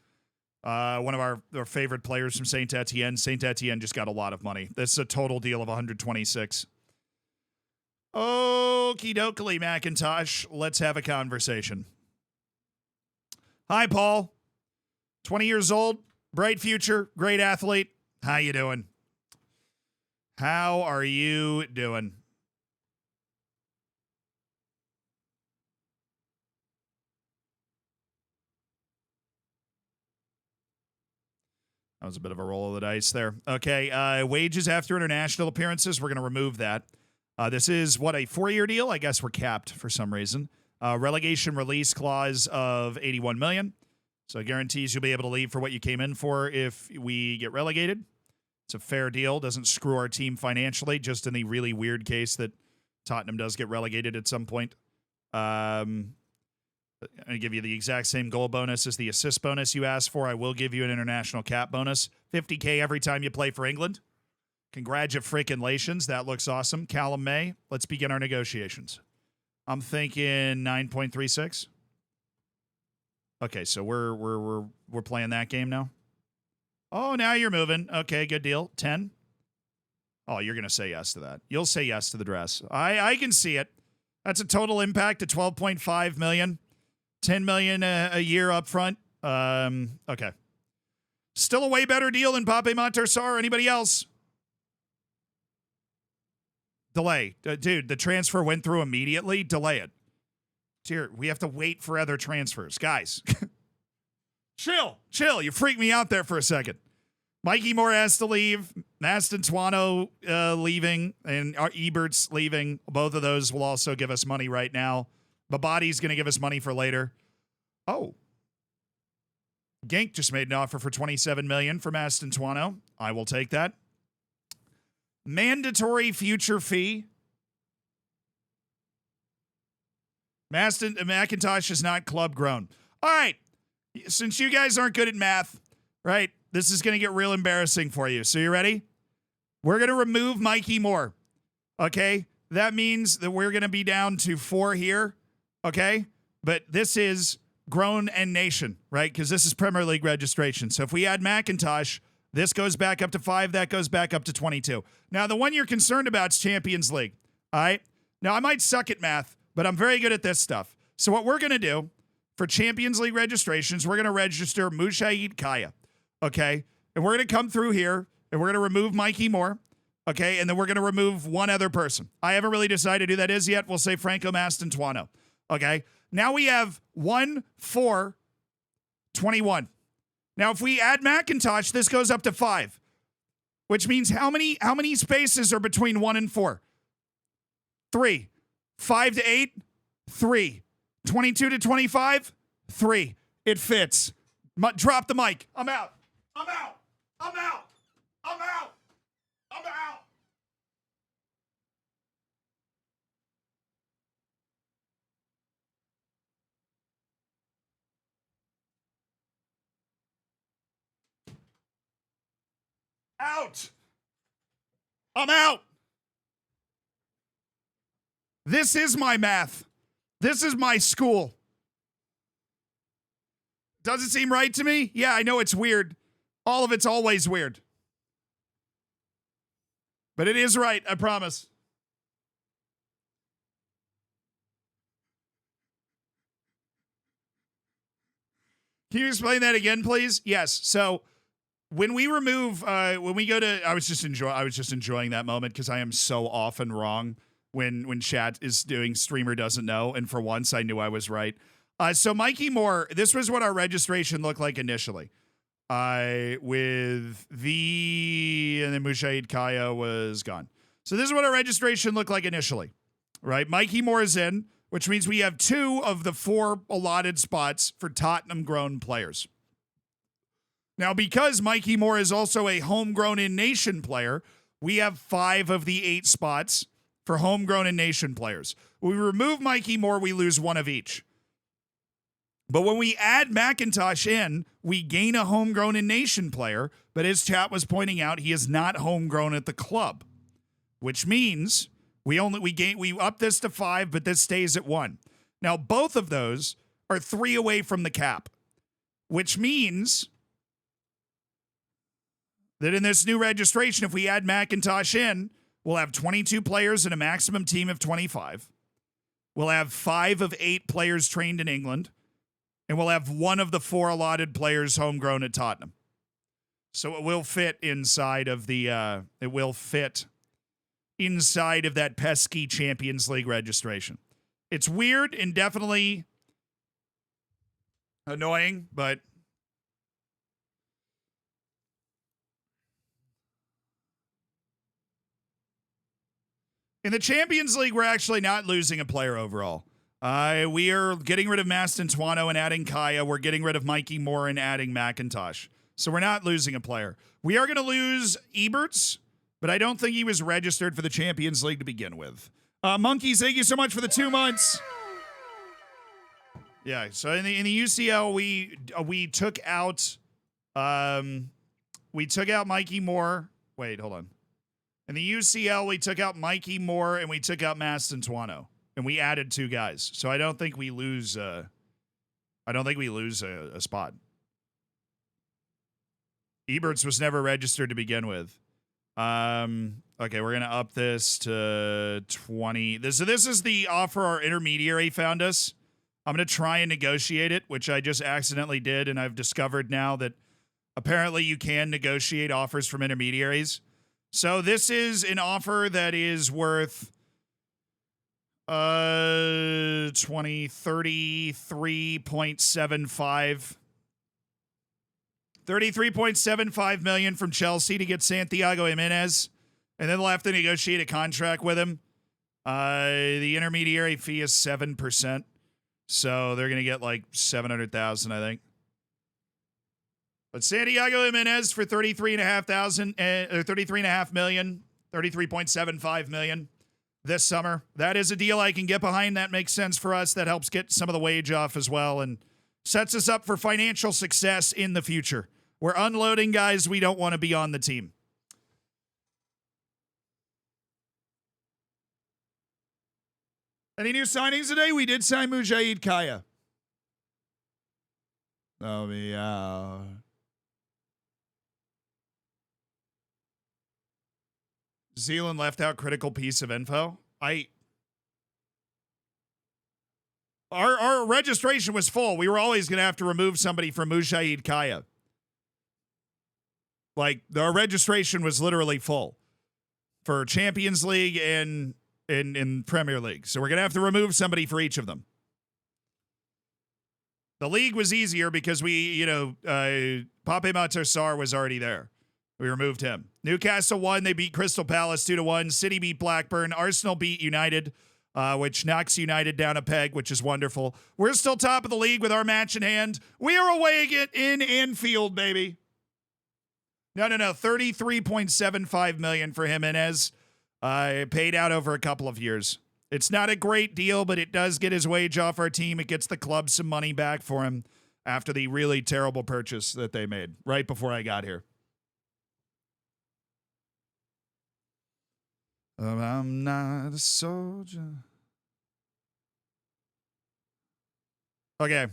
One of our favorite players from Saint Etienne. Saint Etienne just got a lot of money. That's a total deal of 126. Okie dokie, Macintosh. Let's have a conversation. Hi, Paul. 20 years old, bright future, great athlete. How you doing? How are you doing? That was a bit of a roll of the dice there. Okay, wages after international appearances, we're going to remove that. This is, what, a 4-year deal? I guess we're capped for some reason. Relegation release clause of $81 million. So it guarantees you'll be able to leave for what you came in for if we get relegated. It's a fair deal. Doesn't screw our team financially, just in the really weird case that Tottenham does get relegated at some point. I'm going to give you the exact same goal bonus as the assist bonus you asked for. I will give you an international cap bonus. $50K every time you play for England. Congratulations. That looks awesome. Callum May, let's begin our negotiations. I'm thinking 9.36. Okay, so we're playing that game now. Oh, now you're moving. Okay, good deal. 10. Oh, you're going to say yes to that. You'll say yes to the dress. I can see it. That's a total impact of $12.5 million. $10 million a year up front. Okay. Still a way better deal than Pape Montersar or anybody else. Delay. Dude, the transfer went through immediately. Delay it. Dear, we have to wait for other transfers. Guys, chill. You freaked me out there for a second. Mikey Moore has to leave. Mastantuono leaving. And Ebert's leaving. Both of those will also give us money right now. Babadi's going to give us money for later. Oh. Genk just made an offer for $27 million for Mastantuono. I will take that. Mandatory future fee. McIntosh is not club grown. All right. Since you guys aren't good at math, right, this is going to get real embarrassing for you. So you ready? We're going to remove Mikey Moore. Okay? That means that we're going to be down to 4 here. Okay? But this is grown and nation, right? Because this is Premier League registration. So if we add McIntosh, this goes back up to 5. That goes back up to 22. Now, the one you're concerned about is Champions League. All right? Now, I might suck at math, but I'm very good at this stuff. So what we're going to do for Champions League registrations, we're going to register Mushaid Kaya, okay? And we're going to come through here, and we're going to remove Mikey Moore, okay? And then we're going to remove one other person. I haven't really decided who that is yet. We'll say Franco Mastantuono, okay? Now we have 1, 4, 21. Now, if we add McIntosh, this goes up to 5, which means how many spaces are between 1 and 4? 3. 5 to 8, 3. 22 to 25, 3. It fits. Drop the mic. I'm out. Out. I'm out. This is my math. This is my school. Does it seem right to me? Yeah, I know it's weird. All of it's always weird. But it is right, I promise. Can you explain that again, please? Yes. So when we remove, when we go to, I was just enjoying that moment because I am so often wrong when chat is doing streamer doesn't know, and for once I knew I was right. So Mikey Moore, this was what our registration looked like initially. With V, and then Mushaid Kaya was gone. So this is what our registration looked like initially, right? Mikey Moore is in, which means we have 2 of the 4 allotted spots for Tottenham grown players. Now, because Mikey Moore is also a homegrown in nation player, we have 5 of the 8 spots for homegrown and nation players. When we remove Mikey Moore, we lose 1 of each. But when we add McIntosh in, we gain a homegrown and nation player, but as chat was pointing out, he is not homegrown at the club, which means we up this to 5, but this stays at 1. Now, both of those are 3 away from the cap, which means that in this new registration, if we add McIntosh in, we'll have 22 players in a maximum team of 25. We'll have 5 of 8 players trained in England. And we'll have 1 of the 4 allotted players homegrown at Tottenham. So it will fit inside of that pesky Champions League registration. It's weird and definitely annoying, but In the Champions League, we're actually not losing a player overall. We are getting rid of Mastantuono and adding Kaya. We're getting rid of Mikey Moore and adding McIntosh. So we're not losing a player. We are going to lose Eberts, but I don't think he was registered for the Champions League to begin with. Monkeys, thank you so much for the 2 months. Yeah, so in the UCL, we took out Mikey Moore. Wait, hold on. In the UCL, we took out Mikey Moore and we took out Mastantuono, and we added 2 guys. So I don't think we lose. I don't think we lose a spot. Eberts was never registered to begin with. Okay, we're gonna up this to 20. So this is the offer our intermediary found us. I'm gonna try and negotiate it, which I just accidentally did, and I've discovered now that apparently you can negotiate offers from intermediaries. So this is an offer that is worth 33.75 million from Chelsea to get Santiago Jimenez, and then they'll have to negotiate a contract with him. The intermediary fee is 7%, so they're gonna get like 700,000, I think. But Santiago Jimenez for 33.5 million, 33.75 million this summer. That is a deal I can get behind. That makes sense for us. That helps get some of the wage off as well and sets us up for financial success in the future. We're unloading guys we don't want to be on the team. Any new signings today? We did sign Mujahid Kaya. Oh, yeah. Zealand left out critical piece of info. Our registration was full. We were always going to have to remove somebody from Mujahid Kaya. Like, our registration was literally full for Champions League and in Premier League. So we're going to have to remove somebody for each of them. The league was easier because Pape Matar Sarr was already there. We removed him. Newcastle won. They beat Crystal Palace 2-1. City beat Blackburn. Arsenal beat United, which knocks United down a peg, which is wonderful. We're still top of the league with our match in hand. We are away in Anfield, baby. No. 33.75 million for Jimenez. Paid out over a couple of years. It's not a great deal, but it does get his wage off our team. It gets the club some money back for him after the really terrible purchase that they made right before I got here. I'm not a soldier. Okay.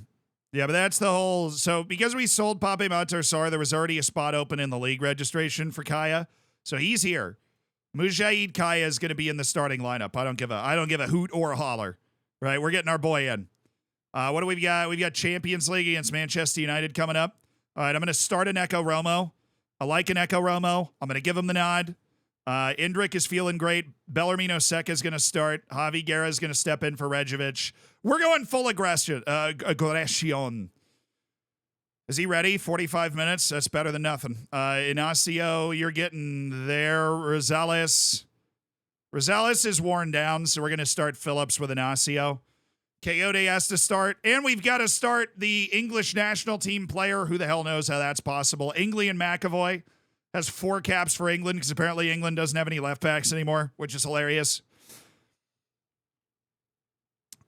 Yeah, but that's the whole... So, because we sold Pape Matar Sarr, there was already a spot open in the league registration for Kaya. So, he's here. Mujahid Kaya is going to be in the starting lineup. I don't give a hoot or a holler. Right? We're getting our boy in. What do we got? We've got Champions League against Manchester United coming up. All right, I'm going to start an Echo Romo. I like an Echo Romo. I'm going to give him the nod. Indrik is feeling great. Bellarmino Seca is going to start. Javi Guerra is going to step in for Rejovic. We're going full aggression. Is he ready? 45 minutes? That's better than nothing. Inacio, you're getting there. Rosales is worn down, so we're going to start Phillips with Inacio. Coyote has to start. And we've got to start the English national team player. Who the hell knows how that's possible? Anglian McAvoy has 4 caps for England because apparently England doesn't have any left backs anymore, which is hilarious.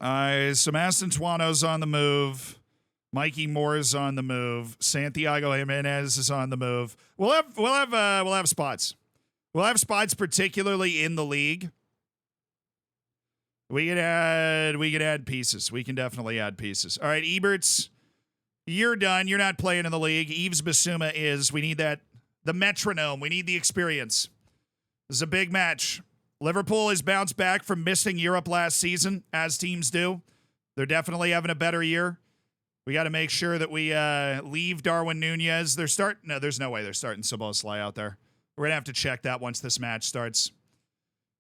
So Mastantuano's on the move. Mikey Moore is on the move. Santiago Jimenez is on the move. We'll have spots. We'll have spots, particularly in the league. We can add pieces. We can definitely add pieces. All right, Eberts, you're done. You're not playing in the league. Yves Bissouma is. We need that. The metronome. We need the experience. This is a big match. Liverpool has bounced back from missing Europe last season, as teams do. They're definitely having a better year. We got to make sure that we leave Darwin Nunez. No, there's no way they're starting Szoboszlai out there. We're going to have to check that once this match starts.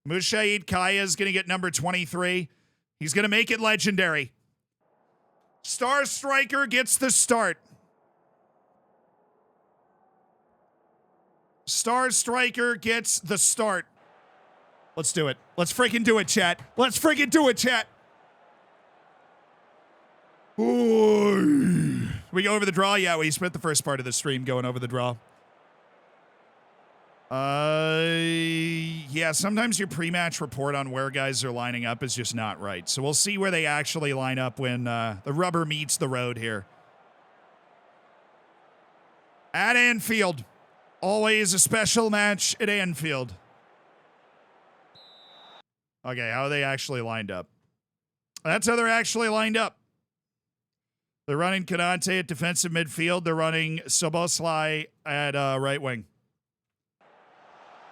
Mujahid Kaya is going to get number 23. He's going to make it legendary. Star Striker gets the start. Star Striker gets the start. Let's do it. Let's freaking do it, chat. Let's freaking do it, chat. Ooh. We go over the draw? Yeah, we spent the first part of the stream going over the draw. Yeah, sometimes your pre-match report on where guys are lining up is just not right. So we'll see where they actually line up when the rubber meets the road here. At Anfield. Always a special match at Anfield. Okay, how are they actually lined up? That's how they're actually lined up. They're running Kanate at defensive midfield. They're running Soboslai at right wing.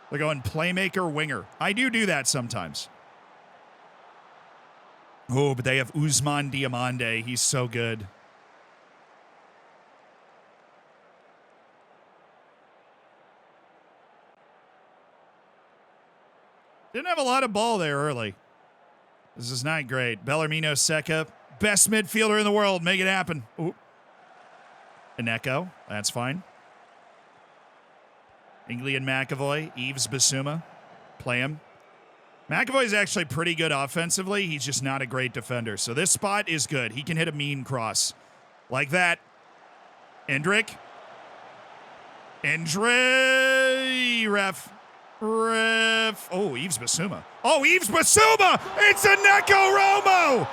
They're going playmaker, winger. I do that sometimes. Oh, but they have Usman Diamande. He's so good. Didn't have a lot of ball there early. This is not great. Bellarmino Seca, best midfielder in the world. Make it happen. Ooh. Ineko, that's fine. Inglian McAvoy, Yves Bissouma, play him. McAvoy's actually pretty good offensively. He's just not a great defender. So this spot is good. He can hit a mean cross. Like that. Endrick. Ref. Oh, Yves Bissouma. Oh, Yves Bissouma! It's a Neko Romo!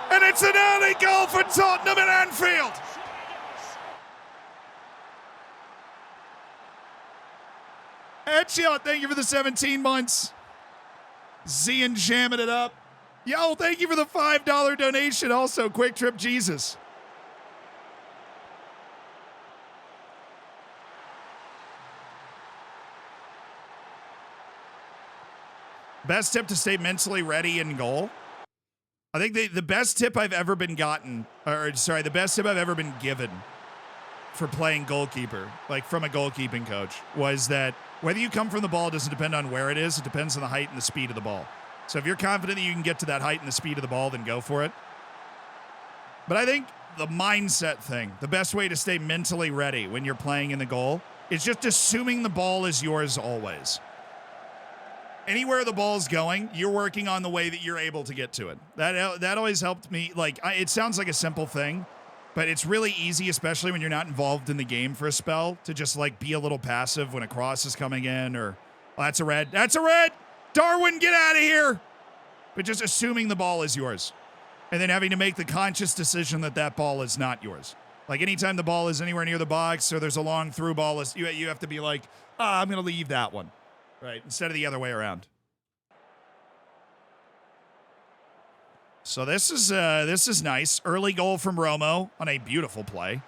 And it's an early goal for Tottenham at Anfield! Headshot, thank you for the 17 months. Zian jamming it up. Yo, thank you for the $5 donation. Also, Quick Trip Jesus. Best tip to stay mentally ready in goal. I think the best tip I've ever been gotten, the best tip I've ever been given for playing goalkeeper, like from a goalkeeping coach, was that whether you come from the ball doesn't depend on where it is. It depends on the height and the speed of the ball. So if you're confident that you can get to that height and the speed of the ball, then go for it. But I think the mindset thing, the best way to stay mentally ready when you're playing in the goal is just assuming the ball is yours always. Anywhere the ball's going, you're working on the way that you're able to get to it. That always helped me. Like, it sounds like a simple thing, but it's really easy, especially when you're not involved in the game for a spell, to just like be a little passive when a cross is coming in or, oh, that's a red. That's a red. Darwin, get out of here. But just assuming the ball is yours and then having to make the conscious decision that that ball is not yours. Like anytime the ball is anywhere near the box or there's a long through ball, you have to be like, I'm going to leave that one. Right, instead of the other way around. So this is nice. Early goal from Romo on a beautiful play.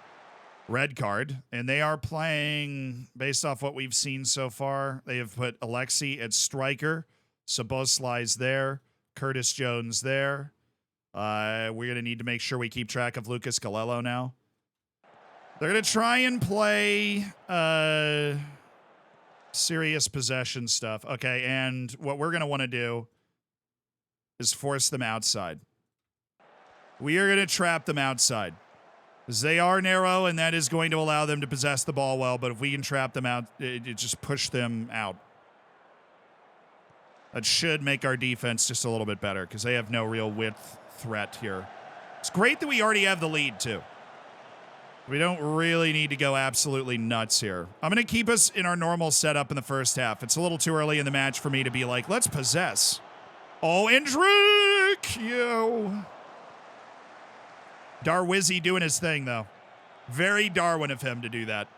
Red card. And they are playing, based off what we've seen so far, they have put Alexi at striker. Soboslai's there. Curtis Jones there. We're going to need to make sure we keep track of Lucas Galello now. They're going to try and play... serious possession stuff. Okay, and what we're going to want to do is force them outside. We are going to trap them outside. Because they are narrow, and that is going to allow them to possess the ball well, but if we can trap them out, it just push them out. That should make our defense just a little bit better, because they have no real width threat here. It's great that we already have the lead, too. We don't really need to go absolutely nuts here. I'm going to keep us in our normal setup in the first half. It's a little too early in the match for me to be like, let's possess. Oh, Endrick! Yo. Darwizzy doing his thing, though. Very Darwin of him to do that.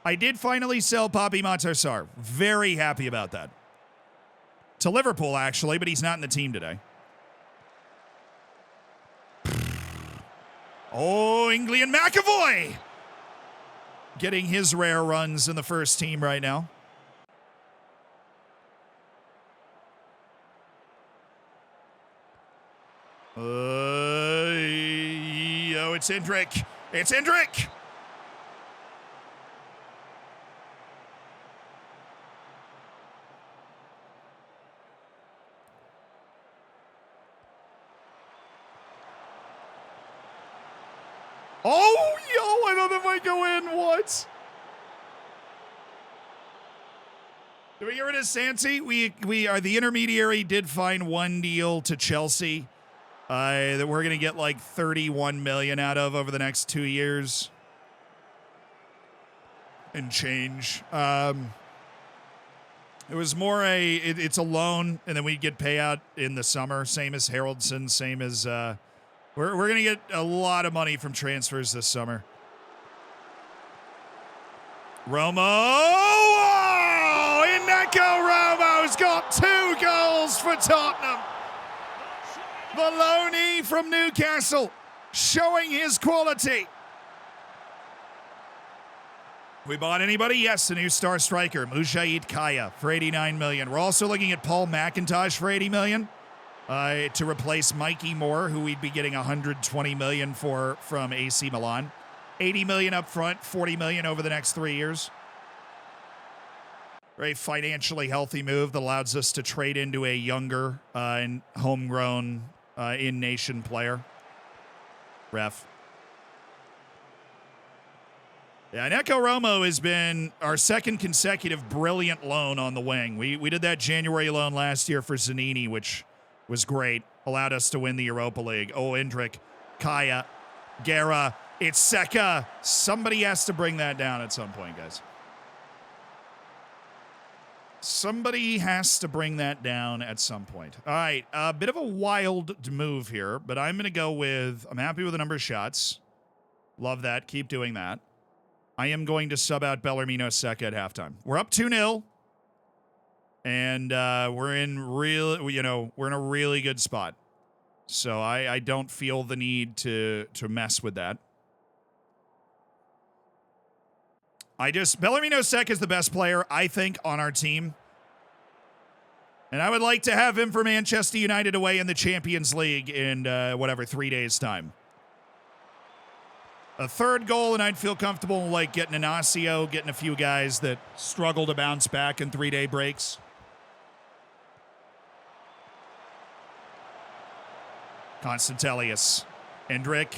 I did finally sell Papi Matarsar. Very happy about that. To Liverpool, actually, but he's not in the team today. Oh, Inglian McAvoy! Getting his rare runs in the first team right now. It's Endrick. It's Endrick! Oh, yo, I don't know if I go in. What? Do we get rid of Santi? We are the intermediary. Did find one deal to Chelsea that we're gonna get like 31 million out of over the next 2 years and change. It was more it's a loan, and then we get payout in the summer. Same as Haraldson. Same as we're gonna get a lot of money from transfers this summer. Romo. Oh, Ineko Romo's got 2 goals for Tottenham. Maloney from Newcastle showing his quality. We bought anybody? Yes, a new star striker, Mujaid Kaya, for 89 million. We're also looking at Paul McIntosh for 80 million to replace Mikey Moore, who we'd be getting 120 million for from AC Milan. 80 million up front, 40 million over the next 3 years. Very financially healthy move that allows us to trade into a younger and homegrown in-nation player. Ref. Yeah, Neko Romo has been our second consecutive brilliant loan on the wing. We did that January loan last year for Zanini, which was great. Allowed us to win the Europa League. Oh, Indrik, Kaya, Guerra, it's Seka. Somebody has to bring that down at some point, guys. Somebody has to bring that down at some point. All right, a bit of a wild move here, but I'm going to go with, I'm happy with the number of shots. Love that. Keep doing that. I am going to sub out Bellarmino Seka at halftime. We're up 2-0. And we're in we're in a really good spot. So I don't feel the need to mess with that. Bellarmino Seka is the best player, I think, on our team. And I would like to have him for Manchester United away in the Champions League in 3 days' time. A third goal, and I'd feel comfortable like getting an Asio, getting a few guys that struggle to bounce back in 3-day breaks. Constantelius, Indrik,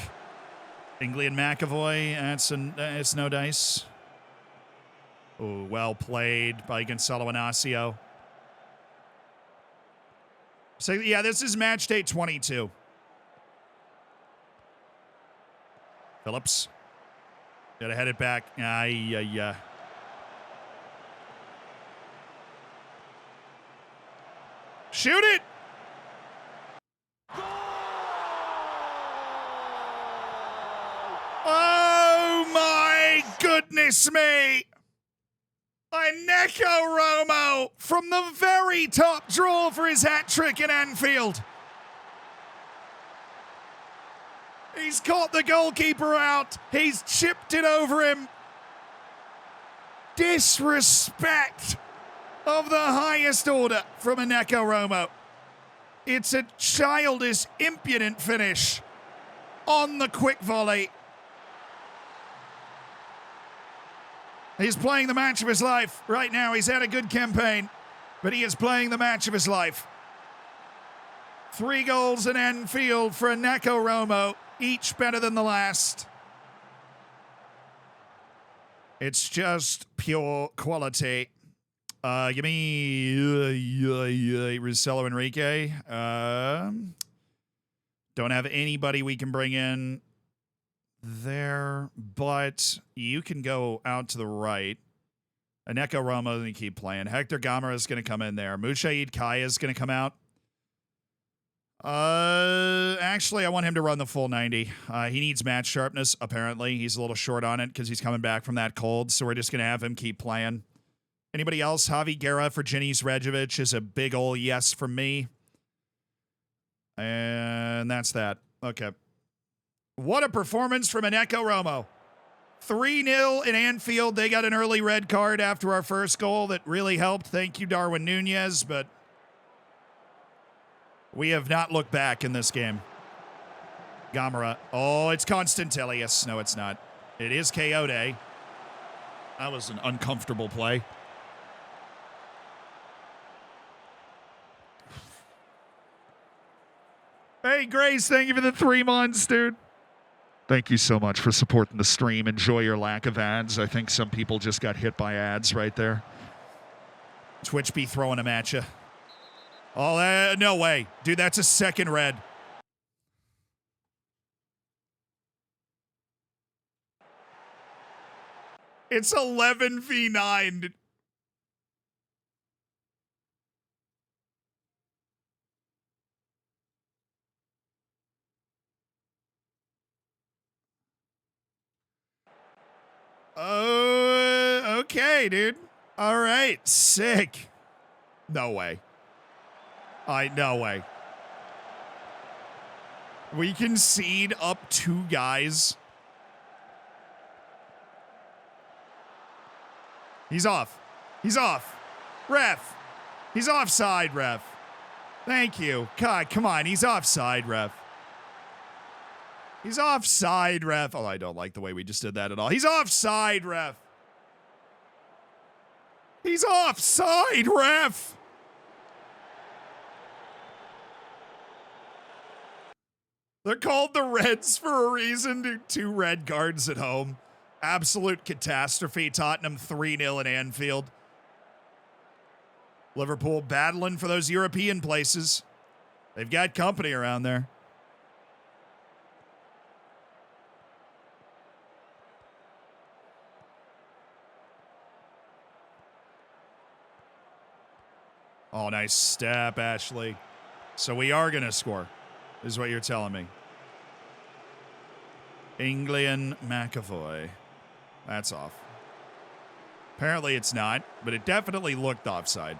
Ingley and McAvoy. It's no dice. Oh, well played by Gonzalo Inacio. So, yeah, this is match day 22. Phillips. Gotta head it back. Yeah. Shoot it! Oh, my goodness me! Neko Romo from the very top draw for his hat trick in Anfield. He's caught the goalkeeper out. He's chipped it over him. Disrespect of the highest order from Neko Romo. It's a childish, impudent finish on the quick volley. He's playing the match of his life right now. He's had a good campaign, but he is playing the match of his life. 3 goals in Anfield for Neko Romo, each better than the last. It's just pure quality. Give me Russello Enrique. Don't have anybody we can bring in there, but you can go out to the right. Neko Romo, and keep playing. Hector Gamera is going to come in there. Mujaid Kaya is going to come out. Actually, I want him to run the full 90. He needs match sharpness, apparently. He's a little short on it because he's coming back from that cold, so we're just going to have him keep playing. Anybody else? Javi Guerra for Janis Rejovic is a big ol' yes from me. And that's that. Okay. What a performance from Neko Romo. 3-0 in Anfield. They got an early red card after our first goal that really helped. Thank you, Darwin Nunez, but we have not looked back in this game. Gamera. Oh, it's Constantelius. No, it's not. It is Coyote. That was an uncomfortable play. Hey, Grace, thank you for the 3 months, dude. Thank you so much for supporting the stream. Enjoy your lack of ads. I think some people just got hit by ads right there. Twitch be throwing him at you. Oh, no way. Dude, that's a second red. It's 11v9. Oh, okay, dude. All right, sick. No way. No way. We concede up 2 guys. He's off. He's off. Ref. He's offside, ref. Thank you. God, come on. He's offside, ref. He's offside, ref. Oh, I don't like the way we just did that at all. He's offside, ref. He's offside, ref. They're called the Reds for a reason. 2 red cards at home. Absolute catastrophe. Tottenham 3-0 in Anfield. Liverpool battling for those European places. They've got company around there. Oh, nice step, Ashley. So we are going to score, is what you're telling me. Anglian McAvoy. That's off. Apparently it's not, but it definitely looked offside.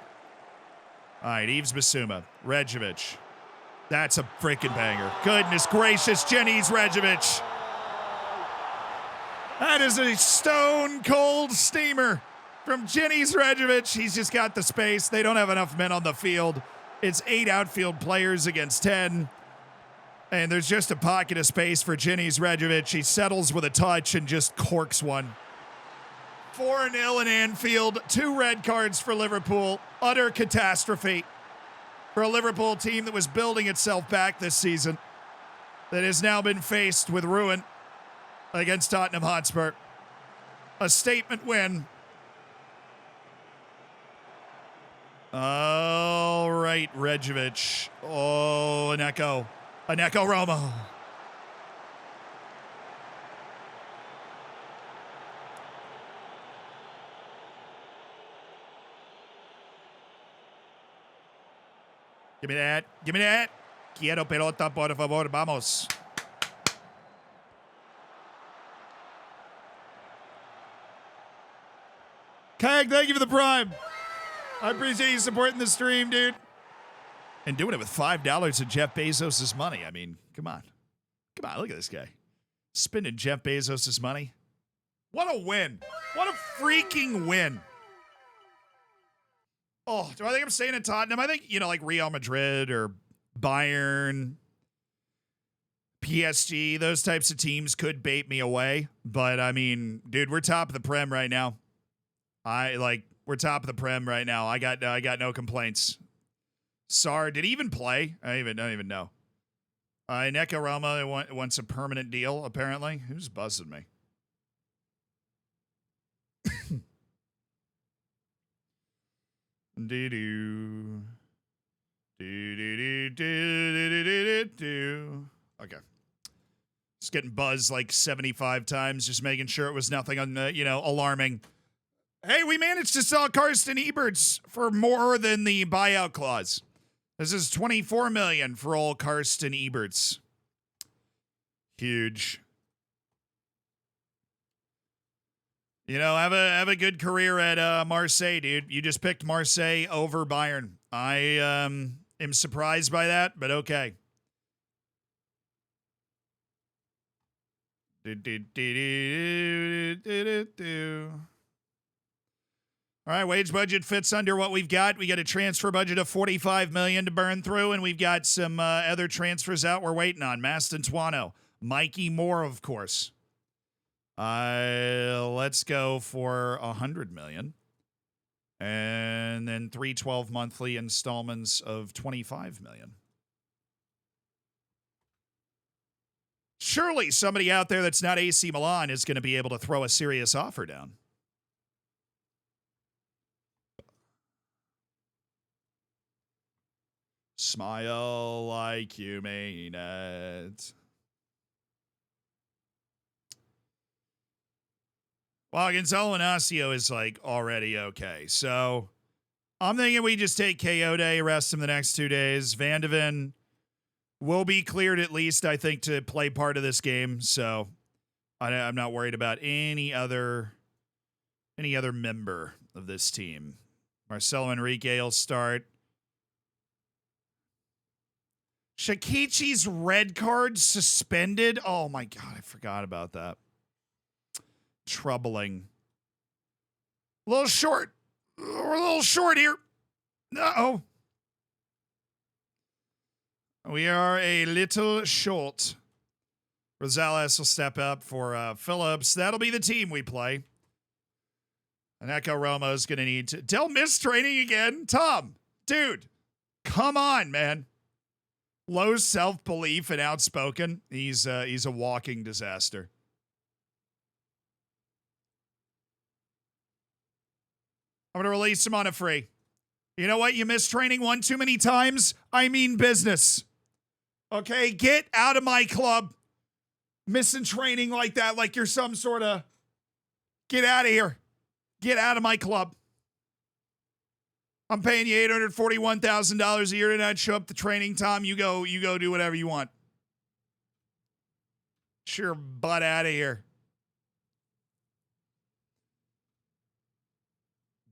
All right, Yves Bissouma. Rejovic. That's a freaking banger. Goodness gracious, Jenny's Rejovic. That is a stone cold steamer from Jenny's Rejovic. He's just got the space. They don't have enough men on the field. It's 8 outfield players against 10. And there's just a pocket of space for Jenny's Rejovic. He settles with a touch and just corks one. 4-0 in Anfield. 2 red cards for Liverpool. Utter catastrophe for a Liverpool team that was building itself back this season, that has now been faced with ruin against Tottenham Hotspur. A statement win. All right, Rejovic. Oh, an echo. Romo. Give me that. Give me that. Quiero pelota, por favor. Vamos. Kag, thank you for the prime. I appreciate you supporting the stream, dude. And doing it with $5 of Jeff Bezos' money. I mean, come on. Come on, look at this guy. Spending Jeff Bezos' money. What a win. What a freaking win. Oh, do I think I'm staying in Tottenham? I think, like Real Madrid or Bayern, PSG, those types of teams could bait me away. But, I mean, dude, we're top of the Prem right now. We're top of the Prem right now. I got no complaints. Sar, did he even play? I don't even know. Neko Roma wants a permanent deal, apparently. Who's buzzing me? Do-do. Do-do-do-do-do-do-do. Okay. Just getting buzzed like 75 times, just making sure it was nothing alarming. Hey, we managed to sell Karsten Eberts for more than the buyout clause. This is $24 million for old Karsten Eberts. Huge. Have a good career at Marseille, dude. You just picked Marseille over Bayern. I am surprised by that, but okay. All right, wage budget fits under what we've got. We got a transfer budget of $45 million to burn through, and we've got some other transfers out we're waiting on. Mastantuono, Mikey Moore, of course. Let's go for $100 million, and then 3 12-monthly installments of $25 million. Surely somebody out there that's not AC Milan is going to be able to throw a serious offer down. Smile like you mean it. Well, Gonzalo Inacio is like already okay. So I'm thinking we just take KO day, rest him the next 2 days. Vandeven will be cleared at least, I think, to play part of this game. So I'm not worried about any other member of this team. Marcelo Enrique will start. Shakichi's red card suspended. Oh my God, I forgot about that. Troubling. A little short. We're a little short here. Uh-oh. We are a little short. Rosales will step up for Phillips. That'll be the team we play. And Echo Romo's going to need to... Dell missed training again? Tom, dude, come on, man. Low self-belief and outspoken. He's a walking disaster. I'm going to release him on a free. You know what? You missed training one too many times. I mean business. Okay? Get out of my club. Missing training like that, like you're some sort of... Get out of here. Get out of my club. I'm paying you $841,000 a year to not show up to training, Tom. You go do whatever you want. Sure, butt out of here.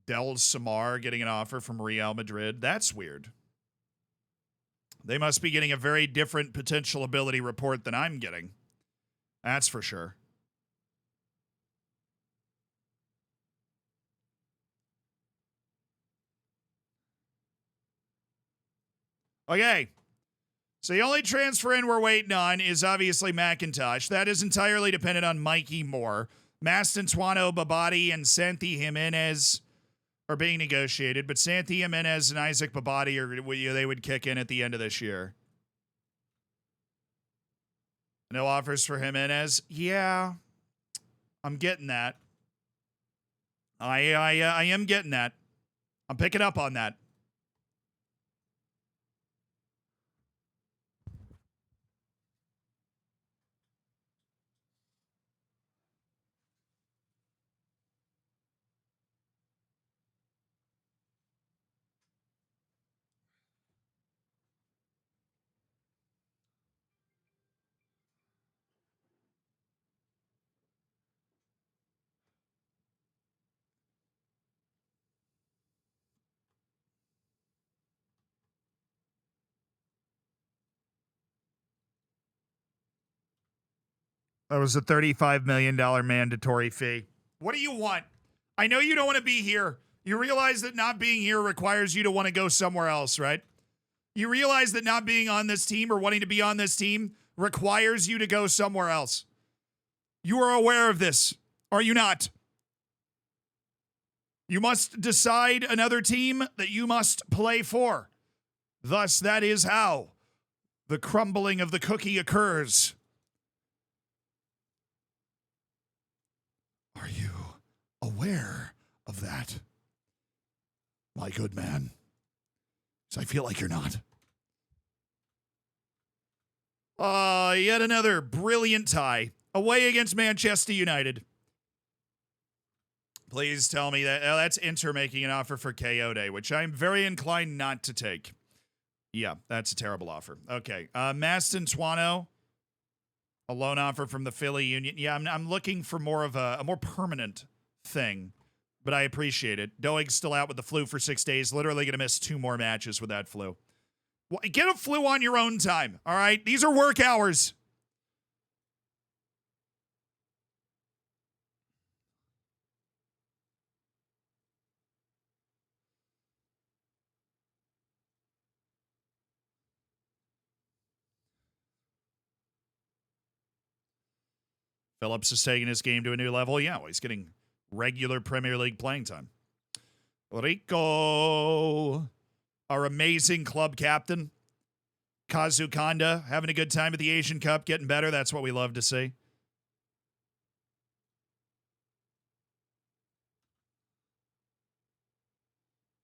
Del Samar getting an offer from Real Madrid. That's weird. They must be getting a very different potential ability report than I'm getting. That's for sure. Okay. So the only transfer in we're waiting on is obviously McIntosh. That is entirely dependent on Mikey Moore. Mastantuano, Babadi, and Santi Jimenez are being negotiated, but Santi Jimenez and Isaac Babadi they would kick in at the end of this year. No offers for Jimenez. Yeah, I'm getting that. I am getting that. I'm picking up on that. That was a $35 million mandatory fee. What do you want? I know you don't want to be here. You realize that not being here requires you to want to go somewhere else, right? You realize that not being on this team or wanting to be on this team requires you to go somewhere else. You are aware of this, are you not? You must decide another team that you must play for. Thus, that is how the crumbling of the cookie occurs. Are you aware of that, my good man? So I feel like you're not. Yet another brilliant tie. Away against Manchester United. Please tell me that that's Inter making an offer for KO Day, which I'm very inclined not to take. Yeah, that's a terrible offer. Okay, Mastantuano, a loan offer from the Philly Union. Yeah, I'm looking for more of a more permanent thing, but I appreciate it. Doeg's still out with the flu for 6 days. Literally going to miss 2 more matches with that flu. Well, get a flu on your own time, all right? These are work hours. Phillips is taking his game to a new level. Yeah, well, he's getting regular Premier League playing time. Rico, our amazing club captain. Kazu Kanda having a good time at the Asian Cup, getting better. That's what we love to see.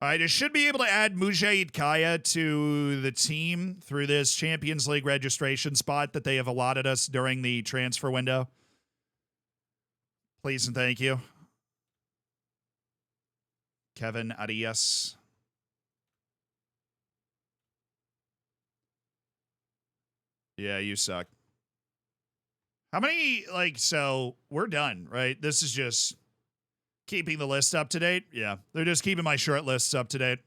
I should be able to add Mujahid Kaya to the team through this Champions League registration spot that they have allotted us during the transfer window. Please and thank you. Kevin Arias. Yeah, you suck. How many, so we're done, right? This is just keeping the list up to date. Yeah, they're just keeping my short lists up to date.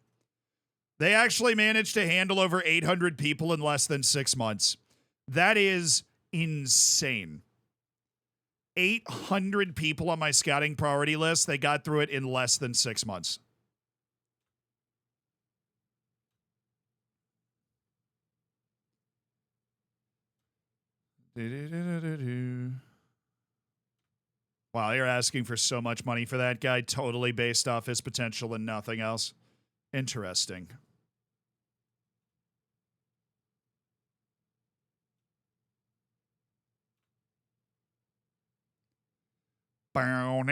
They actually managed to handle over 800 people in less than 6 months. That is insane. 800 people on my scouting priority list. They got through it in less than 6 months. Wow, you're asking for so much money for that guy, totally based off his potential and nothing else. Interesting. Oh,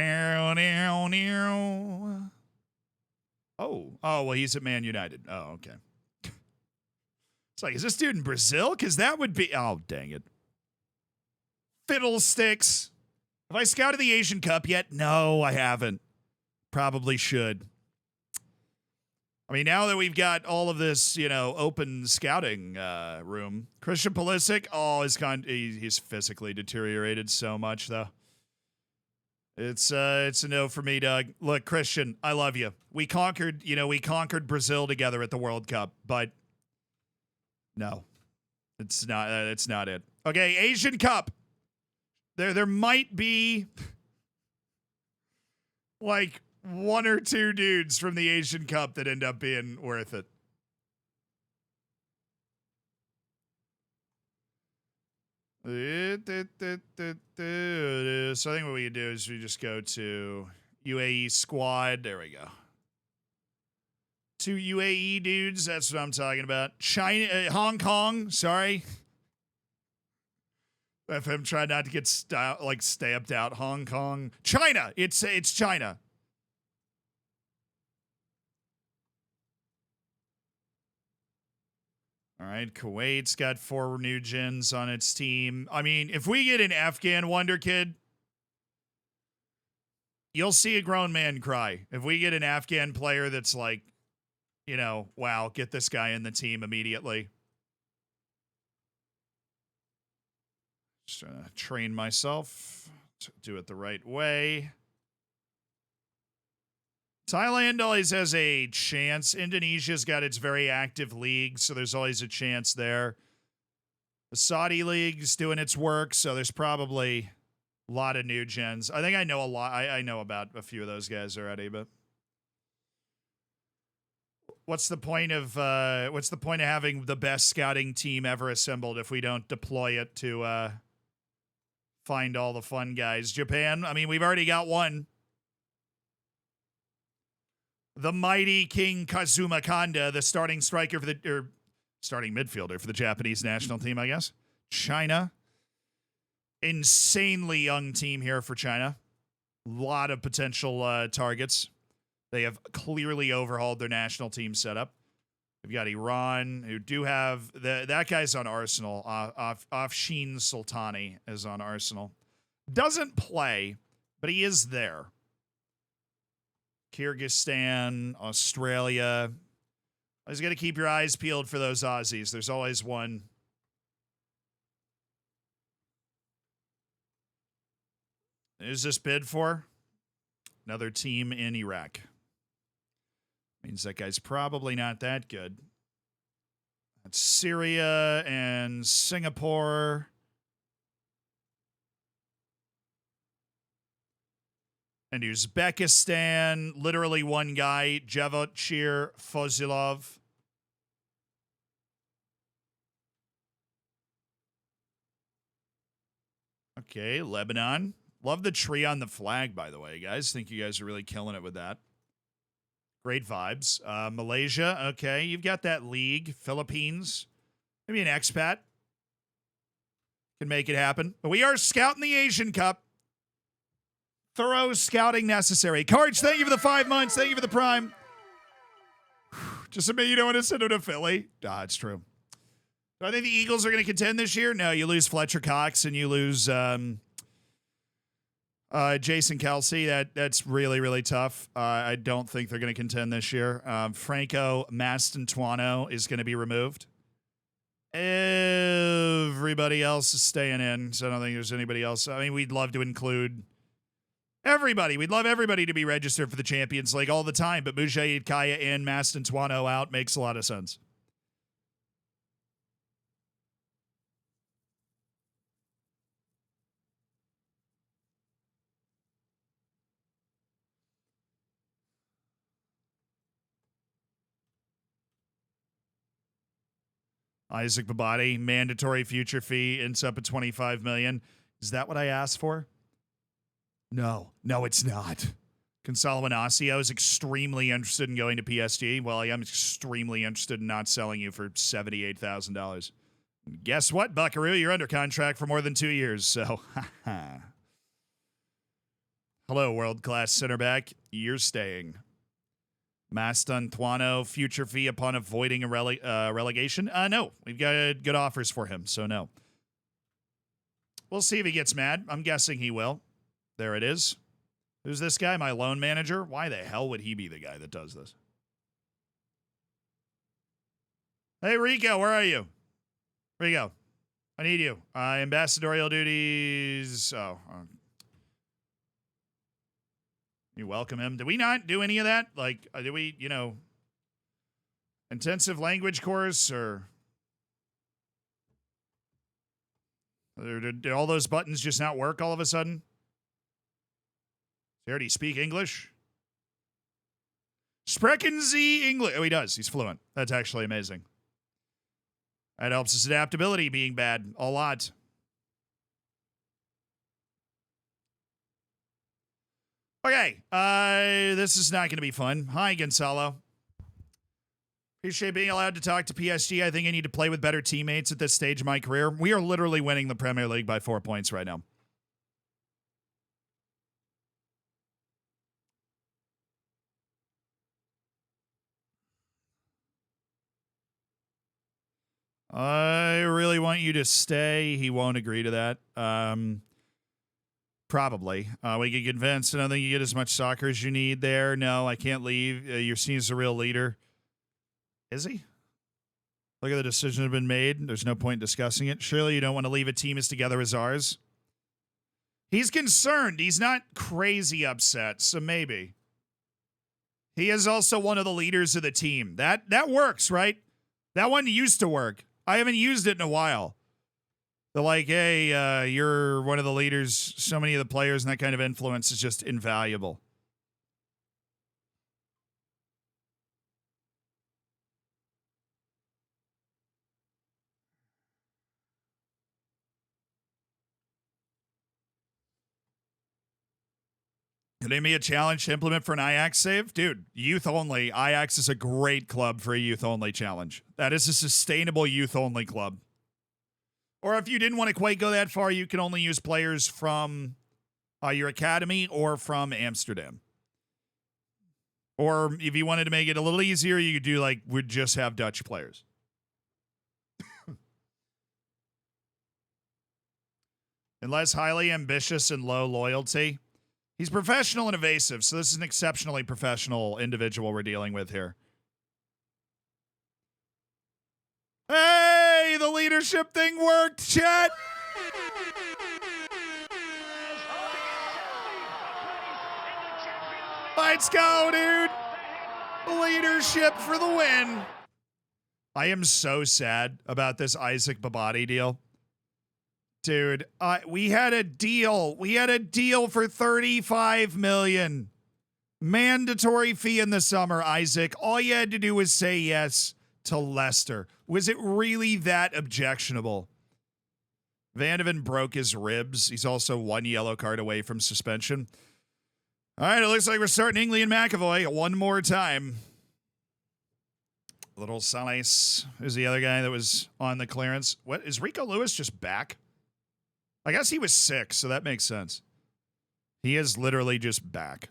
well, he's at Man United. Oh, okay. It's like, is this dude in Brazil? Because that would be, oh, dang it. Fiddlesticks. Have I scouted the Asian Cup yet? No, I haven't. Probably should. I mean, now that we've got all of this, open scouting room, Christian Pulisic, he's physically deteriorated so much, though. It's a no for me, Doug. Look, Christian, I love you. We conquered Brazil together at the World Cup, but no, it's not it. Okay, Asian Cup. There might be like one or two dudes from the Asian Cup that end up being worth it. So I think what we do is we just go to UAE squad. There we go. 2 UAE dudes. That's what I'm talking about. China, Hong Kong. Sorry. FM tried not to get stamped out. Hong Kong. China. It's China. All right, Kuwait's got 4 new gens on its team. I mean, if we get an Afghan Wonderkid, you'll see a grown man cry. If we get an Afghan player that's like, wow, get this guy in the team immediately. Just trying to train myself to do it the right way. Thailand always has a chance. Indonesia's got its very active league, so there's always a chance there. The Saudi league's doing its work, so there's probably a lot of new gens. I think I know a lot. I know about a few of those guys already, but what's the point of having the best scouting team ever assembled if we don't deploy it to find all the fun guys? Japan, I mean, we've already got one. The mighty King Kazuma Kanda, the starting starting midfielder for the Japanese national team, I guess. China. Insanely young team here for China. A lot of potential targets. They have clearly overhauled their national team setup. We've got Iran, who do have that guy's on Arsenal. Afshin Sultani is on Arsenal. Doesn't play, but he is there. Kyrgyzstan, Australia. I was going to keep your eyes peeled for those Aussies. There's always one. Who's this bid for? Another team in Iraq. Means that guy's probably not that good. That's Syria and Singapore. And Uzbekistan, literally one guy, Javotchir Fozilov. Okay, Lebanon. Love the tree on the flag, by the way, guys. Think you guys are really killing it with that. Great vibes. Malaysia, okay. You've got that league. Philippines. Maybe an expat. Can make it happen. But we are scouting the Asian Cup. Thorough scouting necessary. Cards, thank you for the 5 months. Thank you for the prime. Just admit you don't want to send him to Philly. Nah, it's true. Do I think the Eagles are going to contend this year? No, you lose Fletcher Cox and you lose Jason Kelsey. That's really, really tough. I don't think they're going to contend this year. Franco Mastantuono is going to be removed. Everybody else is staying in, so I don't think there's anybody else. I mean, we'd love to include everybody. We'd love everybody to be registered for the Champions League all the time, but Mujaid Kaya in, Mastantuono out makes a lot of sense. Isaac Babadi, mandatory future fee, ends up at $25 million. Is that what I asked for? No, it's not. Gonzalo Inacio is extremely interested in going to PSG. Well, I am extremely interested in not selling you for $78,000. Guess what, Buckaroo? You're under contract for more than 2 years, so hello, world-class center back. You're staying. Mastantuono, future fee upon avoiding a relegation? No, we've got good offers for him, so no. We'll see if he gets mad. I'm guessing he will. There it is. Who's this guy? My loan manager? Why the hell would he be the guy that does this? Hey, Rico, where are you? Rico, I need you. Ambassadorial duties. You welcome him. Did we not do any of that? Like, did we, intensive language course or did all those buttons just not work all of a sudden? Does he already speak English? Sprechen Sie English? Oh, he does. He's fluent. That's actually amazing. That helps his adaptability being bad a lot. Okay, this is not going to be fun. Hi, Gonzalo. Appreciate being allowed to talk to PSG. I think I need to play with better teammates at this stage of my career. We are literally winning the Premier League by 4 points right now. I really want you to stay. He won't agree to that. Probably. We get convinced. I don't think you get as much soccer as you need there. No, I can't leave. You're seen as a real leader. Is he? Look at the decision that have been made. There's no point in discussing it. Surely you don't want to leave a team as together as ours. He's concerned. He's not crazy upset, so maybe. He is also one of the leaders of the team. That works, right? That one used to work. I haven't used it in a while. They're like, hey, you're one of the leaders. So many of the players and that kind of influence is just invaluable. Name me a challenge to implement for an Ajax save? Dude, youth only. Ajax is a great club for a youth only challenge. That is a sustainable youth only club. Or if you didn't want to quite go that far, you can only use players from your academy or from Amsterdam. Or if you wanted to make it a little easier, you could do would just have Dutch players. Unless highly ambitious and low loyalty. He's professional and evasive, so this is an exceptionally professional individual we're dealing with here. Hey, the leadership thing worked, chat! Let's go, dude! Leadership for the win! I am so sad about this Isaac Babadi deal. Dude, we had a deal. We had a deal for $35 million. Mandatory fee in the summer, Isaac. All you had to do was say yes to Leicester. Was it really that objectionable? Vandeven broke his ribs. He's also one yellow card away from suspension. All right, it looks like we're starting Ingley and McAvoy one more time. Little Salas is the other guy that was on the clearance. What, is Rico Lewis just back? I guess he was sick, so that makes sense. He is literally just back.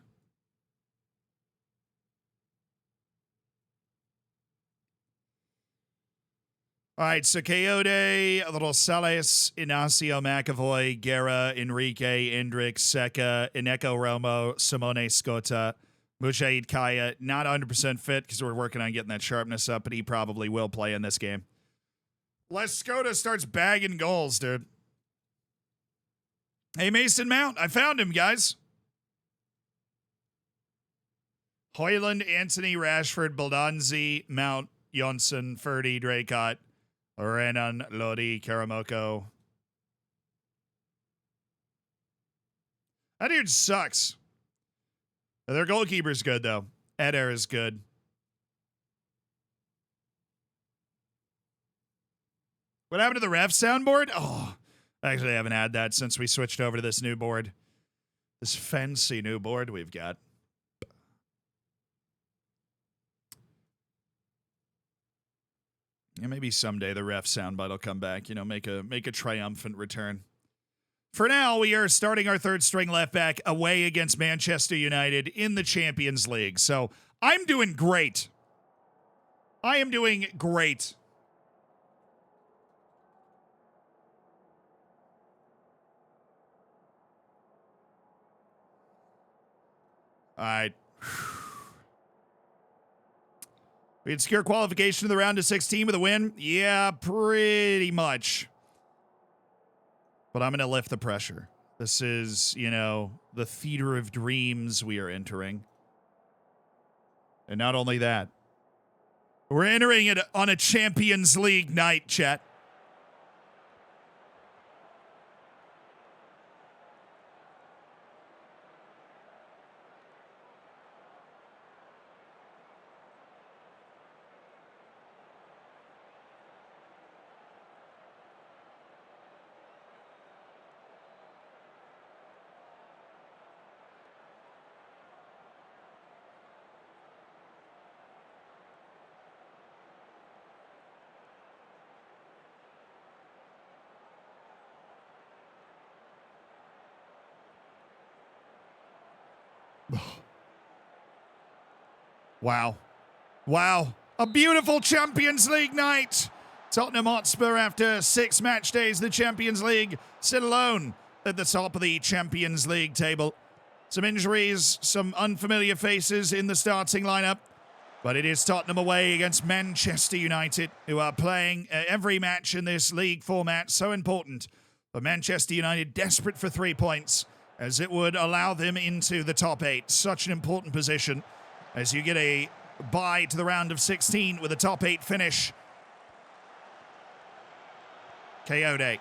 All right, so Coyote, Rosales, Inacio McAvoy, Guerra, Enrique, Indrix, Seca, Ineko Romo, Simone Scotta, Mushaid Kaya, not 100% fit because we're working on getting that sharpness up, but he probably will play in this game. Les Scotta starts bagging goals, dude. Hey, Mason Mount, I found him, guys. Hoyland, Anthony, Rashford, Baldanzi, Mount, Jonsson, Ferdy, Draycott, Renan, Lodi, Karamoko. That dude sucks. Their goalkeeper's good, though. Eder is good. What happened to the ref soundboard? Oh, actually, I haven't had that since we switched over to this new board. This fancy new board we've got. Yeah, maybe someday the ref soundbite will come back, you know, make a triumphant return. For now, we are starting our third string left back away against Manchester United in the Champions League. So I'm doing great. I am doing great. All right. We had secure qualification to the round of 16 with a win. Yeah, pretty much. But I'm going to lift the pressure. This is, you know, the theater of dreams we are entering. And not only that, we're entering it on a Champions League night, chat. Wow. Wow. A beautiful Champions League night. Tottenham Hotspur, after 6 match days, the Champions League, sit alone at the top of the Champions League table. Some injuries, some unfamiliar faces in the starting lineup. But it is Tottenham away against Manchester United, who are playing every match in this league format. So important. But Manchester United desperate for 3 points, as it would allow them into the top 8. Such an important position as you get a bye to the round of 16 with a top 8 finish. Coyote.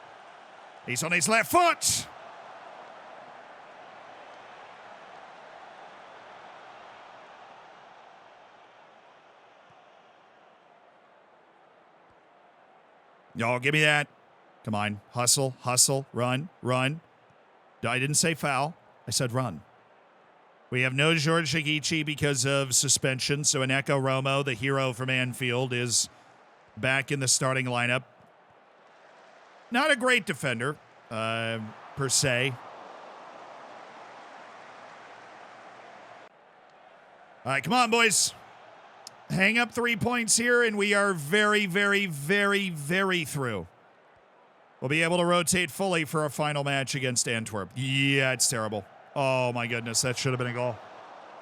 He's on his left foot. Y'all, give me that. Come on. Hustle, hustle, run, run. I didn't say foul. I said run. We have no JRicky because of suspension, so Ineko Romo, the hero from Anfield, is back in the starting lineup. Not a great defender, per se. All right, come on, boys. Hang up 3 points here, and we are very, very, very, very through. We'll be able to rotate fully for our final match against Antwerp. Yeah, it's terrible. Oh, my goodness. That should have been a goal.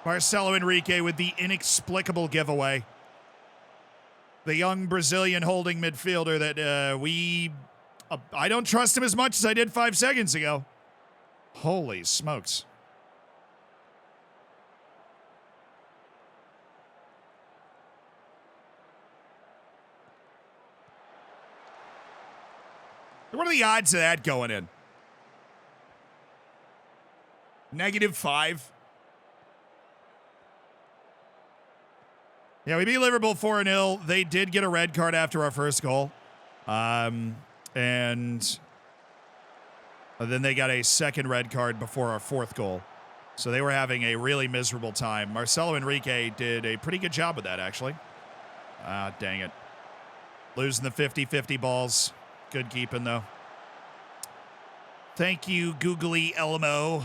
Marcelo Enrique with the inexplicable giveaway. The young Brazilian holding midfielder that I don't trust him as much as I did 5 seconds ago. Holy smokes. What are the odds of that going in? -5. Yeah, we beat Liverpool 4-0. They did get a red card after our first goal. And then they got a second red card before our 4th goal. So they were having a really miserable time. Marcelo Enrique did a pretty good job with that, actually. Ah, dang it. Losing the 50-50 balls. Good keeping, though. Thank you, Googly Elmo.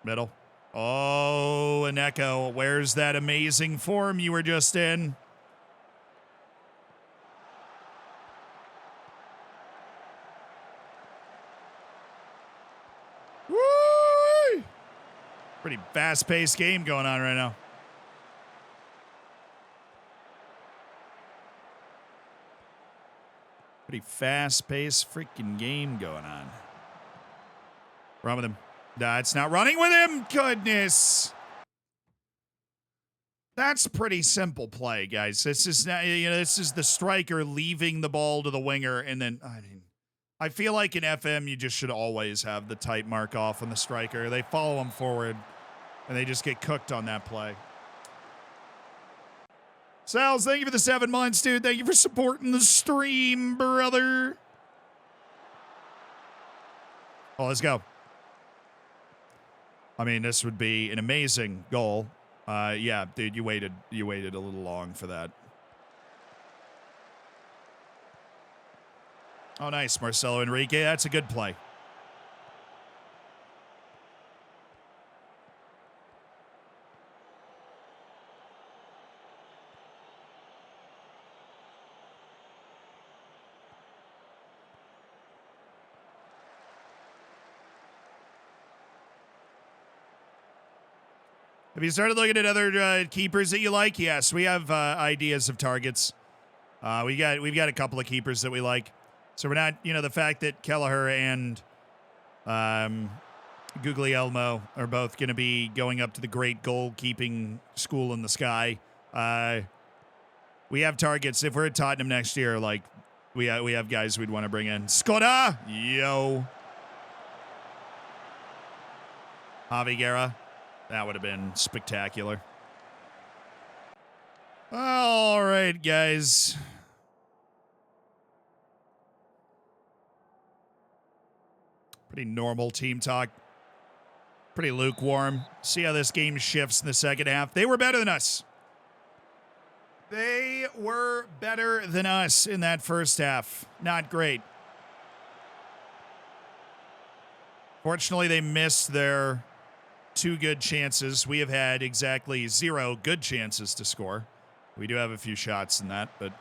Middle. Oh, Aneko, where's that amazing form you were just in? Woo! Pretty fast-paced game going on right now. Pretty fast-paced freaking game going on. Run with him. That's not running with him. Goodness. That's pretty simple play, guys. This is not, this is the striker leaving the ball to the winger, and then I feel like in FM you just should always have the tight mark off on the striker. They follow him forward, and they just get cooked on that play. Sal's, thank you for the 7 months, dude. Thank you for supporting the stream, brother. Oh, let's go. I mean, this would be an amazing goal. Yeah, dude, you waited a little long for that. Oh, nice, Marcelo Enrique. That's a good play. Have you started looking at other keepers that you like? Yes, we have ideas of targets. We've got a couple of keepers that we like. So we're not, the fact that Kelleher and Guglielmo are both going to be going up to the great goalkeeping school in the sky. We have targets. If we're at Tottenham next year, like we have guys we'd want to bring in. Skoda, yo, Javi Guerra. That would have been spectacular. All right, guys. Pretty normal team talk. Pretty lukewarm. See how this game shifts in the second half. They were better than us. They were better than us in that first half. Not great. Fortunately, they missed their 2 good chances. We have had exactly 0 good chances to score. We do have a few shots in that, but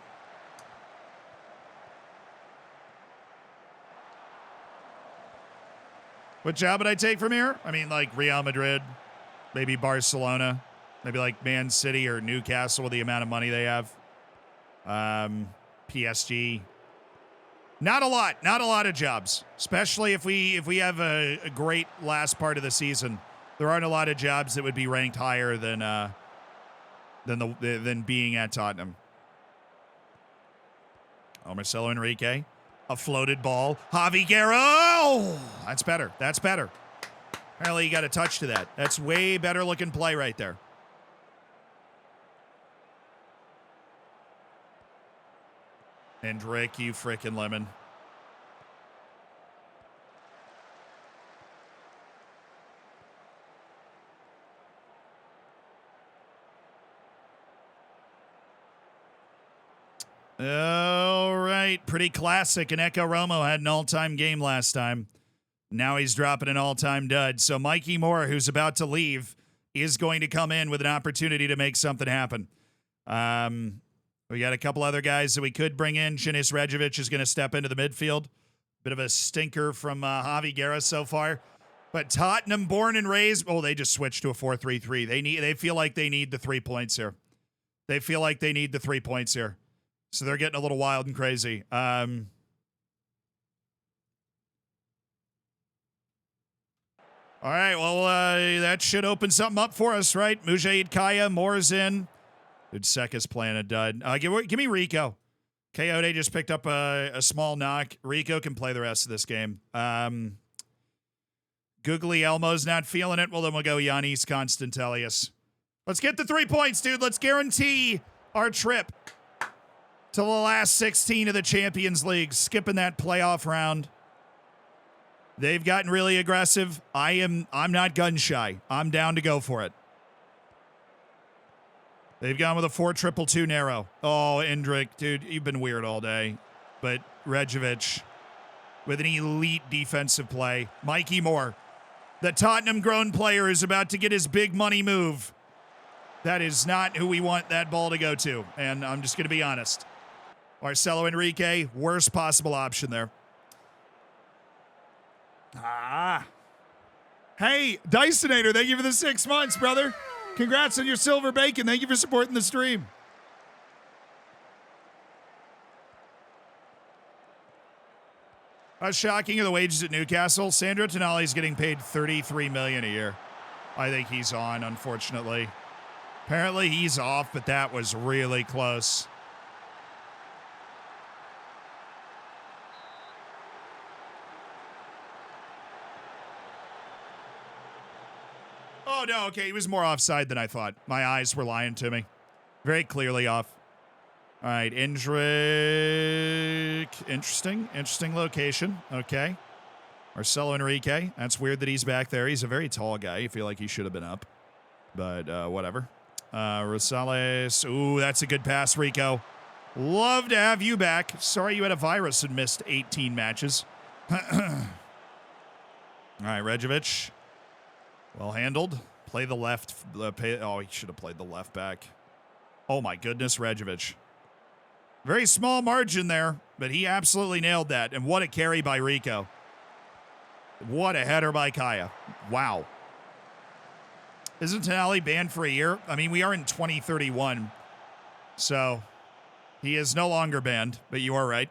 what job would I take from here? I mean, like Real Madrid, maybe Barcelona, maybe like Man City or Newcastle with the amount of money they have. PSG. Not a lot of jobs, especially if we have a great last part of the season. There aren't a lot of jobs that would be ranked higher than being at Tottenham. Oh, Marcelo Enrique. A floated ball. Javi Guerra. Oh, that's better. That's better. Apparently, you got a touch to that. That's way better looking play right there. Hendrick, you frickin' lemon. All right, pretty classic. And Echo Romo had an all-time game last time. Now he's dropping an all-time dud. So Mikey Moore, who's about to leave, is going to come in with an opportunity to make something happen. We got a couple other guys that we could bring in. Janis Rejovic is going to step into the midfield. Bit of a stinker from Javi Guerra so far. But Tottenham, born and raised, they just switched to a 4-3-3. They feel like they need the 3 points here. They feel like they need the 3 points here. So they're getting a little wild and crazy. All right, well, that should open something up for us, right? Mujahid Kaya, Moore's in. Dude, Seka's playing a dud. Give me Rico. Coyote just picked up a small knock. Rico can play the rest of this game. Guglielmo's not feeling it. Well, then we'll go Yanis Constantelius. Let's get the 3 points, dude. Let's guarantee our trip to the last 16 of the Champions League, skipping that playoff round. They've gotten really aggressive. I'm not gun shy. I'm down to go for it. They've gone with a 4-2-2 narrow. Oh, Endrick, dude, you've been weird all day. But Rejovic with an elite defensive play. Mikey Moore. The Tottenham-grown player is about to get his big money move. That is not who we want that ball to go to, and I'm just going to be honest. Marcelo Enrique, worst possible option there. Hey, Dysonator, thank you for the 6 months, brother. Congrats on your silver bacon. Thank you for supporting the stream. How shocking are the wages at Newcastle? Sandro Tonali is getting paid $33 million a year. I think he's on, unfortunately. Apparently he's off, but that was really close. Oh, no, okay, he was more offside than I thought. My eyes were lying to me. Very clearly off. All right, Indrik. Interesting location. Okay. Marcelo Enrique. That's weird that he's back there. He's a very tall guy. I feel like he should have been up. But whatever. Rosales. Ooh, that's a good pass, Rico. Love to have you back. Sorry you had a virus and missed 18 matches. All right, Rejovic. Well handled. Play the left. Oh, he should have played the left back. Oh, my goodness, Rejovic. Very small margin there, but he absolutely nailed that. And what a carry by Rico. What a header by Kaya. Wow. Isn't Tonali banned for a year? I mean, we are in 2031. So he is no longer banned, but you are right.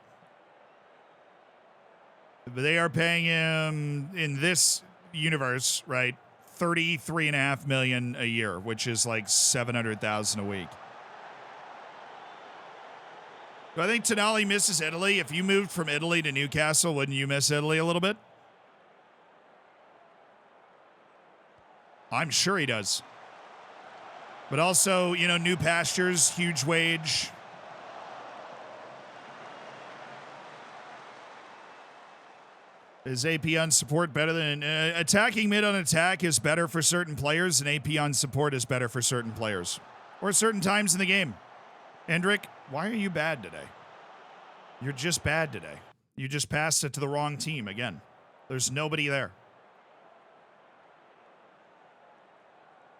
But they are paying him in this universe, right? $33.5 million a year, which is like $700,000 a week. Do I think Tonali misses Italy? If you moved from Italy to Newcastle, wouldn't you miss Italy a little bit? I'm sure he does. But also, you know, new pastures, huge wage. Is AP on support better than... attacking mid on attack is better for certain players, and AP on support is better for certain players. Or certain times in the game. Hendrick, why are you bad today? You're just bad today. You just passed it to the wrong team again. There's nobody there.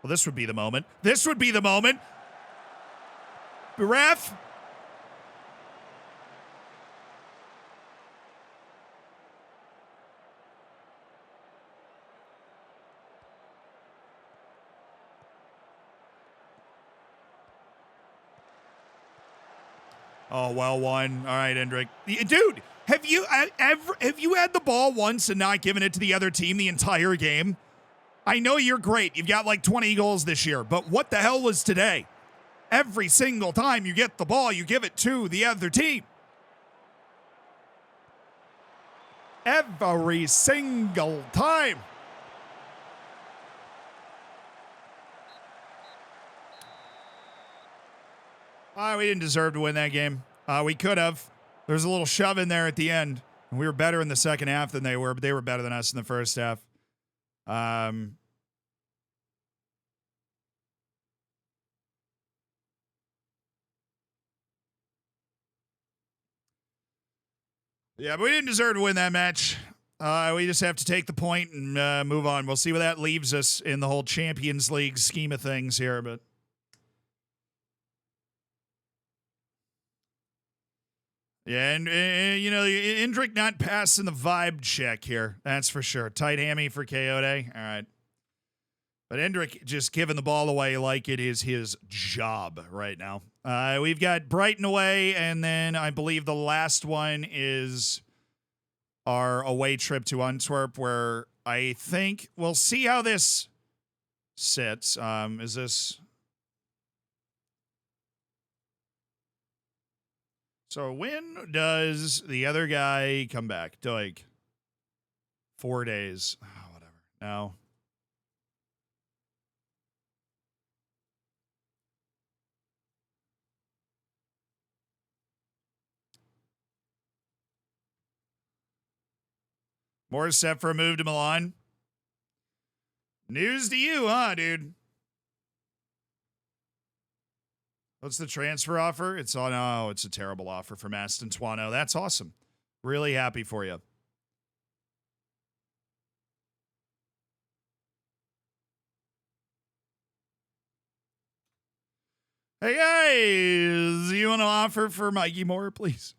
Well, this would be the moment. This would be the moment. Ref. Oh, well won. All right, Hendrick. Dude, have you had the ball once and not given it to the other team the entire game? I know you're great. You've got like 20 goals this year, but what the hell was today? Every single time you get the ball, you give it to the other team. Every single time. We didn't deserve to win that game. We could have. There was a little shove in there at the end. And we were better in the second half than they were, but they were better than us in the first half. Yeah, but we didn't deserve to win that match. We just have to take the point and move on. We'll see where that leaves us in the whole Champions League scheme of things here, but... Yeah, and you know, Indrik not passing the vibe check here. That's for sure. Tight hammy for Coyote. All right. But Indrik just giving the ball away like it is his job right now. We've got Brighton away, and then I believe the last one is our away trip to Antwerp, where I think we'll see how this sits. Is this... So when does the other guy come back? Like 4 days. Oh, whatever. No. More set for a move to Milan. News to you, huh, dude? What's the transfer offer? It's on. Oh, it's a terrible offer from Aston Twano. That's awesome. Really happy for you. Hey guys, you want to offer for Mikey Moore, please?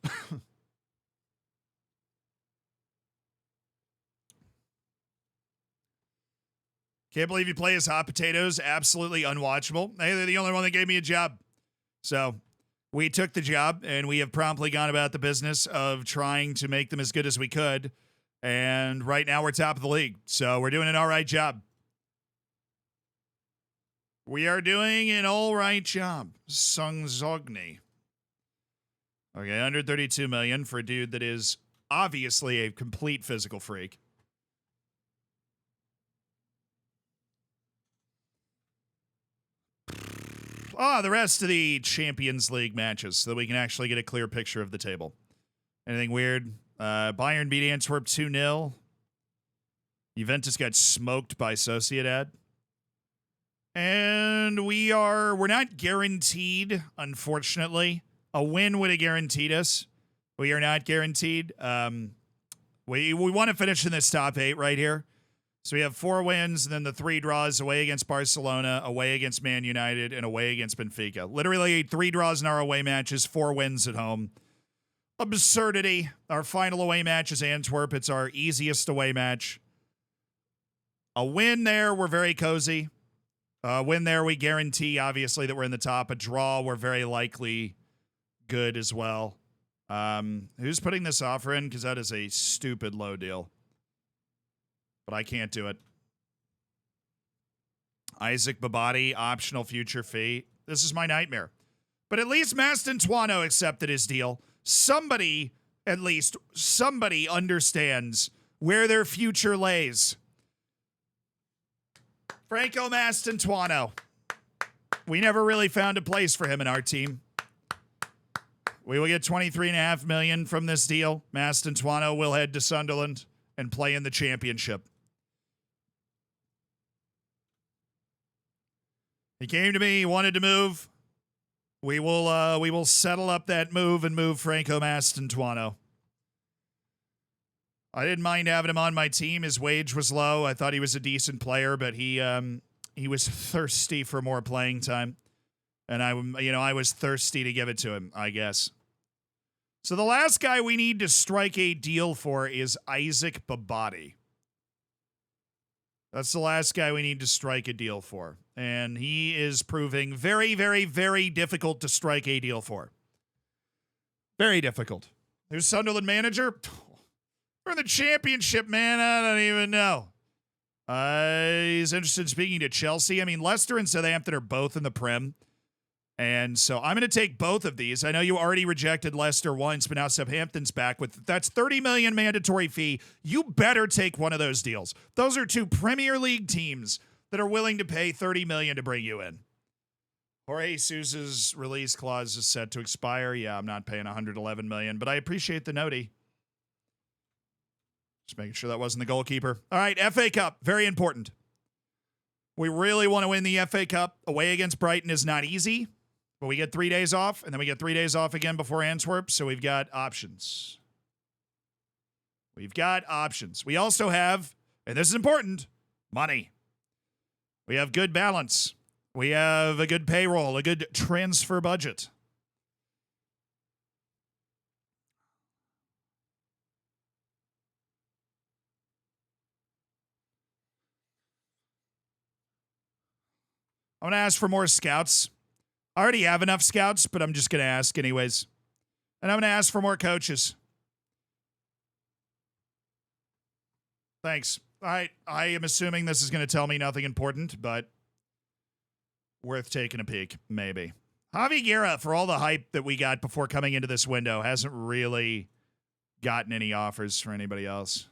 Can't believe you play as hot potatoes. Absolutely unwatchable. Hey, they're the only one that gave me a job. So we took the job and we have promptly gone about the business of trying to make them as good as we could. And right now we're top of the league. So we're doing an all right job. We are doing an all right job. Sung Zogni. Okay, 132 million for a dude that is obviously a complete physical freak. The rest of the Champions League matches so that we can actually get a clear picture of the table. Anything weird? Bayern beat Antwerp 2-0. Juventus got smoked by Sociedad. And we're not guaranteed, unfortunately. A win would have guaranteed us. We are not guaranteed. We want to finish in this top 8 right here. So we have 4 wins, and then the 3 draws away against Barcelona, away against Man United, and away against Benfica. Literally 3 draws in our away matches, 4 wins at home. Absurdity. Our final away match is Antwerp. It's our easiest away match. A win there, we're very cozy. A win there, we guarantee, obviously, that we're in the top. A draw, we're very likely good as well. Who's putting this offer in? Because that is a stupid low deal. But I can't do it. Isaac Babadi, optional future fee. This is my nightmare. But at least Mastantuono accepted his deal. Somebody, at least, somebody understands where their future lays. Franco Mastantuono. We never really found a place for him in our team. We will get 23.5 million from this deal. Mastantuono will head to Sunderland and play in the championship. He came to me, he wanted to move. We will settle up that move and move Franco Mastantuono. I didn't mind having him on my team. His wage was low. I thought he was a decent player, but he was thirsty for more playing time. And I was thirsty to give it to him, I guess. So the last guy we need to strike a deal for is Isaac Babadi. That's the last guy we need to strike a deal for. And he is proving very, very, very difficult to strike a deal for. Very difficult. Who's Sunderland manager? We're in the championship, man. I don't even know. He's interested in speaking to Chelsea. I mean, Leicester and Southampton are both in the Prem. And so I'm going to take both of these. I know you already rejected Leicester once, but now Southampton's back with that's 30 million mandatory fee. You better take one of those deals. Those are 2 Premier League teams that are willing to pay 30 million to bring you in. Jorge Sousa's release clause is set to expire. Yeah, I'm not paying 111 million, but I appreciate the noti. Just making sure that wasn't the goalkeeper. All right, FA Cup, very important. We really want to win the FA Cup. Away against Brighton is not easy. But we get 3 days off, and then we get 3 days off again before Antwerp, so we've got options. We've got options. We also have, and this is important, money. We have good balance. We have a good payroll, a good transfer budget. I'm going to ask for more scouts. I already have enough scouts, but I'm just going to ask anyways. And I'm going to ask for more coaches. Thanks. All right. I am assuming this is going to tell me nothing important, but worth taking a peek, maybe. Javi Guerra, for all the hype that we got before coming into this window, hasn't really gotten any offers for anybody else.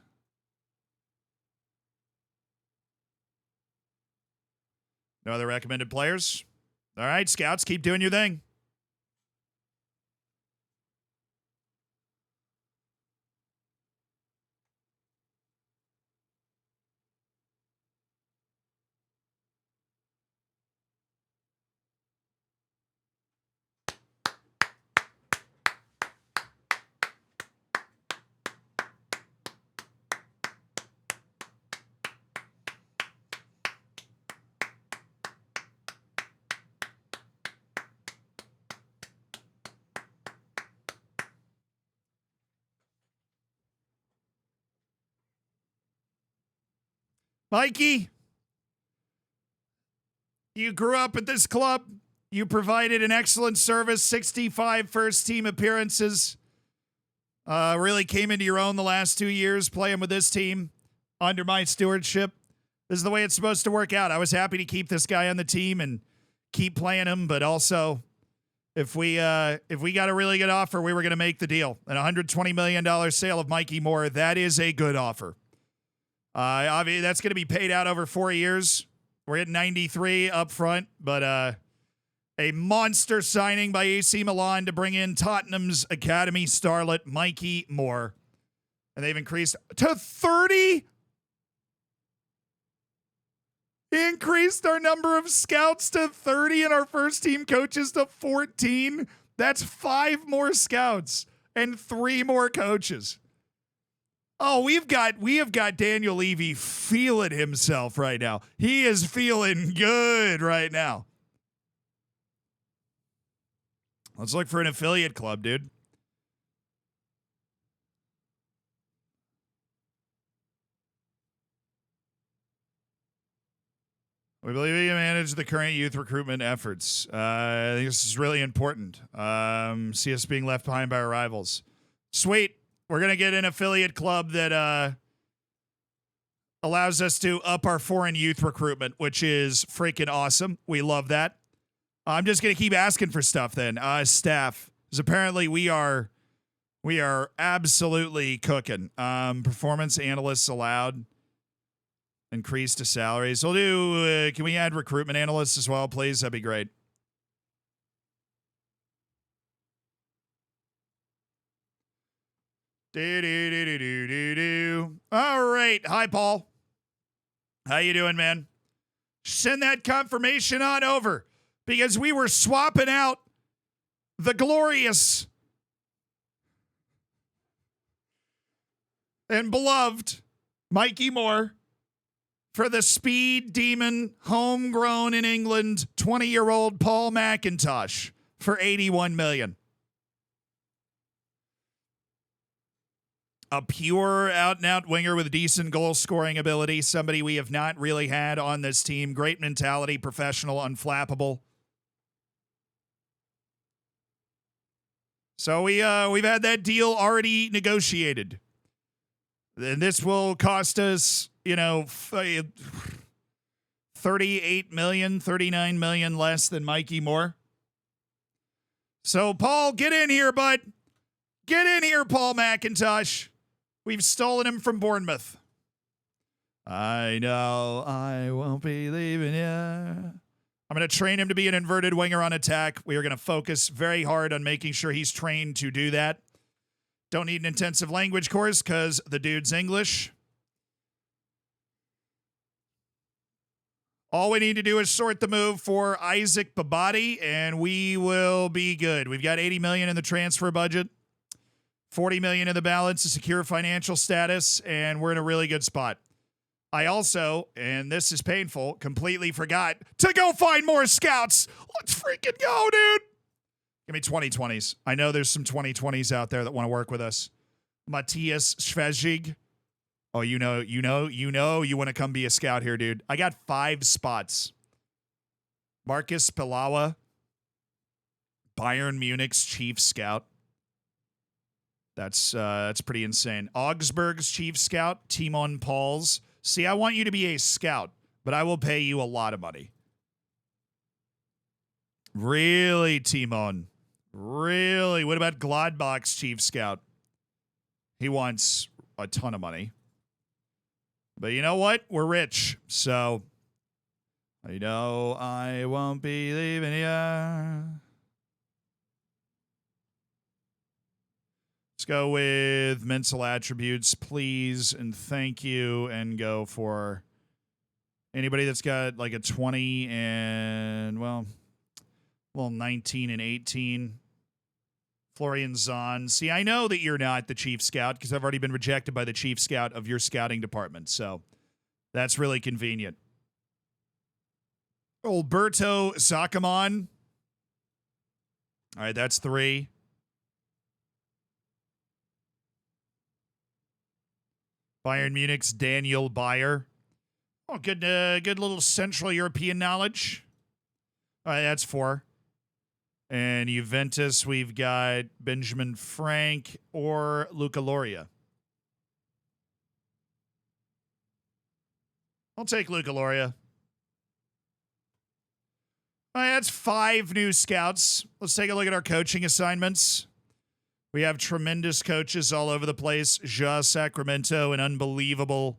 No other recommended players? All right, scouts, keep doing your thing. Mikey, you grew up at this club. You provided an excellent service, 65 first-team appearances. Really came into your own the last 2 years playing with this team under my stewardship. This is the way it's supposed to work out. I was happy to keep this guy on the team and keep playing him, but also if we got a really good offer, we were going to make the deal. An $120 million sale of Mikey Moore, that is a good offer. Obviously, that's going to be paid out over 4 years. We're at 93 up front, but a monster signing by AC Milan to bring in Tottenham's academy starlet, Mikey Moore. And they've increased to 30. Increased our number of scouts to 30 and our first team coaches to 14. That's 5 more scouts and 3 more coaches. Oh, we have got Daniel Levy feeling himself right now. He is feeling good right now. Let's look for an affiliate club, dude. We believe we can manage the current youth recruitment efforts. I think this is really important. See us being left behind by our rivals. Sweet. We're going to get an affiliate club that allows us to up our foreign youth recruitment, which is freaking awesome. We love that. I'm just going to keep asking for stuff then. Staff. Because apparently we are absolutely cooking. Performance analysts allowed. Increase to salaries. We'll do, can we add recruitment analysts as well, please? That'd be great. All right. Hi, Paul. How you doing, man? Send that confirmation on over because we were swapping out the glorious and beloved Mikey Moore for the speed demon, homegrown in England, 20-year-old Paul McIntosh for $81 million. A pure out-and-out winger with decent goal-scoring ability, somebody we have not really had on this team. Great mentality, professional, unflappable. So we've had that deal already negotiated. And this will cost us, 38 million, 39 million less than Mikey Moore. So, Paul, get in here, bud. Get in here, Paul McIntosh. We've stolen him from Bournemouth. I know I won't be leaving you. I'm going to train him to be an inverted winger on attack. We are going to focus very hard on making sure he's trained to do that. Don't need an intensive language course because the dude's English. All we need to do is sort the move for Isaac Babadi, and we will be good. We've got $80 million in the transfer budget, $40 million in the balance to secure financial status, and we're in a really good spot. I also, and this is painful, completely forgot to go find more scouts. Let's freaking go, dude. Give me 2020s. I know there's some 2020s out there that want to work with us. Matthias Schwezig. Oh, you want to come be a scout here, dude. I got 5 spots. Marcus Pilawa, Bayern Munich's chief scout. That's pretty insane. Augsburg's chief scout, Timon Pauls. See, I want you to be a scout, but I will pay you a lot of money. Really, Timon? Really? What about Gladbach's chief scout? He wants a ton of money. But you know what? We're rich, so I know I won't be leaving ya. Let's go with mental attributes, please, and thank you, and go for anybody that's got like a 20 and, 19 and 18. Florian Zahn. See, I know that you're not the chief scout because I've already been rejected by the chief scout of your scouting department, so that's really convenient. Alberto Sacamon. All right, that's 3. Bayern Munich's Daniel Bayer. Oh, good little Central European knowledge. All right, that's 4. And Juventus, we've got Benjamin Frank or Luca Loria. I'll take Luca Loria. All right, that's 5 new scouts. Let's take a look at our coaching assignments. We have tremendous coaches all over the place. Ja Sacramento, an unbelievable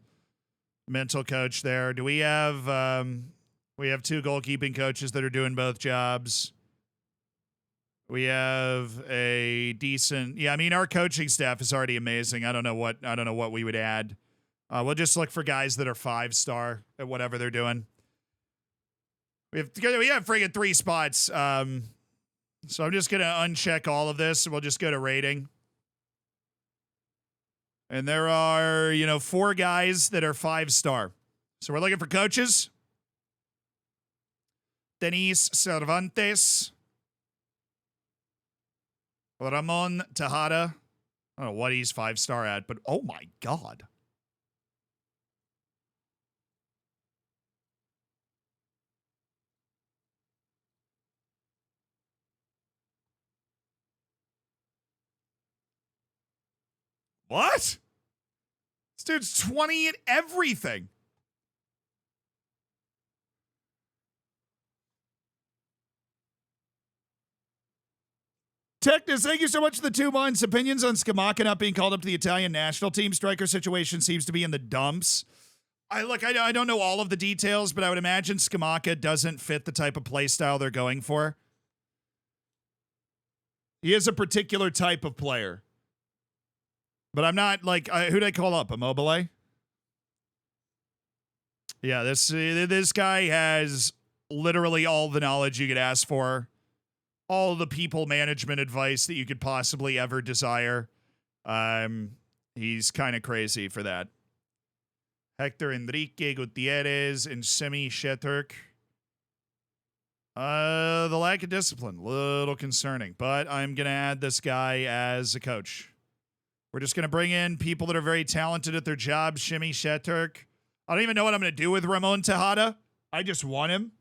mental coach there. Do we have 2 goalkeeping coaches that are doing both jobs. We have a decent, I mean, our coaching staff is already amazing. I don't know what we would add. We'll just look for guys that are 5-star at whatever they're doing. We have friggin' 3 spots. So I'm just gonna uncheck all of this, and we'll just go to rating. And there are, 4 guys that are 5-star. So we're looking for coaches. Denis Cervantes. Ramon Tejada. I don't know what he's 5-star at, but oh my God. What? This dude's 20 at everything. Technus, thank you so much for the 2 months. Opinions on Scamacca not being called up to the Italian national team. Striker situation seems to be in the dumps. I don't know all of the details, but I would imagine Scamacca doesn't fit the type of play style they're going for. He is a particular type of player. But I'm not who'd I call up? Immobile? Yeah, this guy has literally all the knowledge you could ask for. All the people management advice that you could possibly ever desire. He's kind of crazy for that. Hector Enrique Gutierrez and Semi Sheturk. The lack of discipline, little concerning, but I'm going to add this guy as a coach. We're just going to bring in people that are very talented at their jobs. Shimmy Sheturk. I don't even know what I'm going to do with Ramon Tejada. I just want him.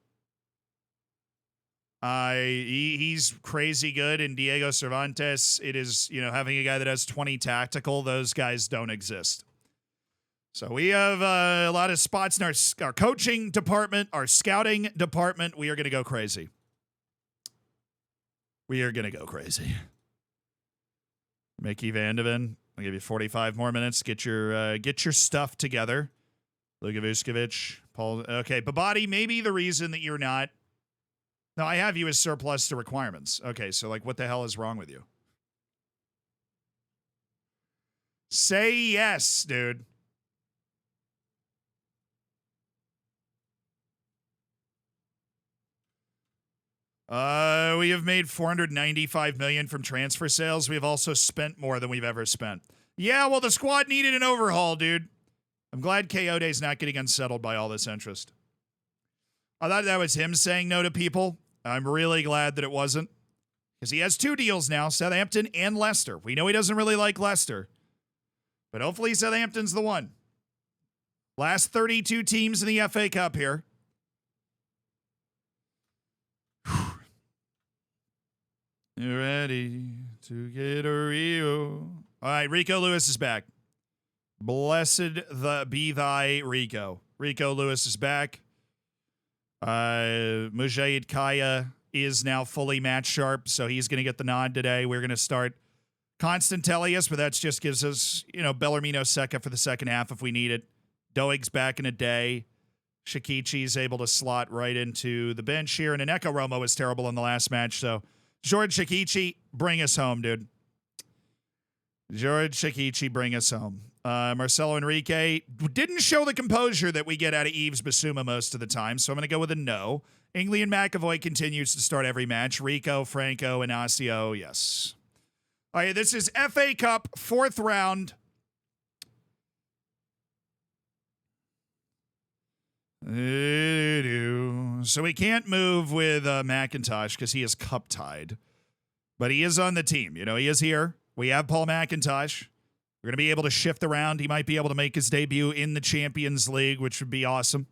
He's crazy good. And Diego Cervantes, it is, having a guy that has 20 tactical. Those guys don't exist. So we have a lot of spots in our coaching department, our scouting department. We are going to go crazy. Mickey Van de Ven, I'll give you 45 more minutes. Get your stuff together. Luka Vuskovic, Paul. Okay, Babadi, maybe the reason that you're not. No, I have you as surplus to requirements. Okay, so what the hell is wrong with you? Say yes, dude. We have made $495 million from transfer sales. We have also spent more than we've ever spent. Yeah, well, the squad needed an overhaul, dude. I'm glad Coyote's not getting unsettled by all this interest. I thought that was him saying no to people. I'm really glad that it wasn't. Because he has 2 deals now, Southampton and Leicester. We know he doesn't really like Leicester. But hopefully Southampton's the one. Last 32 teams in the FA Cup here. You ready to get a Rio? All right, Rico Lewis is back. Blessed be thy Rico. Rico Lewis is back. Mujahid Kaya is now fully match sharp, so he's going to get the nod today. We're going to start Constantelius, but that just gives us, Bellarmino Secca for the second half if we need it. Doeg's back in a day. Shakichi's able to slot right into the bench here, and Aneko Romo was terrible in the last match, so George Shakichi, bring us home, dude. George Shakichi, bring us home. Marcelo Enrique didn't show the composure that we get out of Yves Bissouma most of the time, so I'm going to go with a no. Ingley and McAvoy continues to start every match. Rico, Franco, Inacio, yes. All right, this is FA Cup, 4th round. So we can't move with McIntosh because he is cup tied. But he is on the team. He is here. We have Paul McIntosh. We're going to be able to shift around. He might be able to make his debut in the Champions League, which would be awesome.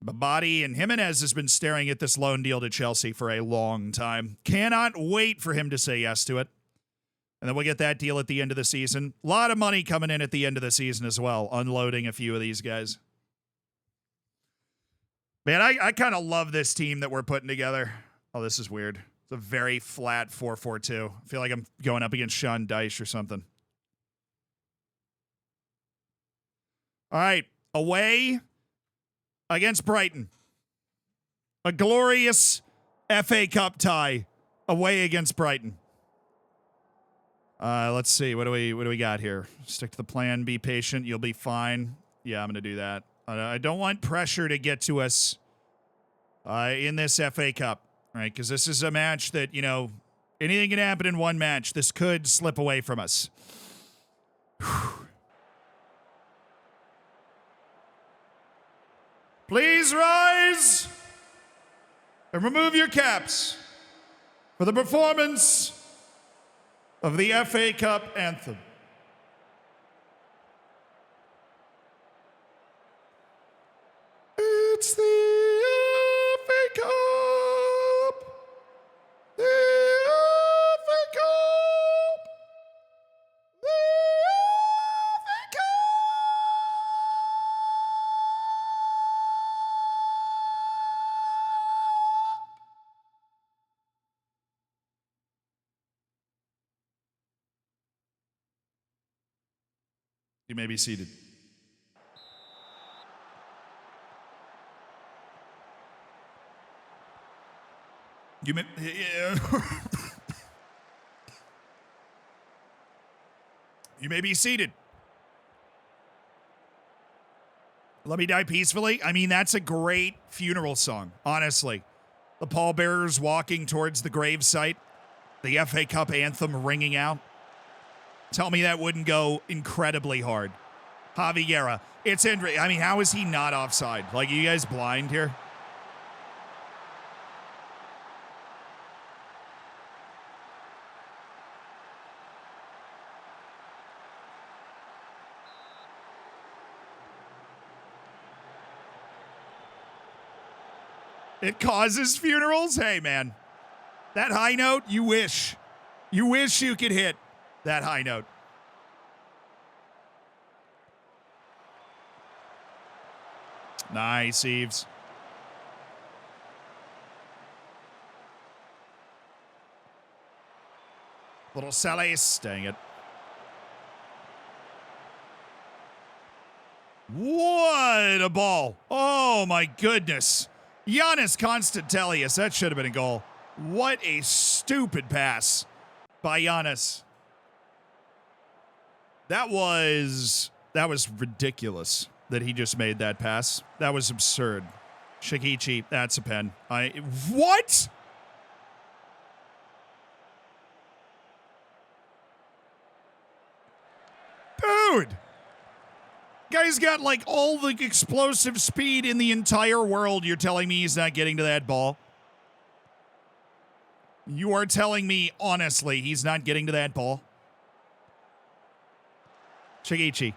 Babadi and Jimenez has been staring at this loan deal to Chelsea for a long time. Cannot wait for him to say yes to it. And then we'll get that deal at the end of the season. A lot of money coming in at the end of the season as well, unloading a few of these guys. Man, I kind of love this team that we're putting together. Oh, this is weird. It's a very flat 4-4-2. I feel like I'm going up against Sean Dyche or something. All right, away against Brighton. A glorious FA Cup tie away against Brighton. Let's see. What do we got here? Stick to the plan. Be patient. You'll be fine. Yeah, I'm going to do that. I don't want pressure to get to us in this FA Cup, right? Because this is a match that, you know, anything can happen in one match. This could slip away from us. Whew. Please rise and remove your caps for the performance of the FA Cup anthem. It's the FA Cup! The FA Cup! The FA Cup! You may be seated. You may, you may be seated. Let Me Die Peacefully. I mean, that's a great funeral song, honestly. The pallbearers walking towards the gravesite, the FA Cup anthem ringing out. Tell me that wouldn't go incredibly hard. Javi Guerra. It's Andre. I mean, how is he not offside? Like, are you guys blind here? It causes funerals? Hey, man. That high note, you wish. You wish you could hit that high note. Nice, Eves. Little Salis. Dang it. What a ball. Oh, my goodness. Giannis Konstantelius. That should have been a goal. What a stupid pass by Giannis. That was ridiculous that he just made that pass. That was absurd. Shikichi, that's a pen. What? Dude. Guy's got like all the explosive speed in the entire world. You're telling me he's not getting to that ball? You are telling me, honestly, he's not getting to that ball? Chigichi.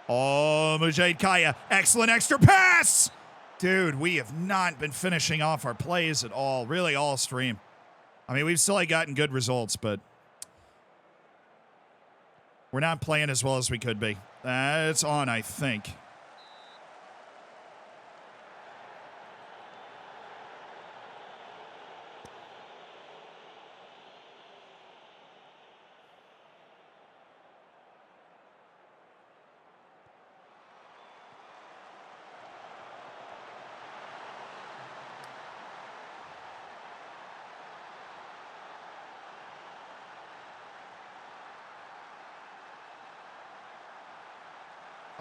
Oh, Mujahid Kaya. Excellent extra pass! Dude, we have not been finishing off our plays at all. Really, all stream. I mean, we've still gotten good results, but we're not playing as well as we could be. It's on, I think.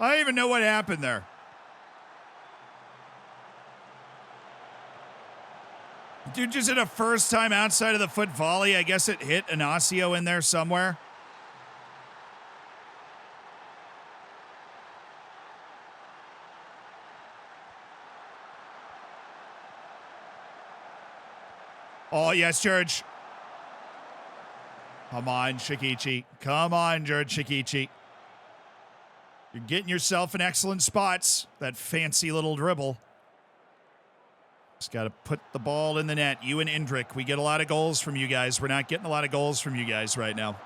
I don't even know what happened there. Dude just hit a first time outside of the foot volley. I guess it hit Inacio in there somewhere. Oh, yes, George. Come on, Shikichi. Come on, George Shikichi. You're getting yourself in excellent spots. That fancy little dribble. Just got to put the ball in the net. You and Indrik, we get a lot of goals from you guys. We're not getting a lot of goals from you guys right now.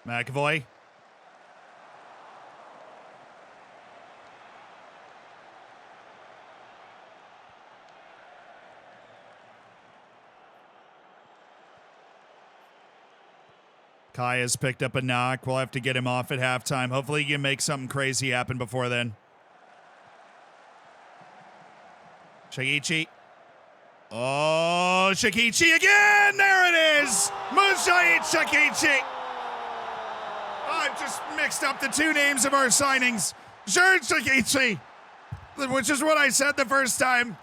McAvoy. Kaya's picked up a knock. We'll have to get him off at halftime. Hopefully he can make something crazy happen before then. Shakichi. Oh, Shakichi again! There it is! Musait Shakichi! I've just mixed up the two names of our signings. JRicky, which is what I said the first time.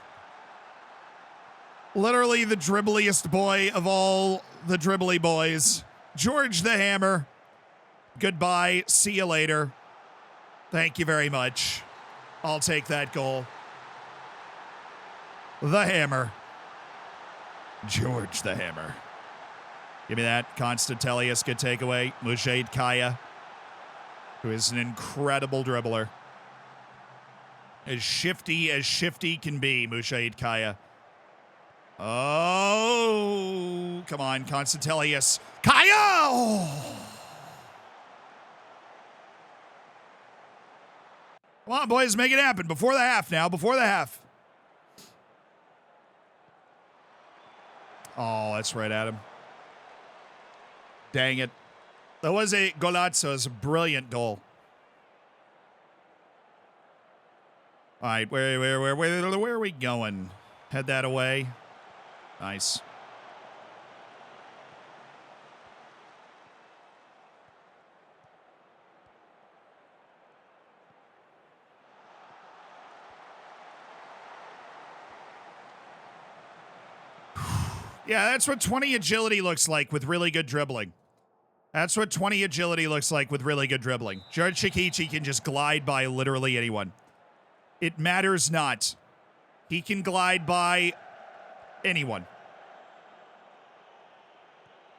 Literally the dribbliest boy of all the dribbly boys. George the Hammer. Goodbye. See you later. Thank you very much. I'll take that goal. The Hammer. George the Hammer. Give me that. Constantelius, good takeaway. Musait Kaya, who is an incredible dribbler. As shifty can be, Musait Kaya. Oh, come on, Constantelius. Kaya! Oh. Come on, boys, make it happen. Before the half now, before the half. Oh, that's right at him. Dang it. That was a golazo. It was a brilliant goal. All right, where are we going? Head that away. Nice. Yeah, that's what 20 agility looks like with really good dribbling. That's what 20 agility looks like with really good dribbling. JRicky can just glide by literally anyone. It matters not. He can glide by anyone.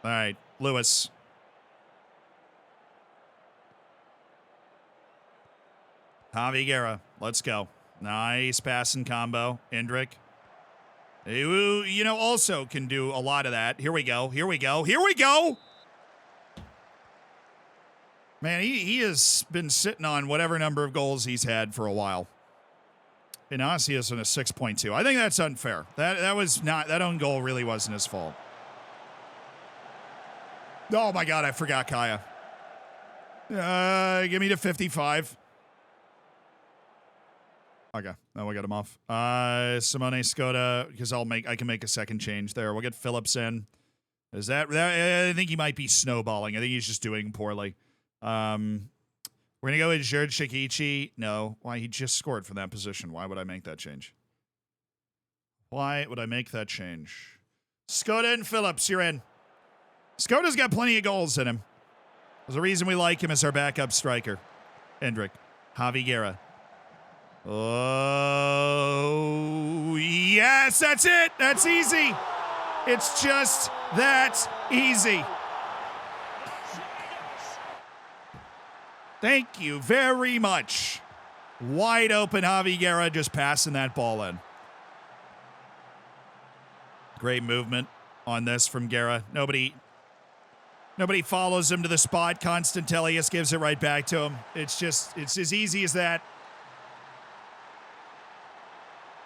All right, Lewis. Javi Guerra, let's go. Nice passing combo. Indrik. Who, you know, also can do a lot of that. Here we go. Here we go. Here we go. Man, he has been sitting on whatever number of goals he's had for a while. And honestly, is on a 6.2. I think that's unfair. That was not, that own goal really wasn't his fault. Oh my God, I forgot Kaya. Give me to 55. Okay, now we got him off. Simone Skoda, because I can make a second change there. We'll get Phillips in. Is that I think he might be snowballing. I think he's just doing poorly. We're gonna go with JRicky. No, why, he just scored from that position. Why would I make that change? Why would I make that change? Skoda and Phillips, you're in. Skoda's got plenty of goals in him. There's a reason we like him as our backup striker. Indrik. Javi Guerra. Oh, yes, that's it. That's easy. It's just that easy. Thank you very much. Wide open Javi Guerra just passing that ball in. Great movement on this from Guerra. Nobody follows him to the spot. Constantelius gives it right back to him. It's as easy as that.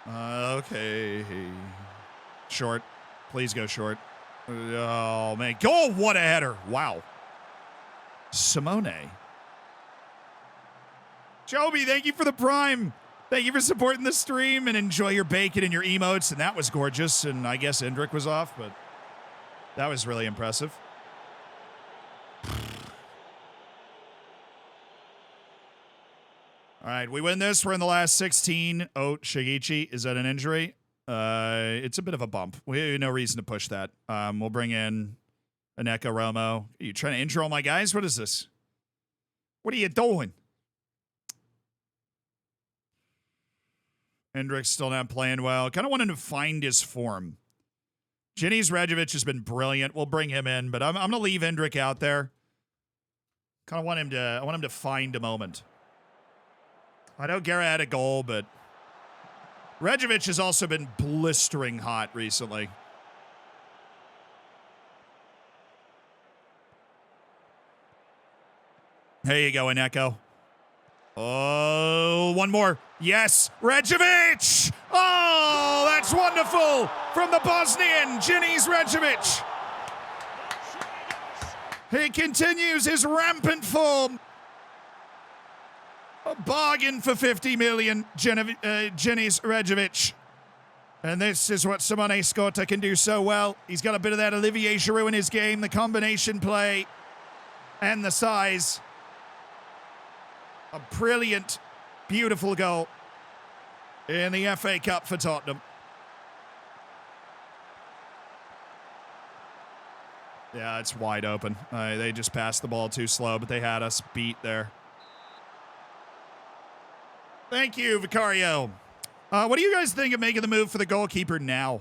Okay. Short. Please go short. Oh, man. Oh, what a header. Wow. Simone. Joby, thank you for the prime. Thank you for supporting the stream, and enjoy your bacon and your emotes. And that was gorgeous. And I guess Indrik was off, but that was really impressive. All right, we win this. We're in the last 16. Oh, Shigichi, is that an injury? It's a bit of a bump. We have no reason to push that. We'll bring in Aneka Romo. Are you trying to injure all my guys? What is this? What are you doing? Hendrick's still not playing well. Kind of want him to find his form. Jenny's Radjovic has been brilliant. We'll bring him in, but I'm going to leave Hendrick out there. Kind of want him to find a moment. I know Guerra had a goal, but Radjovic has also been blistering hot recently. There you go, Aneko. Oh, one more. Yes, Radjovic! Oh, that's wonderful from the Bosnian, Jenny's Radjovic. He continues his rampant form. A bargain for 50 million, Jenny's Radjovic. And this is what Simone Scotta can do so well. He's got a bit of that Olivier Giroud in his game, the combination play and the size. A brilliant, beautiful goal in the FA Cup for Tottenham. Yeah, it's wide open. They just passed the ball too slow, but they had us beat there. Thank you, Vicario. What do you guys think of making the move for the goalkeeper now?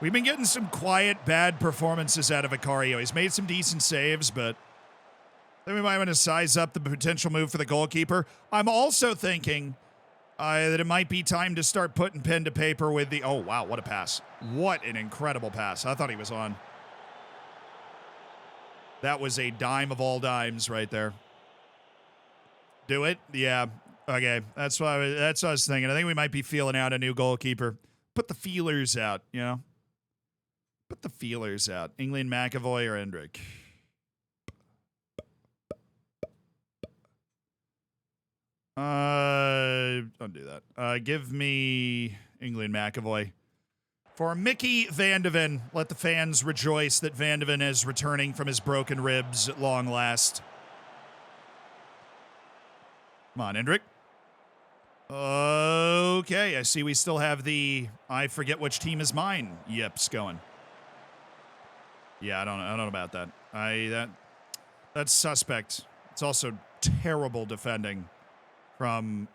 We've been getting some quiet, bad performances out of Vicario. He's made some decent saves, but I think we might want to size up the potential move for the goalkeeper. I'm also thinking that it might be time to start putting pen to paper with the... Oh, wow, what a pass. What an incredible pass. I thought he was on. That was a dime of all dimes right there. Do it? Yeah. Okay. That's what I was thinking. I think we might be feeling out a new goalkeeper. Put the feelers out, you know? Put the feelers out. England, McAvoy, or Hendrick? Don't do that. Give me England, McAvoy. For Mickey Van de Ven, let the fans rejoice that Van de Ven is returning from his broken ribs at long last. Come on, Hendrick. Okay, I see we still have the I forget which team is mine yips going. Yeah, I don't know about that. That's suspect. It's also terrible defending from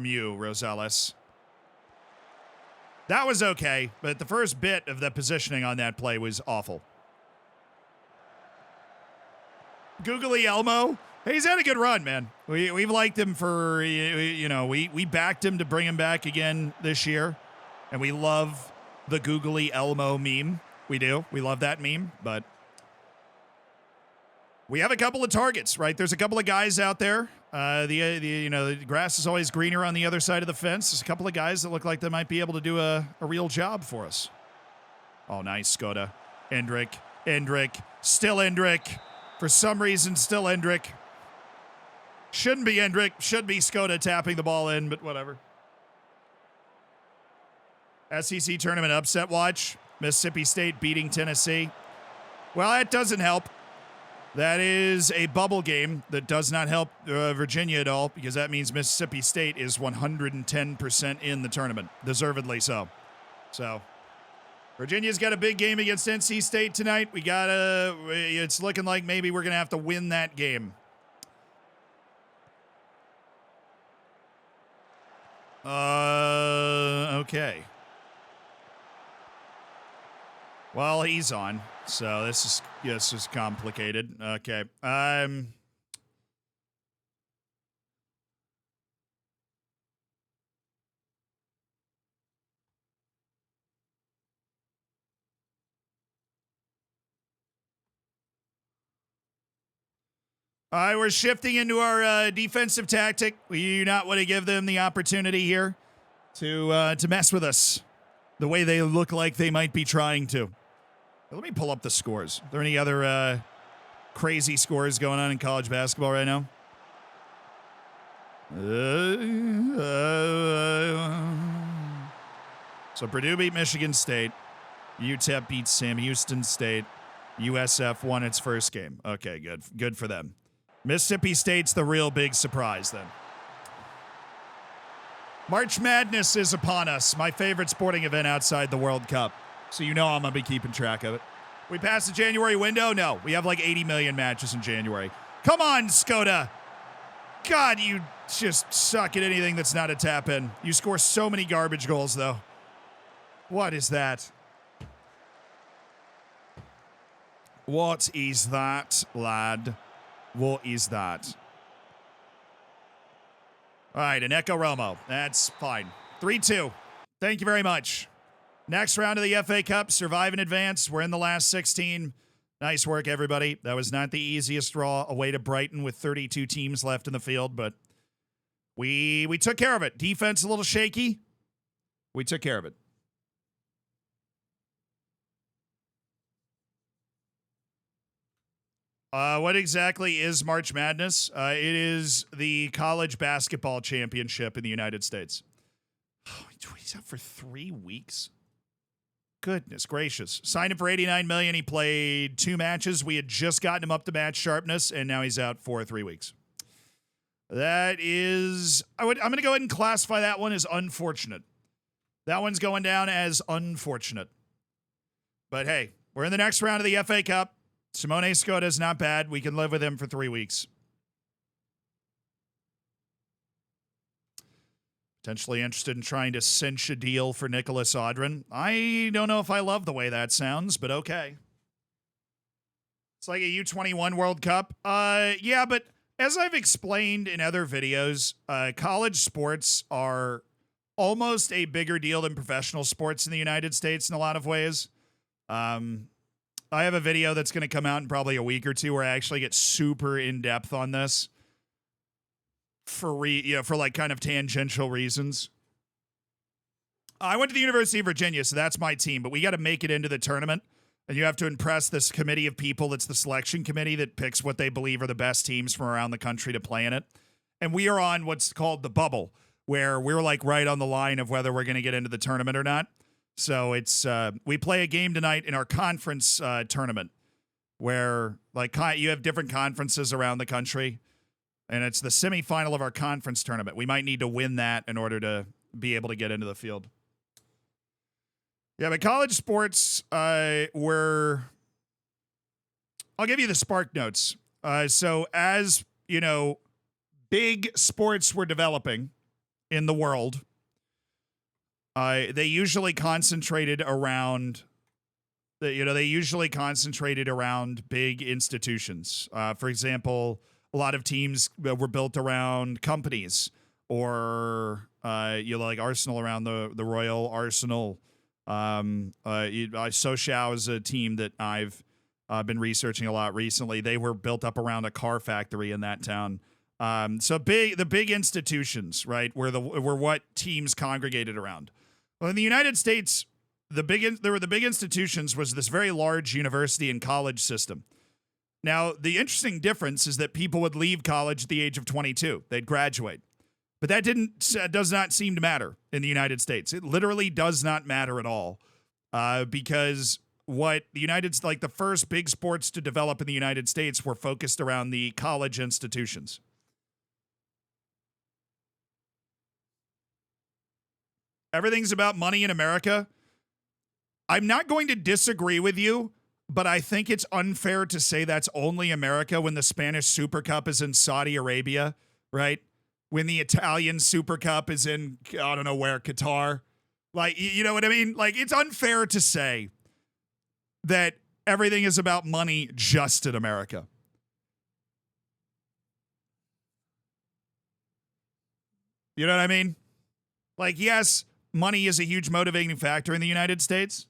you, Rosales. That was okay, but the first bit of the positioning on that play was awful. Googly Elmo, he's had a good run, man. We've liked him for, you know, we backed him to bring him back again this year, and we love the Googly Elmo meme. We do. We love that meme, but we have a couple of targets, right? There's a couple of guys out there. The grass is always greener on the other side of the fence. There's a couple of guys that look like they might be able to do a real job for us. Oh, nice, Skoda. Hendrick. Still Hendrick. For some reason, still Hendrick. Shouldn't be Hendrick. Should be Skoda tapping the ball in, but whatever. SEC tournament upset watch. Mississippi State beating Tennessee. Well, that doesn't help. That is a bubble game that does not help Virginia at all, because that means Mississippi State is 110% in the tournament. Deservedly so. So, Virginia's got a big game against NC State tonight. It's looking like maybe we're going to have to win that game. Okay. Well, he's on, so this is complicated. Okay. All right, we're shifting into our defensive tactic. We do not want to give them the opportunity here to mess with us the way they look like they might be trying to. Let me pull up the scores. Are there any other crazy scores going on in college basketball right now? So Purdue beat Michigan State. UTEP beat Sam Houston State. USF won its first game. Okay, good. Good for them. Mississippi State's the real big surprise then. March Madness is upon us, my favorite sporting event outside the World Cup. So you know I'm going to be keeping track of it. We passed the January window? No, we have like 80 million matches in January. Come on, Skoda. God, you just suck at anything that's not a tap-in. You score so many garbage goals, though. What is that? What is that, lad? What is that? All right, an Echo Romo. That's fine. 3-2. Thank you very much. Next round of the FA Cup, survive and advance. We're in the last 16. Nice work, everybody. That was not the easiest draw away to Brighton with 32 teams left in the field, but we took care of it. Defense a little shaky. We took care of it. What exactly is March Madness? It is the college basketball championship in the United States. Oh, he's out for 3 weeks. Goodness gracious. Signed him for $89 million. He played 2 matches. We had just gotten him up to match sharpness, and now he's out for 3 weeks. That is... I'm going to go ahead and classify that one as unfortunate. That one's going down as unfortunate. But hey, we're in the next round of the FA Cup. Simone Skoda is not bad. We can live with him for 3 weeks. Potentially interested in trying to cinch a deal for Nicholas Audrin. I don't know if I love the way that sounds, but okay. It's like a U21 World Cup. Yeah, but as I've explained in other videos, college sports are almost a bigger deal than professional sports in the United States in a lot of ways. I have a video that's going to come out in probably a week or two where I actually get super in-depth on this. For like kind of tangential reasons. I went to the University of Virginia, so that's my team, but we got to make it into the tournament, and you have to impress this committee of people that's the selection committee that picks what they believe are the best teams from around the country to play in it. And we are on what's called the bubble, where we're like right on the line of whether we're going to get into the tournament or not. So it's we play a game tonight in our conference tournament, where like you have different conferences around the country. And it's the semifinal of our conference tournament. We might need to win that in order to be able to get into the field. Yeah, but college sports were... I'll give you the spark notes. So as, big sports were developing in the world, they usually concentrated around... They usually concentrated around big institutions. For example... A lot of teams were built around companies, or like Arsenal around the Royal Arsenal. Sochaux is a team that I've been researching a lot recently. They were built up around a car factory in that town. So the big institutions, right, were what teams congregated around. Well, in the United States, the big institutions was this very large university and college system. Now, the interesting difference is that people would leave college at the age of 22. They'd graduate. But that does not seem to matter in the United States. It literally does not matter at all. Because the first big sports to develop in the United States were focused around the college institutions. Everything's about money in America. I'm not going to disagree with you, but I think it's unfair to say that's only America when the Spanish Super Cup is in Saudi Arabia, right? When the Italian Super Cup is in, I don't know where, Qatar. Like, you know what I mean? Like, it's unfair to say that everything is about money just in America. You know what I mean? Like, yes, money is a huge motivating factor in the United States,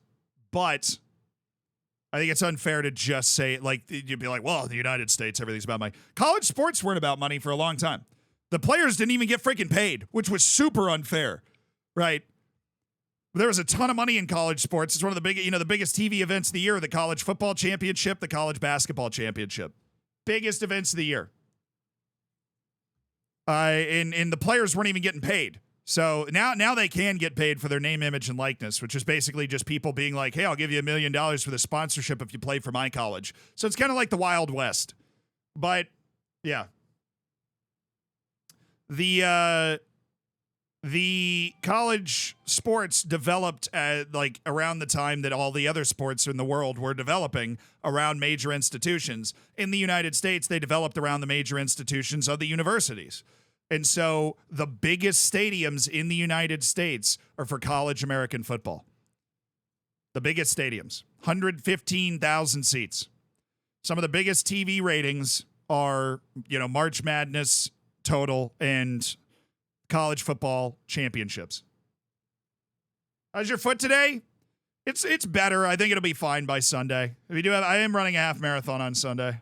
but... I think it's unfair to just say, like, you'd be like, well, in the United States, everything's about money. College sports weren't about money for a long time. The players didn't even get freaking paid, which was super unfair, right? There was a ton of money in college sports. It's one of the the biggest TV events of the year, the college football championship, the college basketball championship. Biggest events of the year. And the players weren't even getting paid. So now they can get paid for their name, image, and likeness, which is basically just people being like, hey, I'll give you $1 million for the sponsorship if you play for my college. So it's kind of like the Wild West. But yeah. The college sports developed like around the time that all the other sports in the world were developing around major institutions. In the United States, they developed around the major institutions of the universities. And so the biggest stadiums in the United States are for college American football. The biggest stadiums, 115,000 seats. Some of the biggest TV ratings are, March Madness total and college football championships. How's your foot today? It's better. I think it'll be fine by Sunday. I am running a half marathon on Sunday.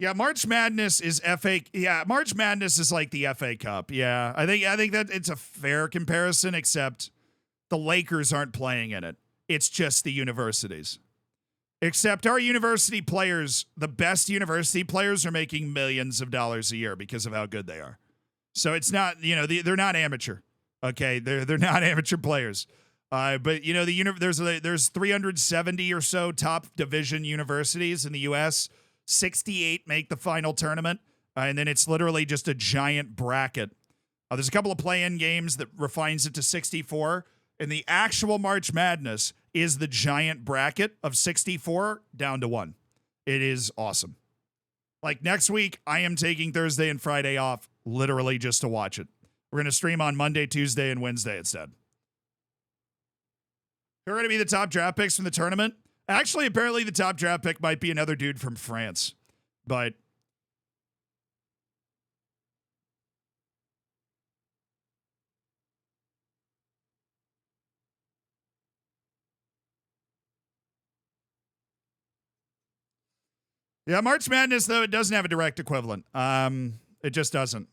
Yeah, March Madness is FA. Yeah, March Madness is like the FA Cup. Yeah, I think that it's a fair comparison, except the Lakers aren't playing in it. It's just the universities. Except our university players, the best university players, are making millions of dollars a year because of how good they are. So it's not, they're not amateur. Okay, they're not amateur players. But there's 370 or so top division universities in the U.S. 68 make the final tournament, and then it's literally just a giant bracket. There's a couple of play-in games that refines it to 64, and the actual March Madness is the giant bracket of 64 down to 1. It is awesome. Like next week, I am taking Thursday and Friday off literally just to watch it. We're going to stream on Monday, Tuesday, and Wednesday instead. Who are going to be the top draft picks from the tournament? Actually, apparently the top draft pick might be another dude from France. But yeah, March Madness, though, it doesn't have a direct equivalent. It just doesn't.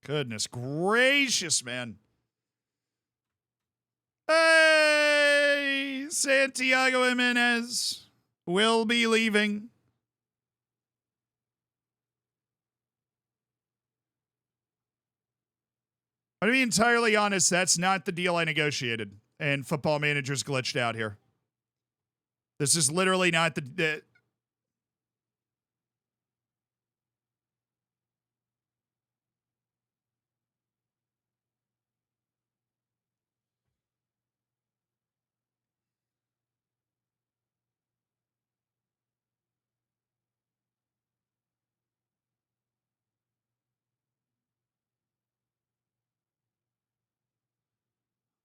Goodness gracious, man. Hey, Santiago Jimenez will be leaving. I'm to be entirely honest, that's not the deal I negotiated. And Football Manager's glitched out here. This is literally not the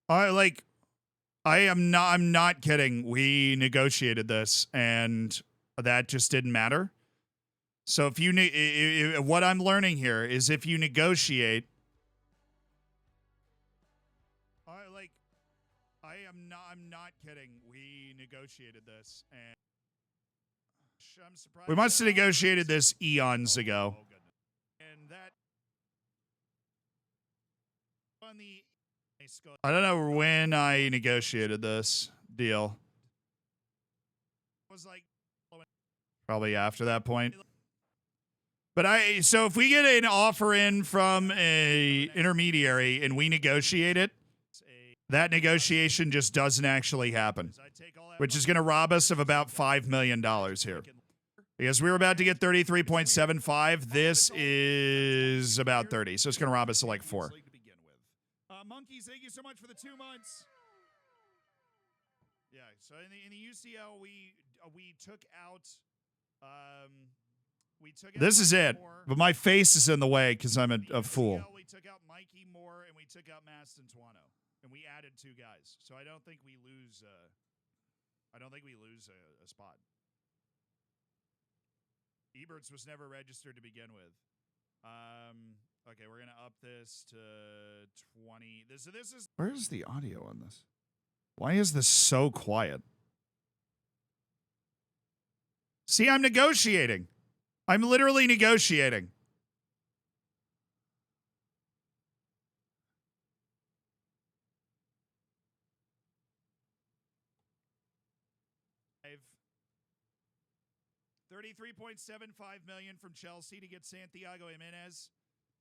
I'm not kidding. We negotiated this and that just didn't matter. So if you what I'm learning here is if you negotiate, I'm not kidding. We negotiated this and I'm surprised. We must have negotiated this eons ago. And that on the I don't know when I negotiated this deal. Was like probably after that point. But so if we get an offer in from a intermediary and we negotiate it, that negotiation just doesn't actually happen, which is going to rob us of about $5 million here. Because we were about to get 33.75. This is about 30. So it's going to rob us of like 4. Monkeys, thank you so much for the 2 months. Yeah, so in the UCL, we took out this is it, but my face is in the way because I'm a fool. We took out Mikey Moore and we took out Maston Tuano, and we added 2 guys. So I don't think we lose. A spot. Eberts was never registered to begin with. Okay, we're gonna up this to 20. This is. Where's the audio on this? Why is this so quiet? See, I'm negotiating. I'm literally negotiating. $33.75 million from Chelsea to get Santiago Jimenez,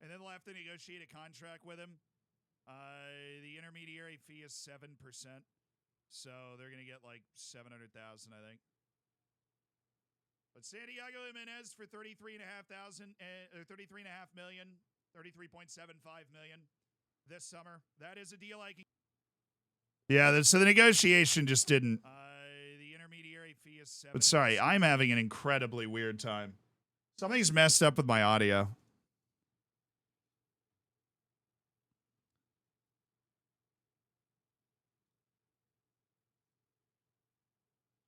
and then they'll have to negotiate a contract with him. The intermediary fee is 7%, so they're going to get like $700,000, I think. But Santiago Jimenez for $33.5 million, $33.75 million this summer. That is a deal I can. Yeah, so the negotiation just didn't. The intermediary fee is 7%. But sorry, I'm having an incredibly weird time. Something's messed up with my audio.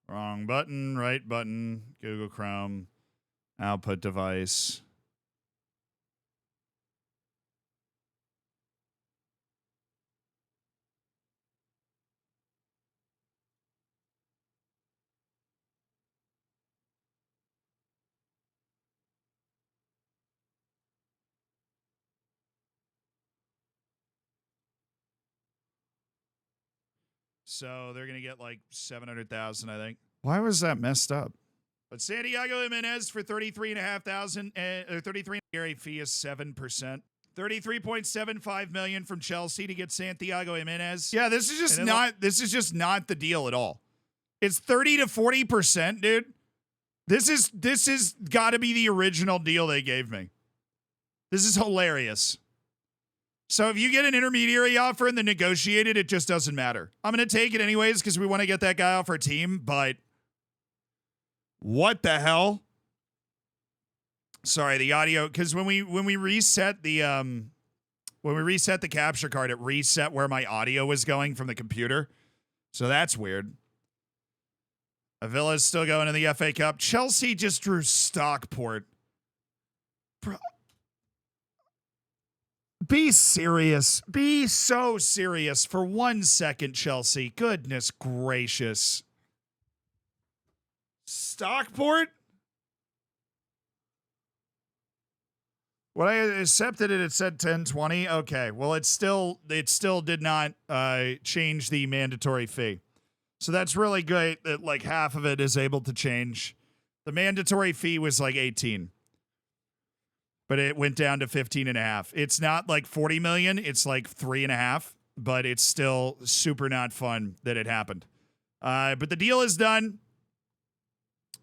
Wrong button, right button, Google Chrome, output device. So they're going to get like $700,000, I think. Why was that messed up? But Santiago Jimenez for $33.5 million, 33 fee is 7%. $33.75 million from Chelsea to get Santiago Jimenez. Yeah, this is just not the deal at all. It's 30 to 40%, dude. This is got to be the original deal they gave me. This is hilarious. So if you get an intermediary offer and then negotiate it, it just doesn't matter. I'm going to take it anyways because we want to get that guy off our team, but what the hell? Sorry, the audio, because when we reset the capture card, it reset where my audio was going from the computer. So that's weird. Villa's still going in the FA Cup. Chelsea just drew Stockport. Bro. Be serious. Be so serious for 1 second, Chelsea. Goodness gracious. Stockport? When I accepted it, it said 1020. Okay, well, it still did not change the mandatory fee. So that's really great that like half of it is able to change. The mandatory fee was like 18. But it went down to 15.5. It's not like 40 million. It's like 3.5. But it's still super not fun that it happened. But the deal is done.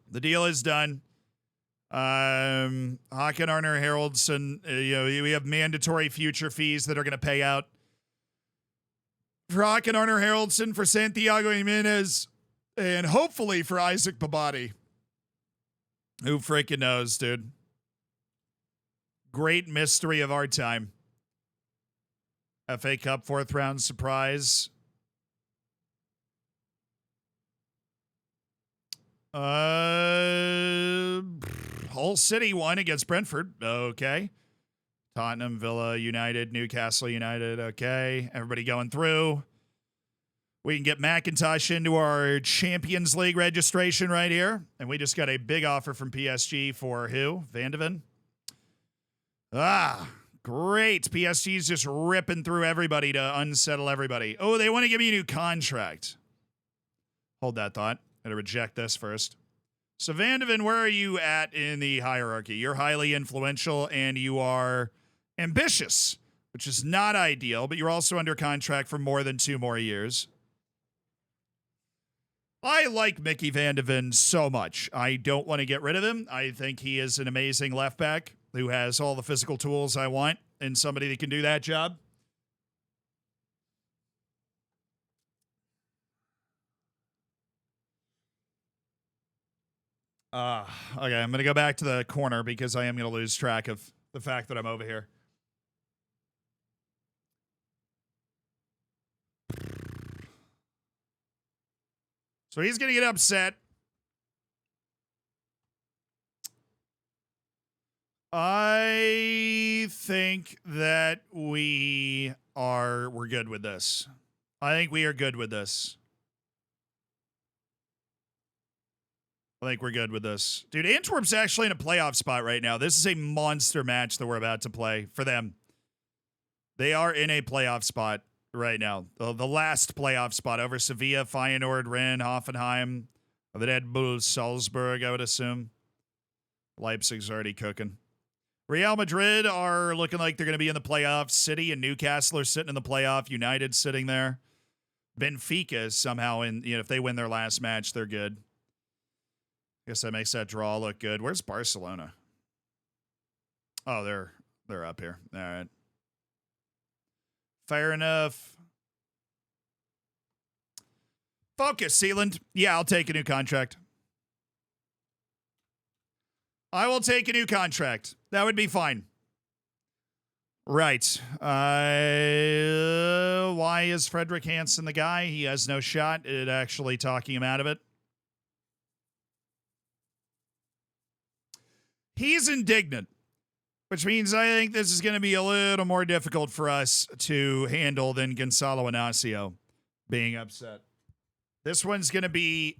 The deal is done. Hakan Arner Haraldsson. We have mandatory future fees that are going to pay out for Hakan Arner Haraldsson, for Santiago Jimenez, and hopefully for Isaac Babadi. Who freaking knows, dude? Great mystery of our time. FA Cup 4th round surprise. Hull City won against Brentford. Okay. Tottenham, Villa, United, Newcastle United. Okay. Everybody going through. We can get McIntosh into our Champions League registration right here. And we just got a big offer from PSG for who? Van de Ven? Ah, great. PSG's just ripping through everybody to unsettle everybody. Oh, they want to give me a new contract. Hold that thought. Gotta reject this first. So, Van de Ven, where are you at in the hierarchy? You're highly influential and you are ambitious, which is not ideal, but you're also under contract for more than 2 more years. I like Mickey Van de Ven so much. I don't want to get rid of him. I think he is an amazing left back who has all the physical tools I want and somebody that can do that job. Okay, I'm going to go back to the corner because I am going to lose track of the fact that I'm over here. So he's going to get upset. I think that we're good with this. I think we are good with this. I think we're good with this. Dude, Antwerp's actually in a playoff spot right now. This is a monster match that we're about to play for them. They are in a playoff spot right now. The last playoff spot over Sevilla, Feyenoord, Rennes, Hoffenheim, the Red Bull Salzburg, I would assume. Leipzig's already cooking. Real Madrid are looking like they're going to be in the playoffs. City and Newcastle are sitting in the playoff. United sitting there. Benfica is somehow in, if they win their last match, they're good. I guess that makes that draw look good. Where's Barcelona? Oh, they're up here. All right. Fair enough. Focus, Sealand. Yeah, I'll take a new contract. I will take a new contract. That would be fine. Right. Why is Frederick Hansen the guy? He has no shot at actually talking him out of it. He's indignant, which means I think this is going to be a little more difficult for us to handle than Gonzalo Inacio being upset. This one's going to be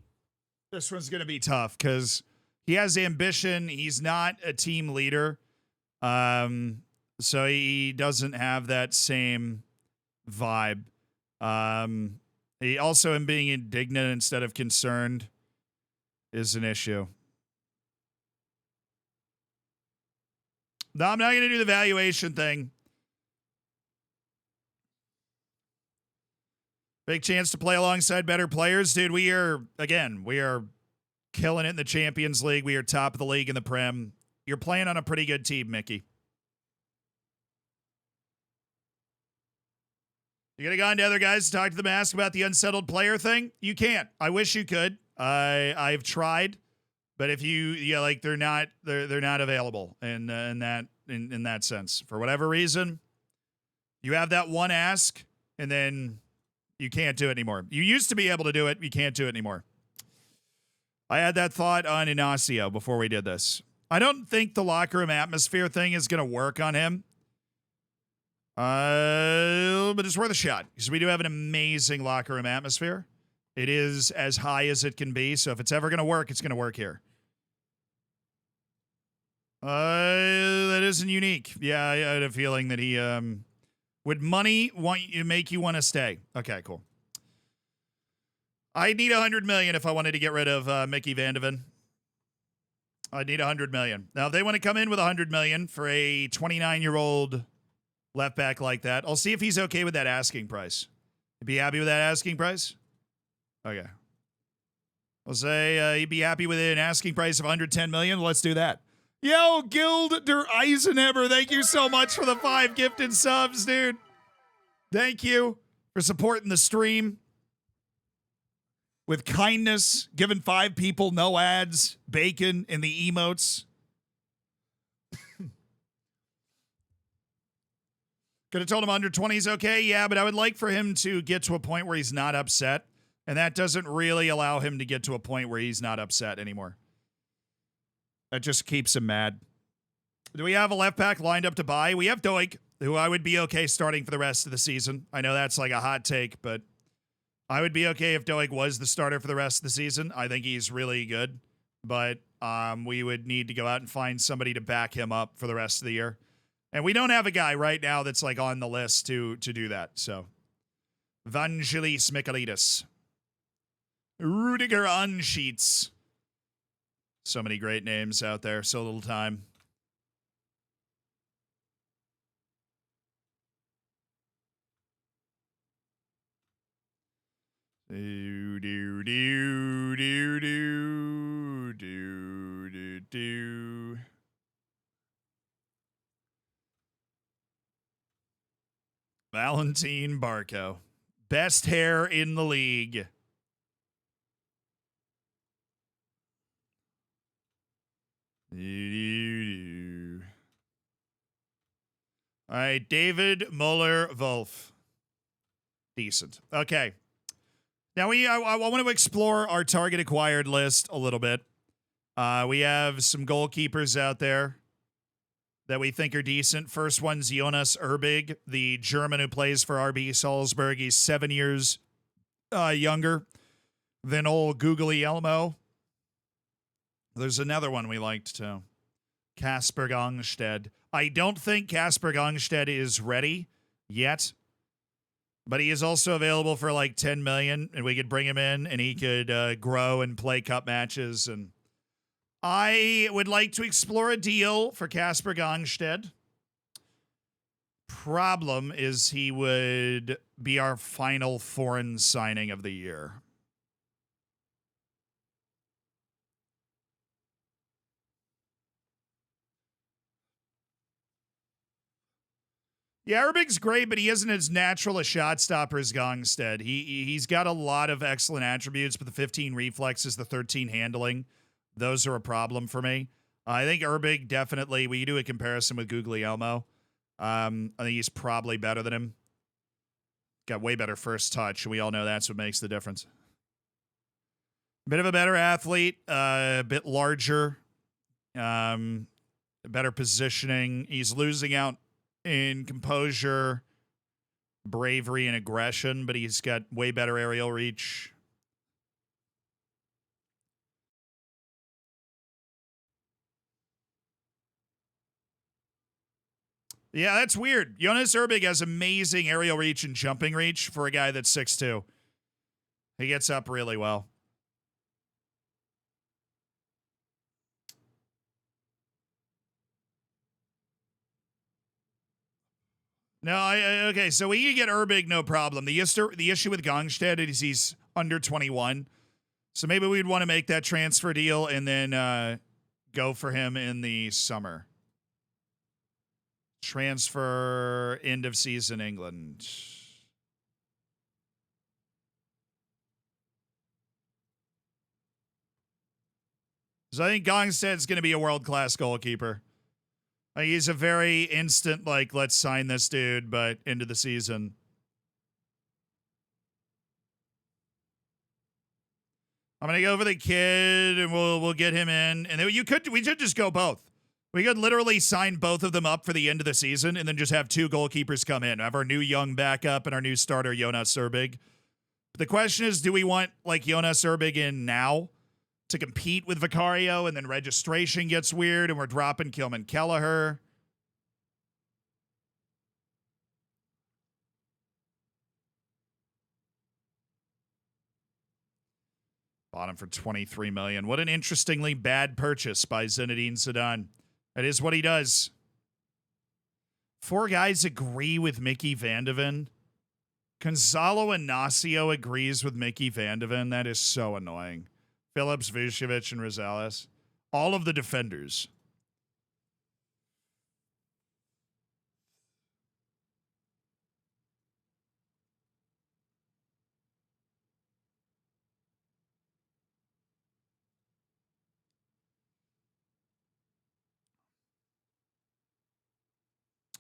tough because he has ambition. He's not a team leader. So he doesn't have that same vibe. He also, him being indignant instead of concerned is an issue. No, I'm not going to do the valuation thing. Big chance to play alongside better players. Dude, we are killing it in the Champions League. We are top of the league in the Prem. You're playing on a pretty good team, Mickey. You gonna go on to other guys to talk to them, ask about the unsettled player thing? You can't. I wish you could. I've tried, but if they're not available in that sense for whatever reason. You have that one ask, and then you can't do it anymore. You used to be able to do it. You can't do it anymore. I had that thought on Inacio before we did this. I don't think the locker room atmosphere thing is going to work on him. But it's worth a shot because we do have an amazing locker room atmosphere. It is as high as it can be. So if it's ever going to work, it's going to work here. That isn't unique. Yeah, I had a feeling that he, would money make you want to stay? Okay, cool. I need $100 million if I wanted to get rid of Mickey Van de Ven. I need $100 million. Now, if they want to come in with $100 million for a 29-year-old left back like that, I'll see if he's okay with that asking price. He'd be happy with that asking price? Okay. I'll say he'd be happy with an asking price of $110 million. Let's do that. Yo, Gild der Eisenhammer, thank you so much for the 5 gifted subs, dude. Thank you for supporting the stream with kindness, giving 5 people no ads, bacon, and the emotes. Could have told him under 20 is okay. Yeah, but I would like for him to get to a point where he's not upset. And that doesn't really allow him to get to a point where he's not upset anymore. That just keeps him mad. Do we have a left back lined up to buy? We have Doig, who I would be okay starting for the rest of the season. I know that's like a hot take, but I would be okay if Doig was the starter for the rest of the season. I think he's really good, but we would need to go out and find somebody to back him up for the rest of the year. And we don't have a guy right now that's like on the list to do that. So, Vangelis Michailidis, Rudiger Anschietz. So many great names out there. So little time. Do do do do do do do do. Valentin Barco, best hair in the league. All right, David Muller-Wolf. Decent. Okay. Now, I want to explore our target acquired list a little bit. We have some goalkeepers out there that we think are decent. First one's Jonas Erbig, the German who plays for RB Salzburg. He's 7 years younger than old Googly Elmo. There's another one we liked too. Kasper Gongstedt. I don't think Kasper Gongstedt is ready yet, but he is also available for like 10 million, and we could bring him in and he could grow and play cup matches. And I would like to explore a deal for Casper Gongstead. Problem is he would be our final foreign signing of the year. Yeah, Erbig's great, but he isn't as natural a shot stopper as Gongstead. He's got a lot of excellent attributes, but the 15 reflexes, the 13 handling, those are a problem for me. I think Erbig definitely, we do a comparison with Guglielmo. I think he's probably better than him. Got way better first touch, and we all know that's what makes the difference. Bit of a better athlete, a bit larger, better positioning. He's losing out in composure, bravery, and aggression, but he's got way better aerial reach. Yeah, that's weird. Jonas Erbig has amazing aerial reach and jumping reach for a guy that's 6'2". He gets up really well. No, okay, so we can get Erbig, no problem. The issue with Gongstead is he's under 21. So maybe we'd want to make that transfer deal and then go for him in the summer. Transfer end of season England. So I think Gongsted's going to be a world-class goalkeeper. He's a very instant, like, let's sign this dude, but into the season. I'm going to go for the kid, and we'll get him in. And we should just go both. We could literally sign both of them up for the end of the season and then just have two goalkeepers come in. Have our new young backup and our new starter, Jonas Erbig. But the question is, do we want, like, Jonas Erbig in now to compete with Vicario, and then registration gets weird and we're dropping Kilman Kelleher? Bought him for $23 million. What an interestingly bad purchase by Zinedine Zidane. That is what he does. 4 guys agree with Mickey Van de Ven. Gonzalo Inacio agrees with Mickey Van de Ven. That is so annoying. Phillips, Vucevic, and Rosales. All of the defenders.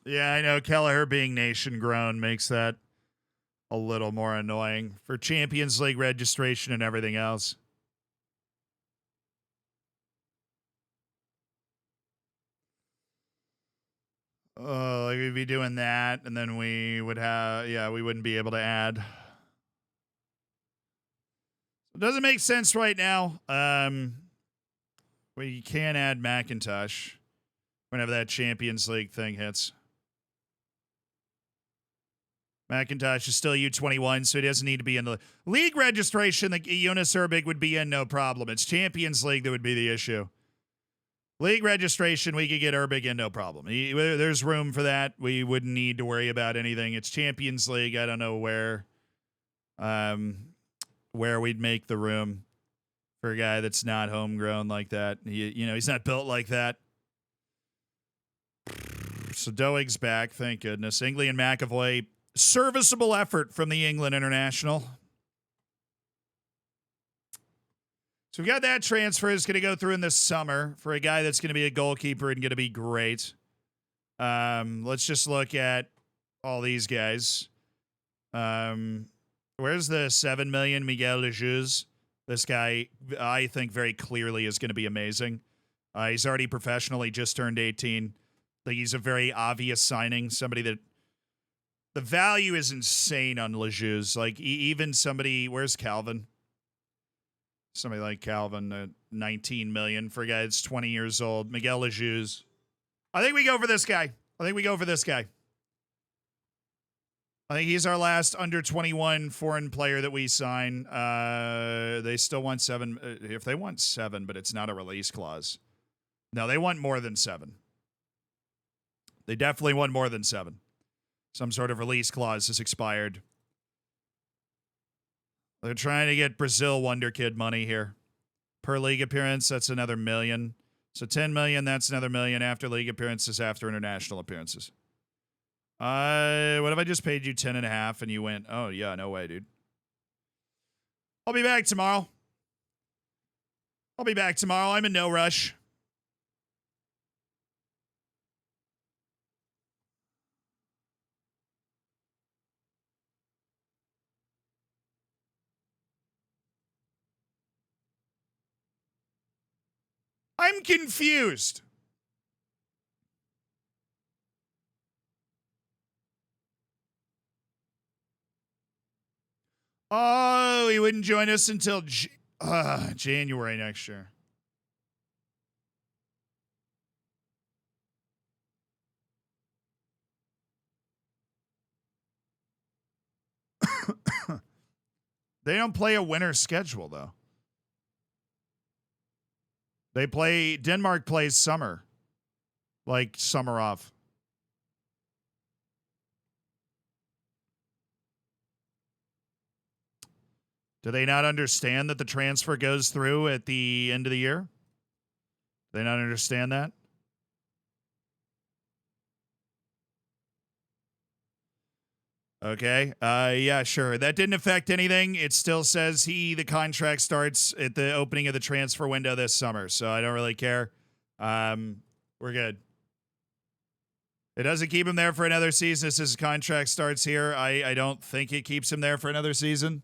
Yeah, I know. Kelleher being nation grown makes that a little more annoying for Champions League registration and everything else. Oh, like we'd be doing that, and then we would have, we wouldn't be able to add. It doesn't make sense right now. We can add McIntosh whenever that Champions League thing hits. McIntosh is still U21, so he doesn't need to be in the league registration. That Jonas Erbig would be in, no problem. It's Champions League that would be the issue. League registration, we could get Erbig in, no problem. There's room for that. We wouldn't need to worry about anything. It's Champions League. I don't know where we'd make the room for a guy that's not homegrown like that. He's not built like that. So Doeg's back, thank goodness. Ingley and McAvoy, serviceable effort from the England international. So we've got that transfer is going to go through in the summer for a guy that's going to be a goalkeeper and going to be great. Let's just look at all these guys. Where's the $7 million Miguel Lejuz? This guy, I think, very clearly is going to be amazing. He's already professional. He just turned 18. I think he's a very obvious signing. Somebody that the value is insane on Lejuz. Like even somebody, where's Calvin? Somebody like Calvin, $19 million for a guy that's 20 years old. Miguel Lejuz. I think we go for this guy. I think I think he's our last under 21 foreign player that we sign. They still want 7. If they want 7, but it's not a release clause. No, they want more than 7. They definitely want more than 7. Some sort of release clause has expired. They're trying to get Brazil Wonderkid money here. Per league appearance, that's another $1 million. So 10 million, that's another $1 million after league appearances, after international appearances. What if I just paid you 10.5 and you went, oh yeah, no way, dude. I'll be back tomorrow. I'm in no rush. I'm confused. Oh, he wouldn't join us until January next year. They don't play a winter schedule, though. Denmark plays summer. Like summer off. Do they not understand that the transfer goes through at the end of the year? Do they not understand that? Okay. Yeah, sure. That didn't affect anything. It still says the contract starts at the opening of the transfer window this summer, so I don't really care. We're good. It doesn't keep him there for another season. This his contract starts here. I don't think it keeps him there for another season.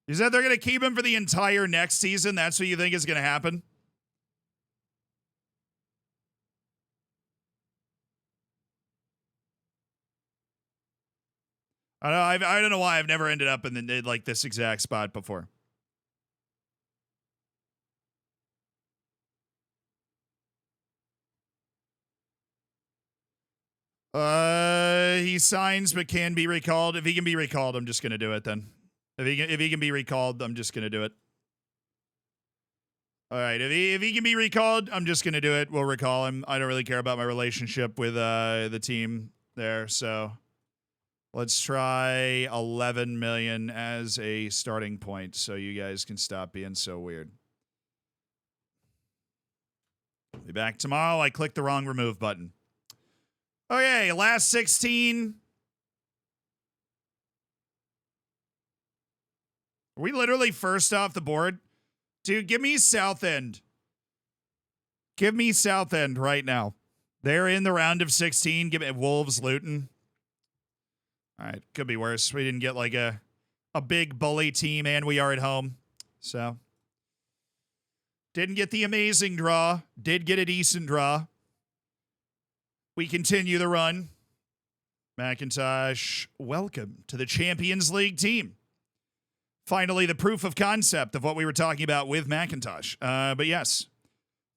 You said they're going to keep him for the entire next season? That's what you think is going to happen? I don't know why I've never ended up in like this exact spot before. He signs but can be recalled. If he can be recalled, I'm just going to do it then. If he can be recalled, I'm just going to do it. All right, if he can be recalled, I'm just going to do it. We'll recall him. I don't really care about my relationship with the team there, so let's try 11 million as a starting point so you guys can stop being so weird. Be back tomorrow. I clicked the wrong remove button. Okay, last 16. Are we literally first off the board? Dude, give me South End. Give me South End right now. They're in the round of 16. Give me Wolves, Luton. All right, could be worse. We didn't get like a big bully team, and we are at home. So, didn't get the amazing draw. Did get a decent draw. We continue the run. McIntosh, welcome to the Champions League team. Finally, the proof of concept of what we were talking about with McIntosh. But yes,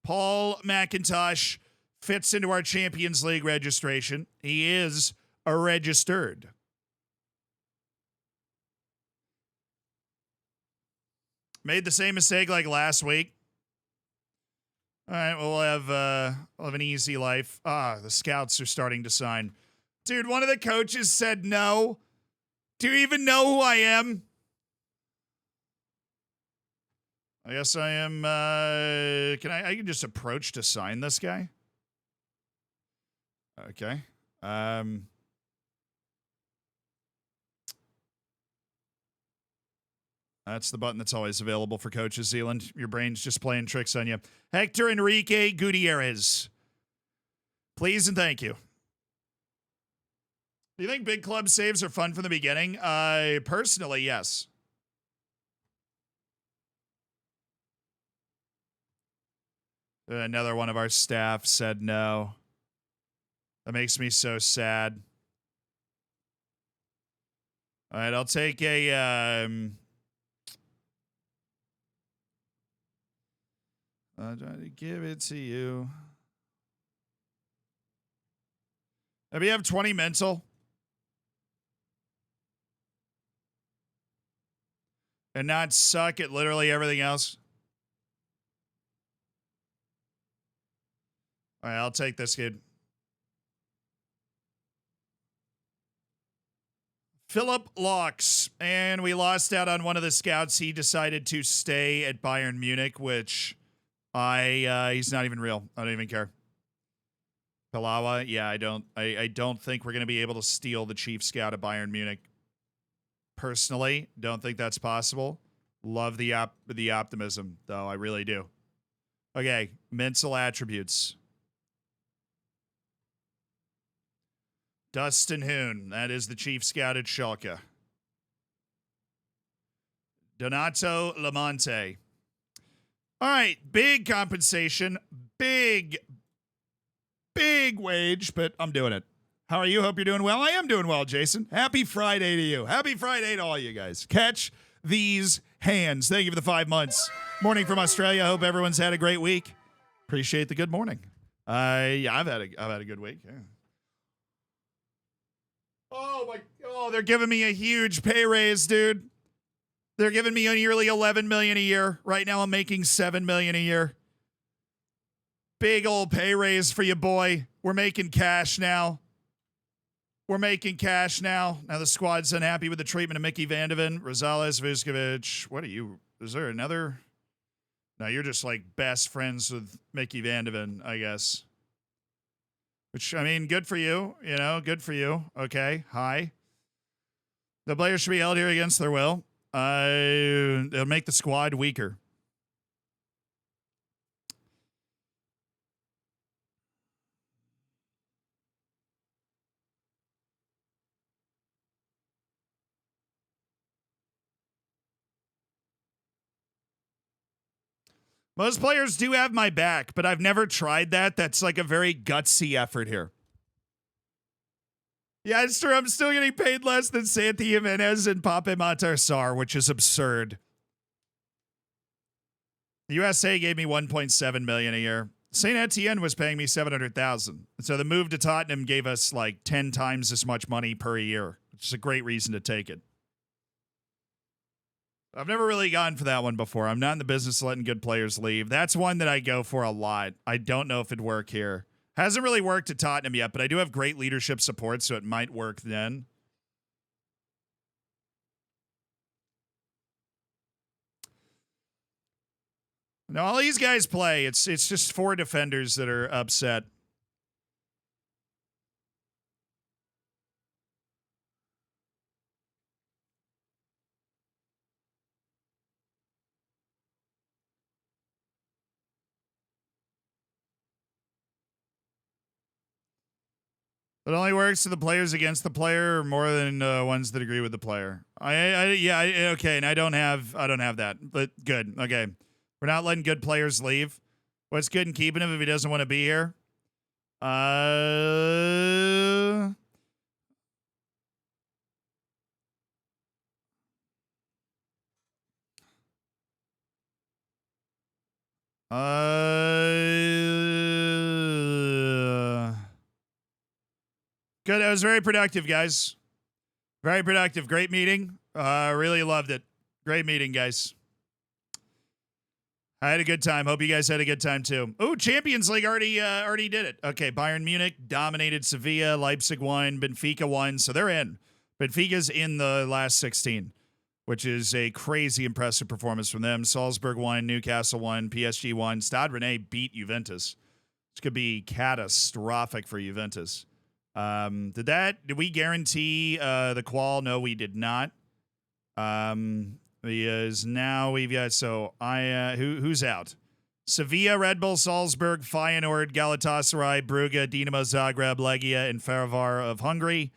Paul McIntosh fits into our Champions League registration. He is a registered. Made the same mistake like last week. All right, well, we'll have an easy life. The scouts are starting to sign. Dude, one of the coaches said no. Do you even know who I am? I guess I am, I can just approach to sign this guy? Okay. That's the button that's always available for coaches, Zealand. Your brain's just playing tricks on you. Hector Enrique Gutierrez. Please and thank you. Do you think big club saves are fun from the beginning? Personally, yes. Another one of our staff said no. That makes me so sad. All right, I'll take a I'll try to give it to you. If you have 20 mental and not suck at literally everything else. All right, I'll take this kid. Philip Laux, and we lost out on one of the scouts. He decided to stay at Bayern Munich, which he's not even real. I don't even care. Pilawa, yeah, I don't think we're going to be able to steal the chief scout at Bayern Munich. Personally, don't think that's possible. Love the optimism, though. I really do. Okay, mental attributes. Dustin Hoon, that is the chief scout at Schalke. Donato Lamonte. All right, big compensation, big wage, but I'm doing it. How are you? Hope you're doing well. I am doing well, Jason. Happy Friday to you. Happy Friday to all you guys. Catch these hands. Thank you for the 5 months. Morning from Australia. Hope everyone's had a great week. Appreciate the good morning. Yeah, I've had a good week. Yeah. Oh, they're giving me a huge pay raise, dude. They're giving me nearly $11 million a year. Right now I'm making $7 million a year. Big old pay raise for you, boy. We're making cash now. Now the squad's unhappy with the treatment of Mickey Vandeven, Rosales, Vuskovic. What are you? Is there another? No, you're just like best friends with Mickey Vandeven, I guess. Which, I mean, good for you. You know, good for you. Okay, hi. The players should be held here against their will. It'll make the squad weaker. Most players do have my back, but I've never tried that. That's like a very gutsy effort here. Yeah, it's true. I'm still getting paid less than Santi Jimenez and Pape Matar Sarr, which is absurd. The USA gave me $1.7 million a year. Saint Etienne was paying me $700,000. So the move to Tottenham gave us like 10 times as much money per year, which is a great reason to take it. I've never really gone for that one before. I'm not in the business of letting good players leave. That's one that I go for a lot. I don't know if it'd work here. Hasn't really worked at Tottenham yet, but I do have great leadership support, so it might work then. No, all these guys play. It's just 4 defenders that are upset. It only works to the players against the player, or more than ones that agree with the player. Okay, and I don't have that, but good. Okay, we're not letting good players leave. What's good in keeping him if he doesn't want to be here? Good. It was very productive, guys. Very productive. Great meeting. Really loved it. Great meeting, guys. I had a good time. Hope you guys had a good time too. Oh, Champions League already did it. Okay, Bayern Munich dominated Sevilla. Leipzig won. Benfica won. So they're in. Benfica's in the last 16, which is a crazy impressive performance from them. Salzburg won. Newcastle won. PSG won. Stade Rennais beat Juventus, which could be catastrophic for Juventus. Did we guarantee the qual? No, we did not. Because now we've got who's out? Sevilla, Red Bull Salzburg, Feyenoord, Galatasaray, Brugge, Dinamo Zagreb, Legia, and Ferencváros of Hungary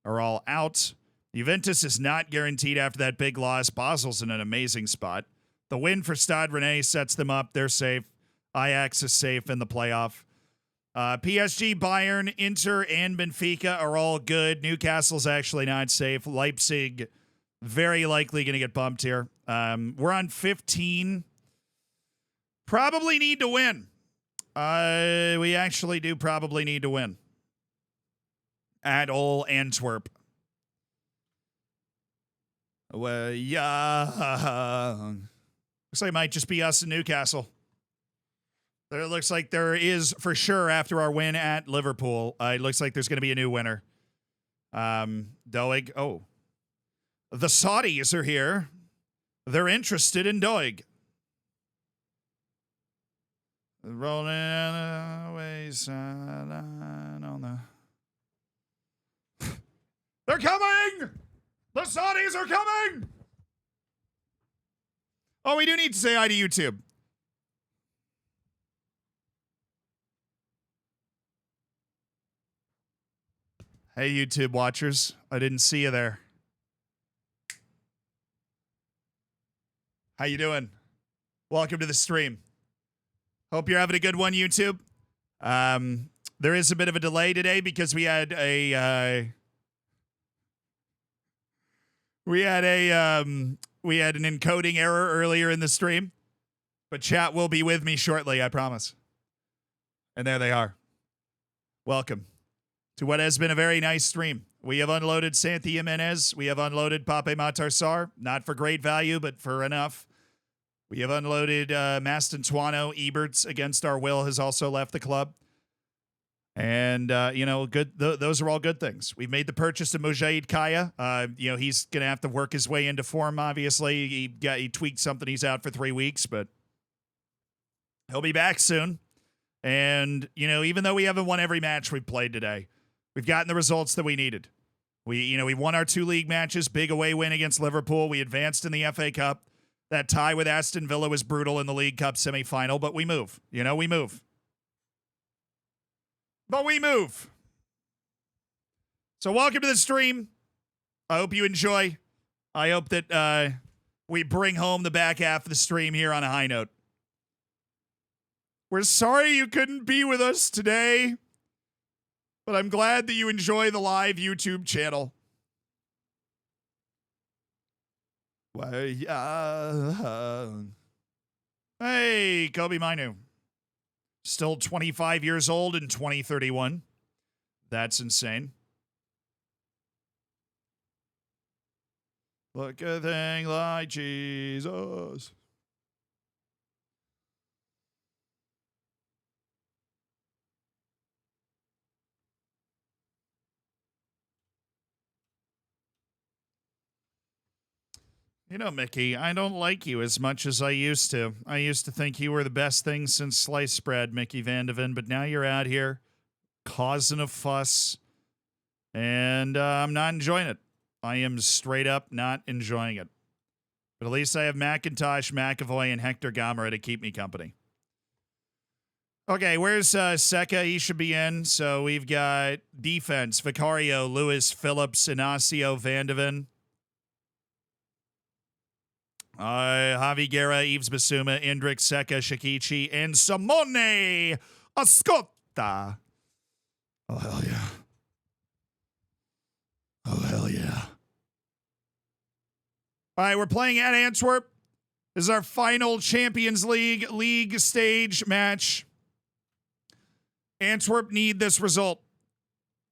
are all out. Juventus is not guaranteed after that big loss. Basel's in an amazing spot. The win for Stade Rennais sets them up. They're safe. Ajax is safe in the playoff. PSG, Bayern, Inter, and Benfica are all good. Newcastle's actually not safe. Leipzig, very likely going to get bumped here. We're on 15. Probably need to win. We actually do probably need to win. At all Antwerp. Well, yeah. Looks like it might just be us and Newcastle. It looks like there is, for sure, after our win at Liverpool, it looks like there's going to be a new winner. Doig. Oh. The Saudis are here. They're interested in Doig. Rolling away sideline on the... They're coming! The Saudis are coming! Oh, we do need to say hi to YouTube. Hey, YouTube watchers. I didn't see you there. How you doing? Welcome to the stream. Hope you're having a good one, YouTube. There is a bit of a delay today because we had an encoding error earlier in the stream. But chat will be with me shortly, I promise. And there they are. Welcome to what has been a very nice stream. We have unloaded Santi Jimenez. We have unloaded Pape Matarsar. Not for great value, but for enough. We have unloaded Mastantuano. Eberts, against our will, has also left the club. And, good. Those are all good things. We've made the purchase of Mojaid Kaya. He's going to have to work his way into form, obviously. He tweaked something. He's out for 3 weeks, but he'll be back soon. And, even though we haven't won every match we've played today, we've gotten the results that we needed. We won our 2 league matches, big away win against Liverpool. We advanced in the FA Cup. That tie with Aston Villa was brutal in the League Cup semifinal, but we move. We move. But we move. So welcome to the stream. I hope you enjoy. I hope that we bring home the back half of the stream here on a high note. We're sorry you couldn't be with us today, but I'm glad that you enjoy the live YouTube channel. Well, hey, Kobe Mainu. Still 25 years old in 2031. That's insane. Look a thing like Jesus. Mickey, I don't like you as much as I used to. I used to think you were the best thing since sliced bread, Mickey Vandeven, but now you're out here causing a fuss, and I'm not enjoying it. I am straight up not enjoying it. But at least I have McIntosh, McAvoy, and Hector Gamera to keep me company. Okay, where's Seca? He should be in. So we've got defense, Vicario, Lewis, Phillips, Inacio, Vandeven. Javi Guerra, Yves Basuma, Indrik, Seca, Shakichi, and Simone Ascotta. Oh, hell yeah. Oh, hell yeah. All right, we're playing at Antwerp. This is our final Champions League stage match. Antwerp need this result.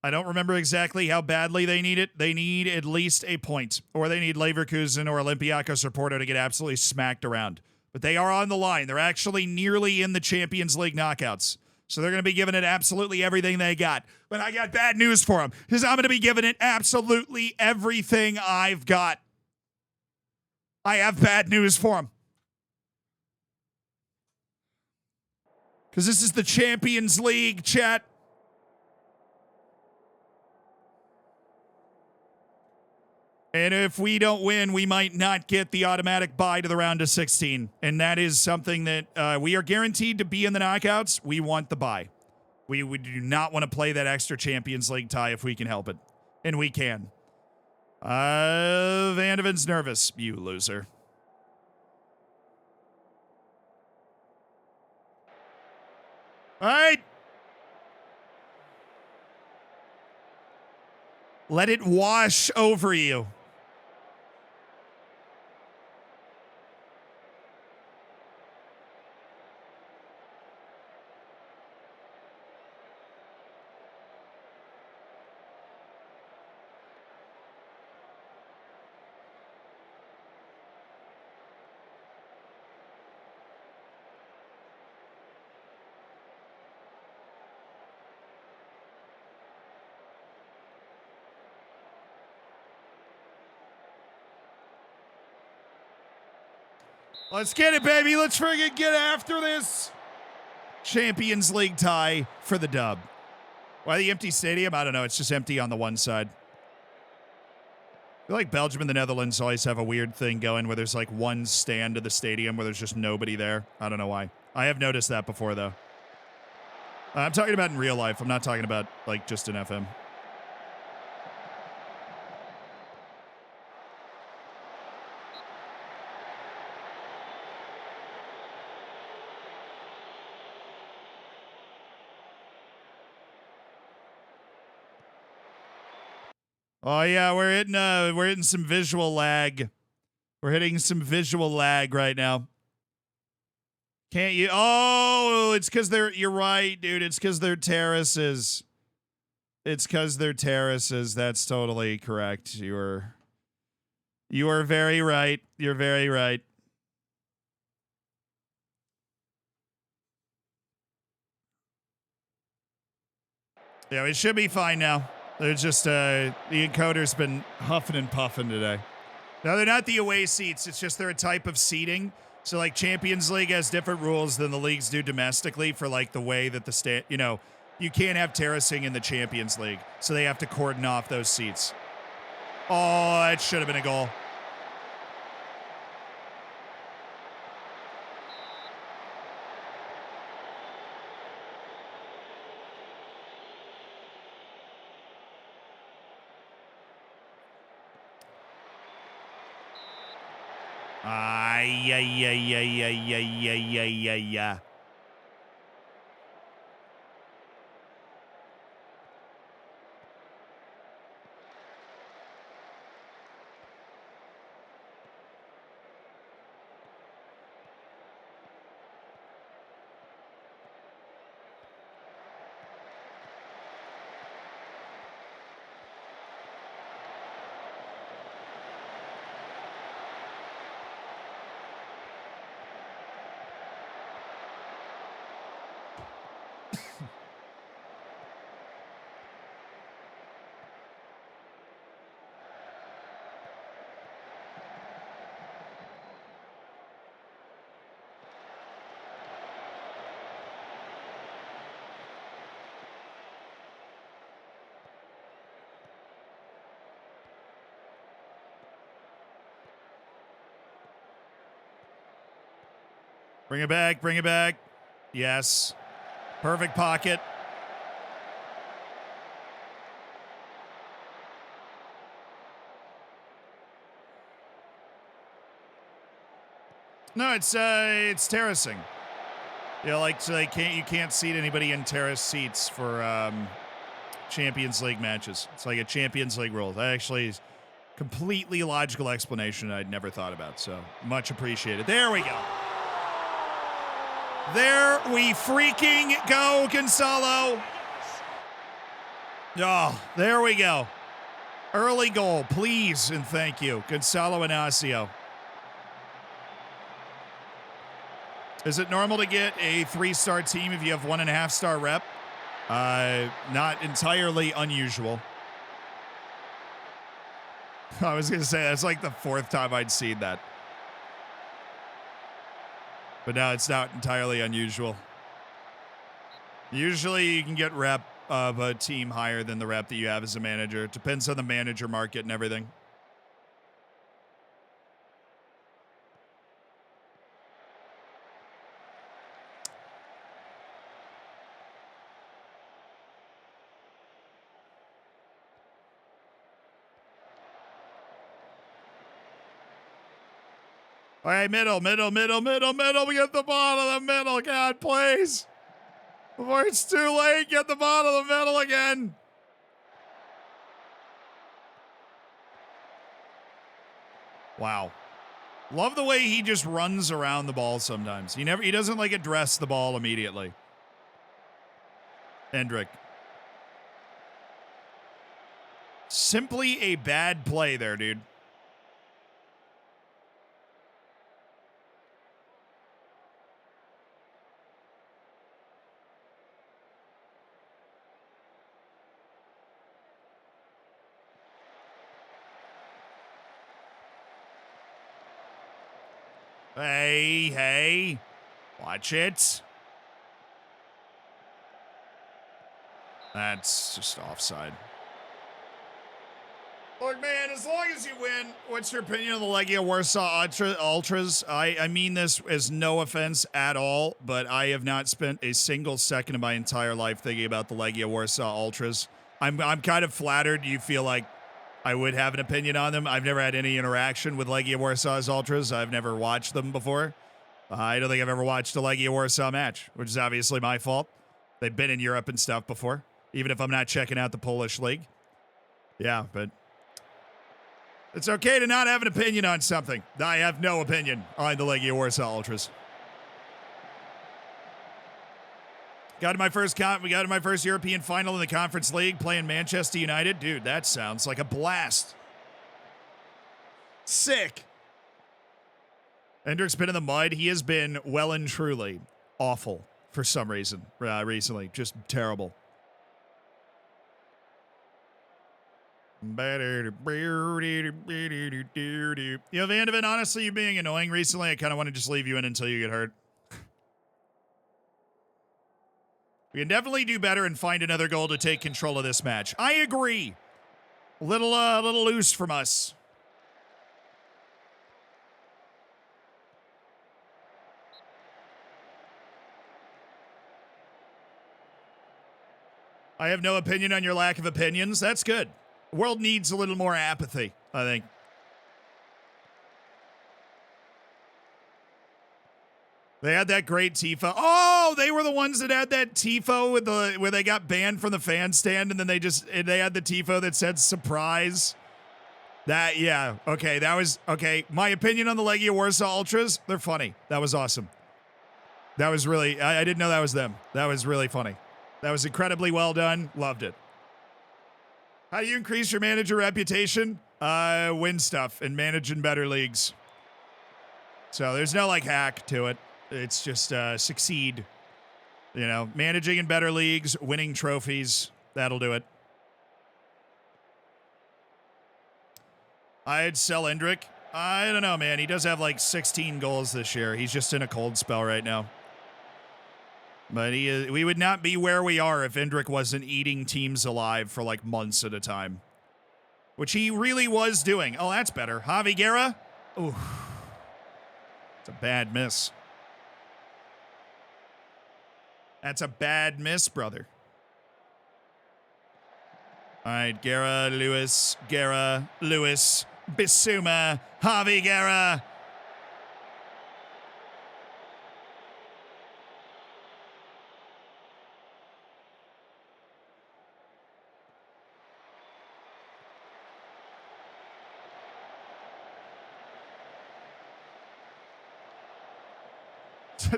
I don't remember exactly how badly they need it. They need at least a point, or they need Leverkusen or Olympiacos or Porto to get absolutely smacked around. But they are on the line. They're actually nearly in the Champions League knockouts. So they're going to be giving it absolutely everything they got. But I got bad news for them, because I'm going to be giving it absolutely everything I've got. I have bad news for them. Because this is the Champions League, chat. And if we don't win, we might not get the automatic bye to the round of 16. And that is something that we are guaranteed to be in the knockouts. We want the bye. We do not want to play that extra Champions League tie if we can help it. And we can. Vandeven's nervous, you loser. All right. Let it wash over you. Let's get it, baby. Let's friggin' get after this. Champions League tie for the dub. Why the empty stadium? I don't know. It's just empty on the one side. I feel like Belgium and the Netherlands always have a weird thing going where there's like one stand of the stadium where there's just nobody there. I don't know why. I have noticed that before, though. I'm talking about in real life. I'm not talking about like just in FM. Oh yeah, we're hitting some visual lag. We're hitting some visual lag right now. Can't you? Oh, it's because you're right, dude. It's because they're terraces. It's because they're terraces. That's totally correct. You are very right. You're very right. Yeah, it should be fine now. They're just, the encoder's been huffing and puffing today. No, they're not the away seats. It's just they're a type of seating. So, like, Champions League has different rules than the leagues do domestically for, like, the way that the you can't have terracing in the Champions League. So they have to cordon off those seats. Oh, that should have been a goal. Yeah. Bring it back, bring it back. Yes. Perfect pocket. No, it's terracing. Yeah, like so you can't seat anybody in terrace seats for Champions League matches. It's like a Champions League rule. That actually is completely logical explanation I'd never thought about. So much appreciated. There we go. There we freaking go, Gonzalo. Oh, there we go. Early goal, please and thank you, Gonzalo Inacio. Is it normal to get a 3-star team if you have 1.5-star rep? Not entirely unusual. I was going to say, that's like the 4th time I'd seen that. But no, it's not entirely unusual. Usually you can get rep of a team higher than the rep that you have as a manager. It depends on the manager market and everything. All right, middle. We get the ball of the middle. God, please. Before it's too late, get the ball of the middle again. Wow. Love the way he just runs around the ball sometimes. He doesn't like address the ball immediately. Hendrick. Simply a bad play there, dude. Hey. Watch it. That's just offside. Look, man, as long as you win, what's your opinion on the Legia Warsaw Ultras? I mean this as no offense at all, but I have not spent a single second of my entire life thinking about the Legia Warsaw Ultras. I'm kind of flattered you feel like I would have an opinion on them. I've never had any interaction with Legia Warsaw's Ultras. I've never watched them before. I don't think I've ever watched a Legia Warsaw match, which is obviously my fault. They've been in Europe and stuff before, even if I'm not checking out the Polish league. Yeah, but it's okay to not have an opinion on something. I have no opinion on the Legia Warsaw Ultras. We got to my first European final in the Conference League playing Manchester United. Dude, that sounds like a blast. Sick. Hendrick's been in the mud. He has been well and truly awful for some reason recently. Just terrible. You know, Vandeven, honestly, you being annoying recently, I kind of want to just leave you in until you get hurt. We can definitely do better and find another goal to take control of this match. I agree. Little loose from us. I have no opinion on your lack of opinions. That's good. The world needs a little more apathy, I think. They had that great tifo. Oh, they were the ones that had that tifo with where they got banned from the fan stand, and then they had the tifo that said surprise. Okay. My opinion on the Legia Warsaw Ultras, they're funny. That was awesome. That was really, I didn't know that was them. That was really funny. That was incredibly well done. Loved it. How do you increase your manager reputation? Win stuff and manage in better leagues. So there's no hack to it. It's just succeed. You know, managing in better leagues, winning trophies. That'll do it. I'd sell Hendrick. I don't know, man. He does have 16 goals this year. He's just in a cold spell right now. But we would not be where we are if Hendrick wasn't eating teams alive for months at a time. Which he really was doing. Oh, that's better. Javi Guerra? Ooh. It's a bad miss. That's a bad miss, brother. All right, Guerra, Lewis, Bissouma, Javi Guerra.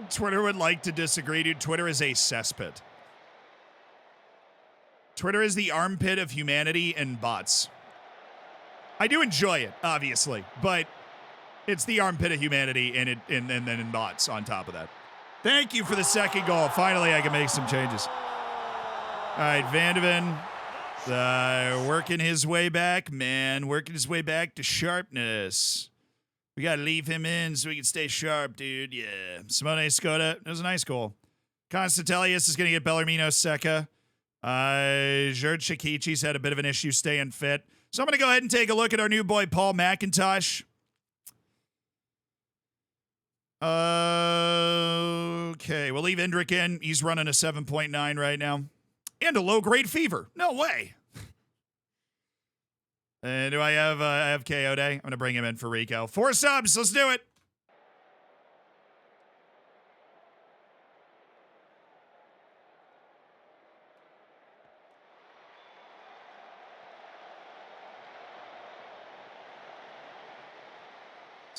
Twitter would like to disagree, dude. Twitter is a cesspit. Twitter is the armpit of humanity and bots. I do enjoy it, obviously, but it's the armpit of humanity and then in bots on top of that. Thank you for the second goal. Finally, I can make some changes. All right, Vandeven working his way back, man. Working his way back to sharpness. We got to leave him in so we can stay sharp, dude. Yeah. Simone Skoda. That was a nice goal. Constantelius is going to get Bellarmino Secca. JRicky had a bit of an issue staying fit. So I'm going to go ahead and take a look at our new boy, Paul McIntosh. Okay. We'll leave Hendrick in. He's running a 7.9 right now. And a low-grade fever. No way. And do I have KO Day? I'm going to bring him in for Rico. 4 subs. Let's do it.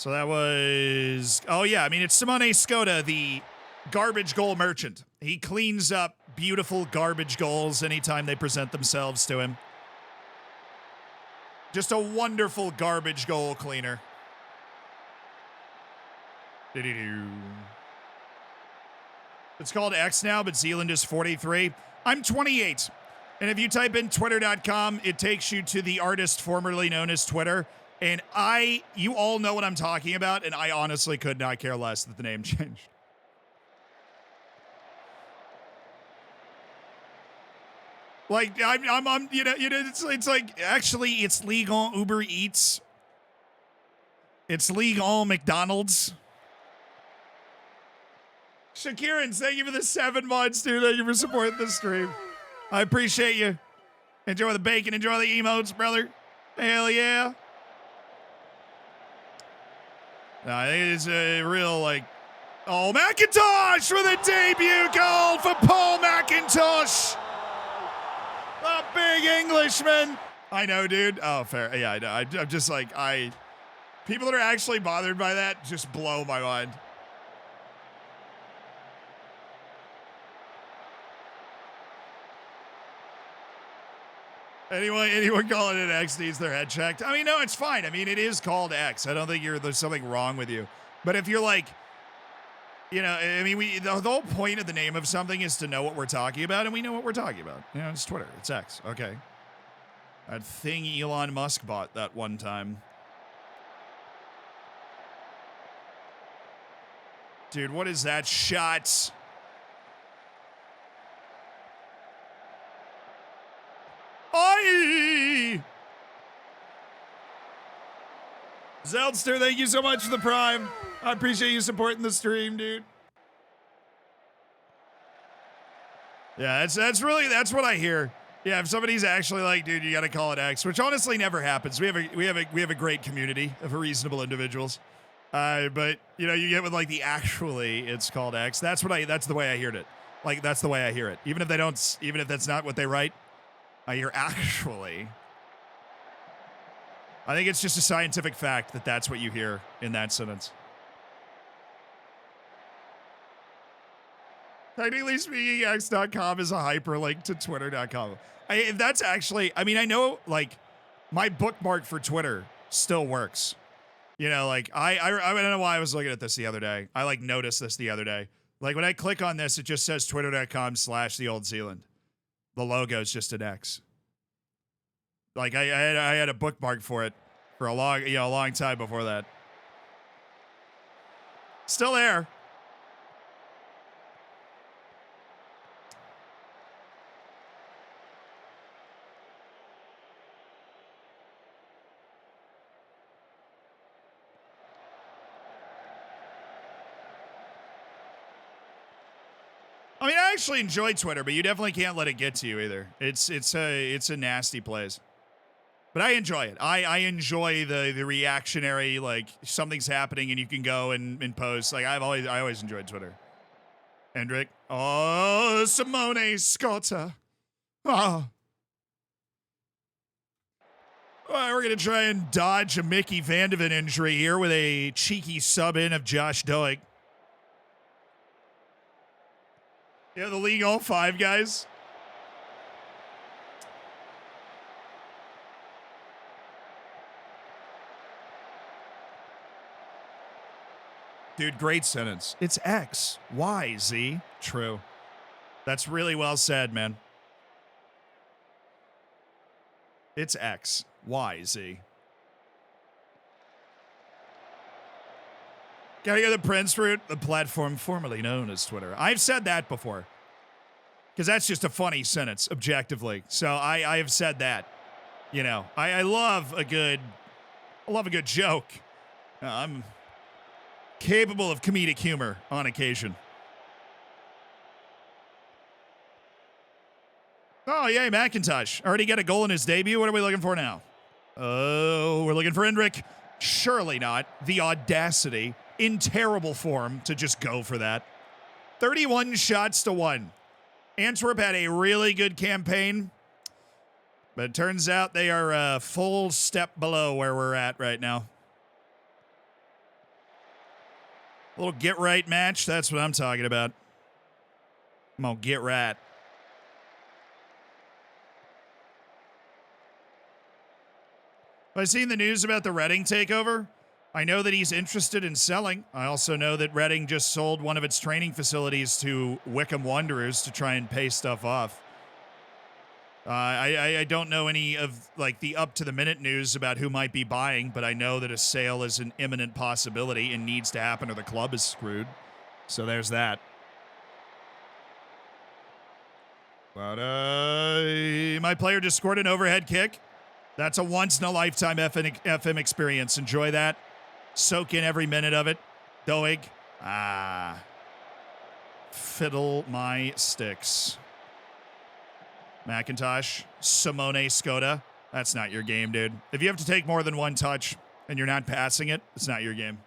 So that was, oh yeah, I mean, it's Simone Scotta, the garbage goal merchant. He cleans up beautiful garbage goals anytime they present themselves to him. Just a wonderful garbage goal cleaner. It's called X now, but Zealand is 43. I'm 28. And if you type in twitter.com, it takes you to the artist formerly known as Twitter. And you all know what I'm talking about, and I honestly could not care less that the name changed. Like, I'm you know, it's like, actually, it's League on Uber Eats. It's League on McDonald's. Shakiran, thank you for the 7 months, dude. Thank you for supporting the stream. I appreciate you. Enjoy the bacon. Enjoy the emotes, brother. Hell yeah. No, I think it's a real, like, oh, McIntosh with a debut goal for Paul McIntosh. The big Englishman. I know, dude. Oh, fair. Yeah, I know. I'm just like, people that are actually bothered by that just blow my mind. Anyone calling it X needs their head checked. I mean, no, it's fine. I mean, it is called X. I don't think there's something wrong with you. But if you're like, you know, I mean, the whole point of the name of something is to know what we're talking about, and we know what we're talking about. You know, it's Twitter. It's X. Okay. That thing Elon Musk bought that one time. Dude, what is that shot? Oi! Zeldster, thank you so much for the Prime. I appreciate you supporting the stream, dude. Yeah, that's what I hear. Yeah, if somebody's actually like, dude, you got to call it X, which honestly never happens. We have a great community of reasonable individuals. But you know, you get with like the actually it's called X. That's the way I heard it. Like that's the way I hear it. Even if that's not what they write. I hear actually. I think it's just a scientific fact that that's what you hear in that sentence. Technically speaking, X.com is a hyperlink to Twitter.com. That's actually, I mean, I know, like, my bookmark for Twitter still works. You know, like, I don't know why I was looking at this the other day. I, like, noticed this the other day. Like, when I click on this, it just says Twitter.com/TheOldZealand. The logo is just an X. Like I had a bookmark for it for a long time before that. Still there. I mean, I actually enjoy Twitter, but you definitely can't let it get to you either. It's a nasty place. But I enjoy it. I enjoy the reactionary, like something's happening and you can go and post. Like I always enjoyed Twitter. Hendrick. Oh, Simone Scotta. Oh. All right, we're going to try and dodge a Mickey Vandeven injury here with a cheeky sub in of Josh Doig. Yeah, the league all 5 guys. Dude, great sentence. It's X, Y, Z. True. That's really well said, man. It's X, Y, Z. Gotta go to the Prince route, the platform formerly known as Twitter. I've said that before. Because that's just a funny sentence, objectively. So I have said that. You know, I love a good joke. I'm capable of comedic humor on occasion. Oh, yay, McIntosh. Already got a goal in his debut. What are we looking for now? Oh, we're looking for Hendrick. Surely not. The audacity in terrible form to just go for that. 31 shots to 1. Antwerp had a really good campaign, but it turns out they are a full step below where we're at right now. Little get right match. That's what I'm talking about. I'm gonna get right. Have I seen the news about the Reading takeover? I know that he's interested in selling. I also know that Reading just sold one of its training facilities to Wickham Wanderers to try and pay stuff off. I don't know any of like the up to the minute news about who might be buying, but I know that a sale is an imminent possibility and needs to happen or the club is screwed. So there's that. But my player just scored an overhead kick. That's a once-in-a-lifetime FM experience. Enjoy that. Soak in every minute of it. Doig. Fiddle my sticks. McIntosh. Simone Skoda. That's not your game, dude. If you have to take more than one touch and you're not passing it, it's not your game.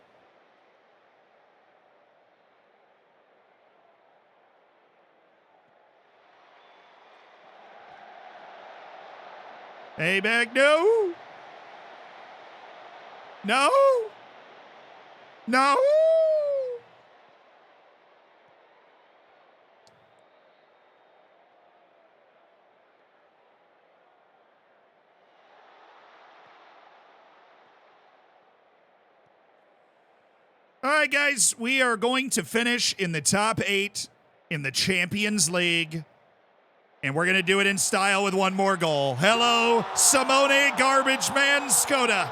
Hey, back, no. No. No. All right, guys, we are going to finish in the top 8 in the Champions League. And we're going to do it in style with one more goal. Hello, Simone Garbage Man Skoda.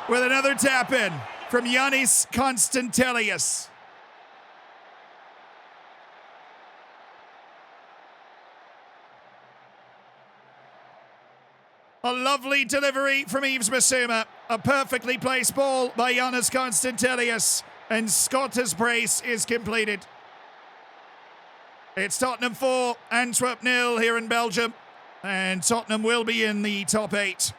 With another tap in from Yannis Konstantelius. A lovely delivery from Yves Bissouma. A perfectly placed ball by Yannis Konstantelius. And Scotta's brace is completed. It's Tottenham 4, Antwerp 0 here in Belgium. And Tottenham will be in the top 8.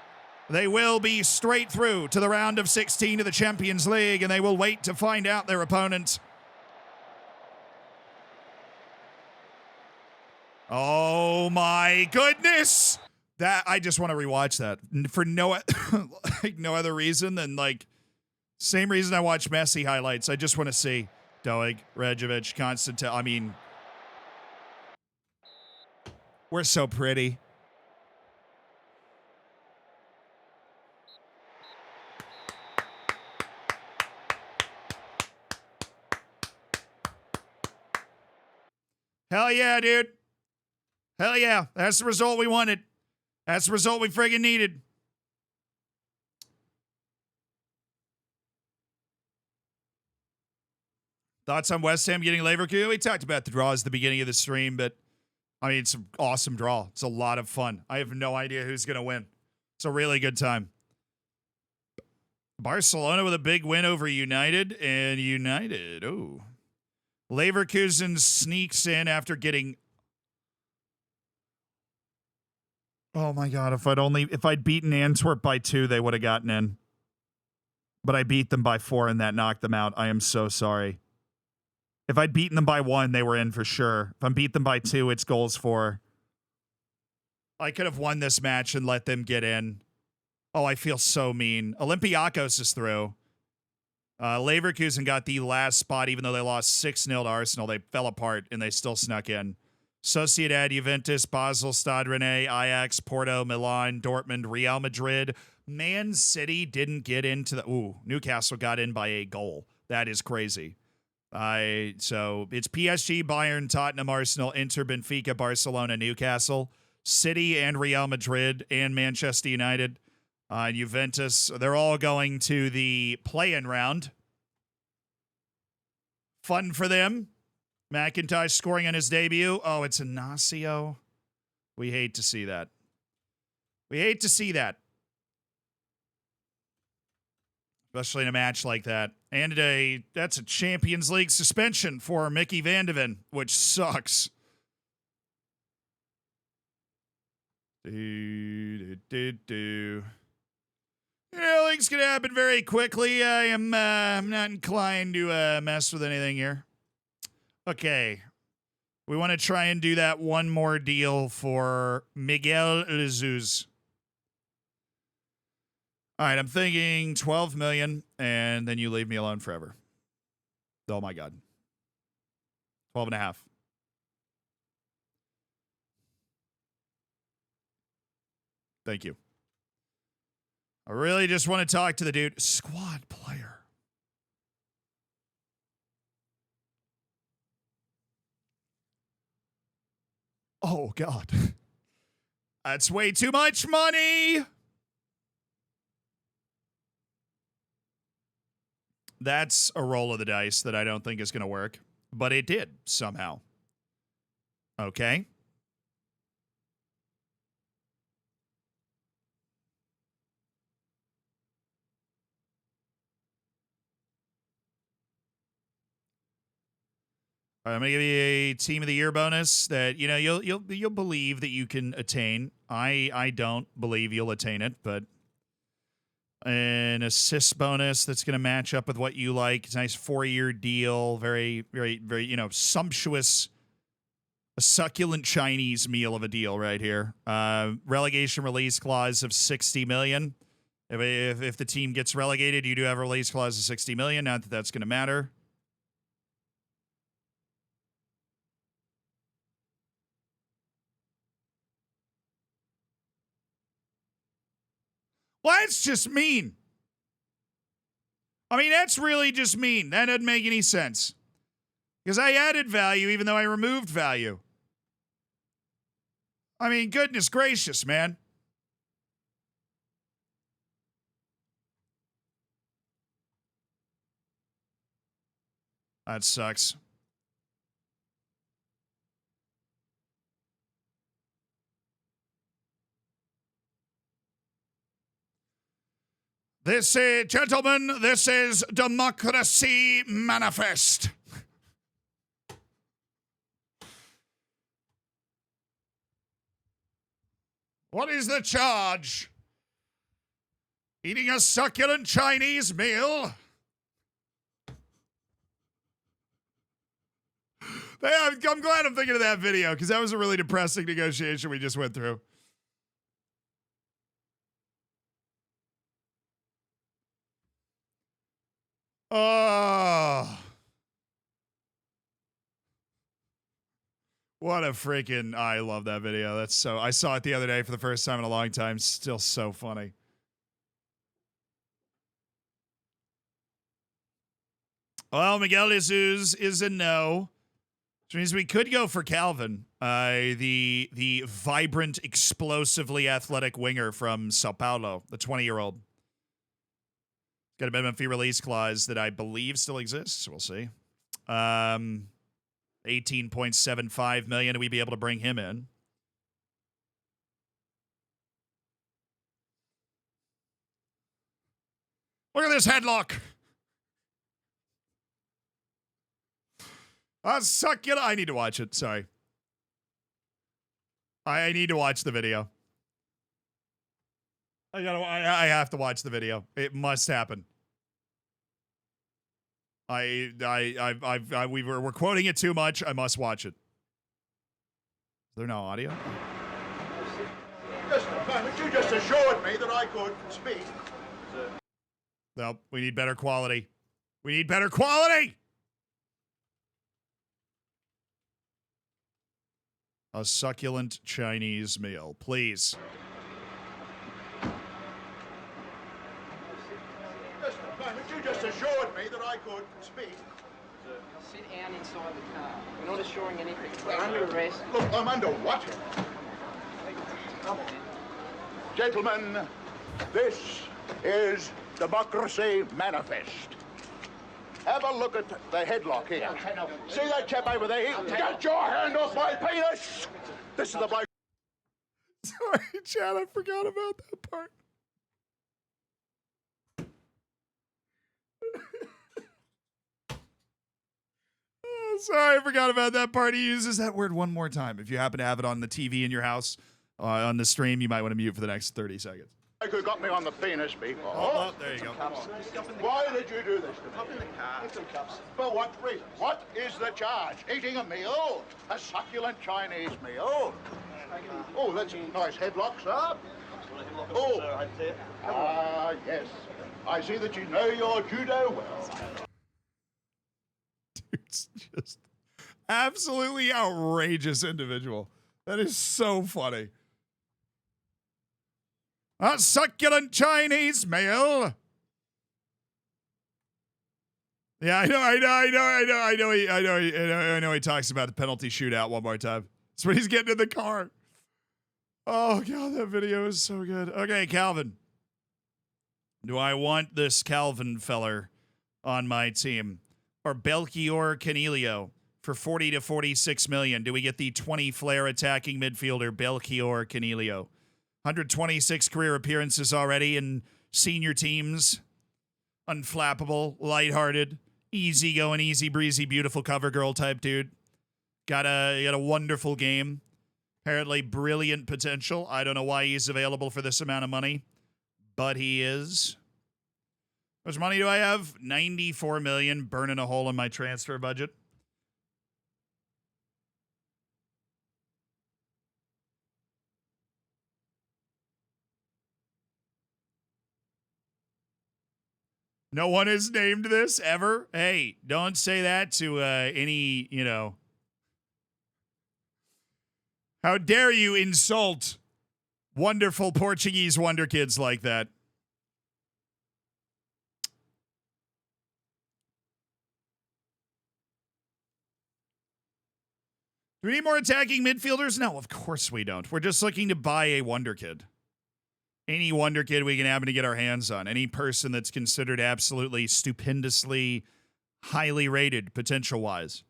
They will be straight through to the round of 16 of the Champions League, and they will wait to find out their opponent. Oh my goodness! That I just want to rewatch that for no like no other reason than like same reason I watch Messi highlights. I just want to see Doig, Rejovic, Konstantin. I mean, we're so pretty. Hell yeah, dude. Hell yeah. That's the result we wanted. That's the result we friggin' needed. Thoughts on West Ham getting Leverkusen? We talked about the draws at the beginning of the stream, but I mean, it's an awesome draw. It's a lot of fun. I have no idea who's going to win. It's a really good time. Barcelona with a big win over United, and United, oh. Leverkusen sneaks in after getting... Oh my God, if I'd beaten Antwerp by 2, they would have gotten in. But I beat them by 4 and that knocked them out. I am so sorry. If I'd beaten them by 1, they were in for sure. If I beat them by 2, it's goals for. I could have won this match and let them get in. Oh, I feel so mean. Olympiacos is through. Leverkusen got the last spot, even though they lost 6-0 to Arsenal. They fell apart, and they still snuck in. Sociedad, Juventus, Basel, Stade Rennais, Ajax, Porto, Milan, Dortmund, Real Madrid. Man City didn't get into the... Ooh, Newcastle got in by a goal. That is crazy. So it's PSG, Bayern, Tottenham, Arsenal, Inter, Benfica, Barcelona, Newcastle, City, and Real Madrid, and Manchester United. Juventus, they're all going to the play-in round. Fun for them. McIntosh scoring on his debut. Oh, it's Inacio. We hate to see that. We hate to see that. Especially in a match like that. And that's a Champions League suspension for Mickey Van de Ven, which sucks. You know, things can happen very quickly. I'm not inclined to mess with anything here. Okay. We want to try and do that one more deal for Miguel Jesus. All right, I'm thinking 12 million, and then you leave me alone forever. Oh my God. 12 and a half. Thank you. I really just want to talk to the dude. Squad player. Oh, God. That's way too much money. That's a roll of the dice that I don't think is going to work. But it did somehow. Okay. I'm gonna give you a team of the year bonus that you'll believe that you can attain. I don't believe you'll attain it, but an assist bonus that's gonna match up with what you like. It's a nice 4-year deal, very very sumptuous, a succulent Chinese meal of a deal right here. Relegation release clause of 60 million. If the team gets relegated, you do have a release clause of 60 million. Not that that's gonna matter. Well, that's just mean. I mean, that's really just mean. That doesn't make any sense. Because I added value even though I removed value. I mean, goodness gracious, man. That sucks. This is, gentlemen, this is Democracy Manifest. What is the charge? Eating a succulent Chinese meal? I'm glad I'm thinking of that video, because that was a really depressing negotiation we just went through. Oh. What a freaking, I love that video. That's so, I saw it the other day for the first time in a long time. Still so funny. Well, Miguel Jesus is a no. Which means we could go for Calvin, the vibrant, explosively athletic winger from Sao Paulo, the 20-year-old. Got a minimum fee release clause that I believe still exists. We'll see. 18.75 million. We'd be able to bring him in. Look at this headlock. Succulent. I need to watch it. Sorry. I need to watch the video. I have to watch the video. It must happen. We're quoting it too much. I must watch it. Is there no audio? Just a moment. You just assured me that I could speak. No, we need better quality. We need better quality. A succulent Chinese meal, please. Just a moment. You just assured me that I could speak. Sit down inside the car. We're not assuring anything. We're under arrest. Look, I'm under what? Gentlemen, this is Democracy Manifest. Have a look at the headlock here. See that chap over there? Get your hand off my penis! This is the bloke. Sorry, Chad, I forgot about that part. Oh, sorry, I forgot about that part. He uses that word one more time. If you happen to have it on the TV in your house, on the stream, you might want to mute for the next 30 seconds. Who got me on the penis before. Oh, there you go. Why did you do this to me? Cup in the car. Get some cups. For what reason? What is the charge? Eating a meal? A succulent Chinese meal? Oh, that's a nice headlock, sir. Oh, yes. I see that you know your judo well. It's just absolutely outrageous individual. That is so funny. A succulent Chinese male. Yeah, I know. He talks about the penalty shootout one more time. That's when he's getting in the car. Oh god, that video is so good. Okay, Calvin. Do I want this Calvin feller on my team, or Belchior Canelio for 40 to 46 million? Do we get the 20 flair attacking midfielder Belchior Canelio? 126 career appearances already in senior teams. Unflappable, lighthearted, easy going, easy breezy, beautiful cover girl type dude. Got a wonderful game. Apparently brilliant potential. I don't know why he's available for this amount of money, but he is. How much money do I have? 94 million, burning a hole in my transfer budget. No one has named this ever. Hey, don't say that to any, How dare you insult wonderful Portuguese Wonderkids like that? Do we need more attacking midfielders? No, of course we don't. We're just looking to buy a Wonderkid. Any Wonderkid we can happen to get our hands on. Any person that's considered absolutely stupendously highly rated potential-wise.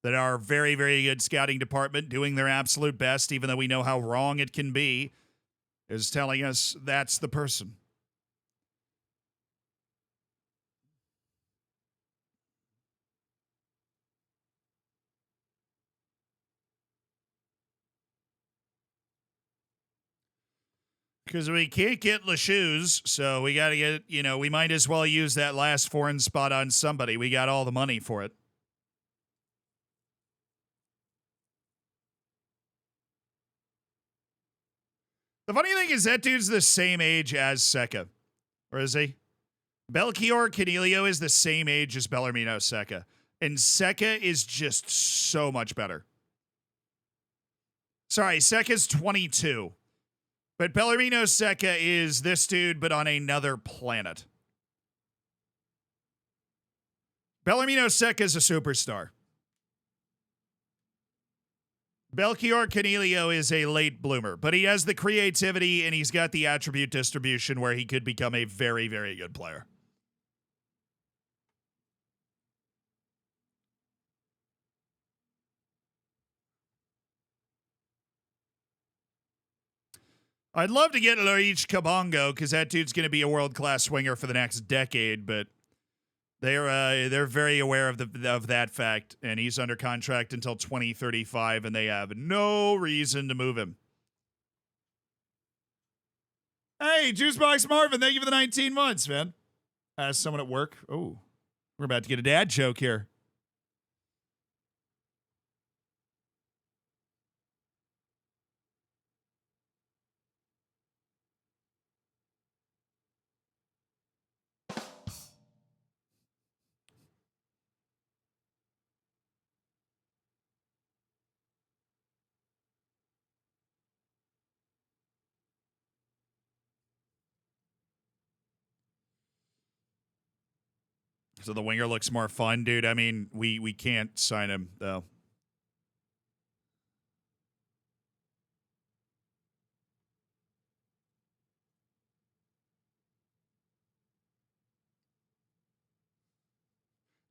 That our very, very good scouting department, doing their absolute best, even though we know how wrong it can be, is telling us that's the person. Because we can't get LeShoes, so we got to get, we might as well use that last foreign spot on somebody. We got all the money for it. The funny thing is that dude's the same age as Seca. Or is he? Belchior Canelio is the same age as Bellarmino Seca. And Seca is just so much better. Sorry, Seca's 22. But Bellarmino Seca is this dude, but on another planet. Bellarmino Seca is a superstar. Belchior Canelio is a late bloomer, but he has the creativity and he's got the attribute distribution where he could become a very, very good player. I'd love to get Loic Kabongo because that dude's going to be a world-class swinger for the next decade, but they're very aware of that fact, and he's under contract until 2035, and they have no reason to move him. Hey, Juicebox Marvin, thank you for the 19 months, man. As someone at work. Oh, we're about to get a dad joke here. So the winger looks more fun, dude. I mean, we can't sign him, though.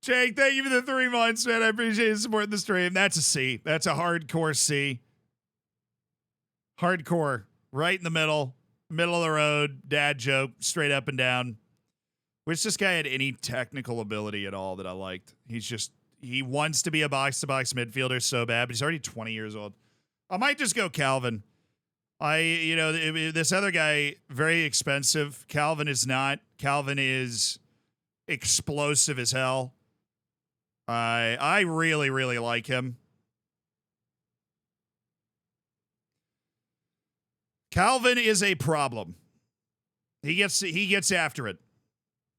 Jake, thank you for the 3 months, man. I appreciate you supporting the stream. That's a C. That's a hardcore C. Hardcore. Right in the middle. Middle of the road. Dad joke. Straight up and down. Wish this guy had any technical ability at all that I liked. He wants to be a box-to-box midfielder so bad, but he's already 20 years old. I might just go Calvin. This other guy, very expensive. Calvin is not. Calvin is explosive as hell. I really, really like him. Calvin is a problem. He gets after it.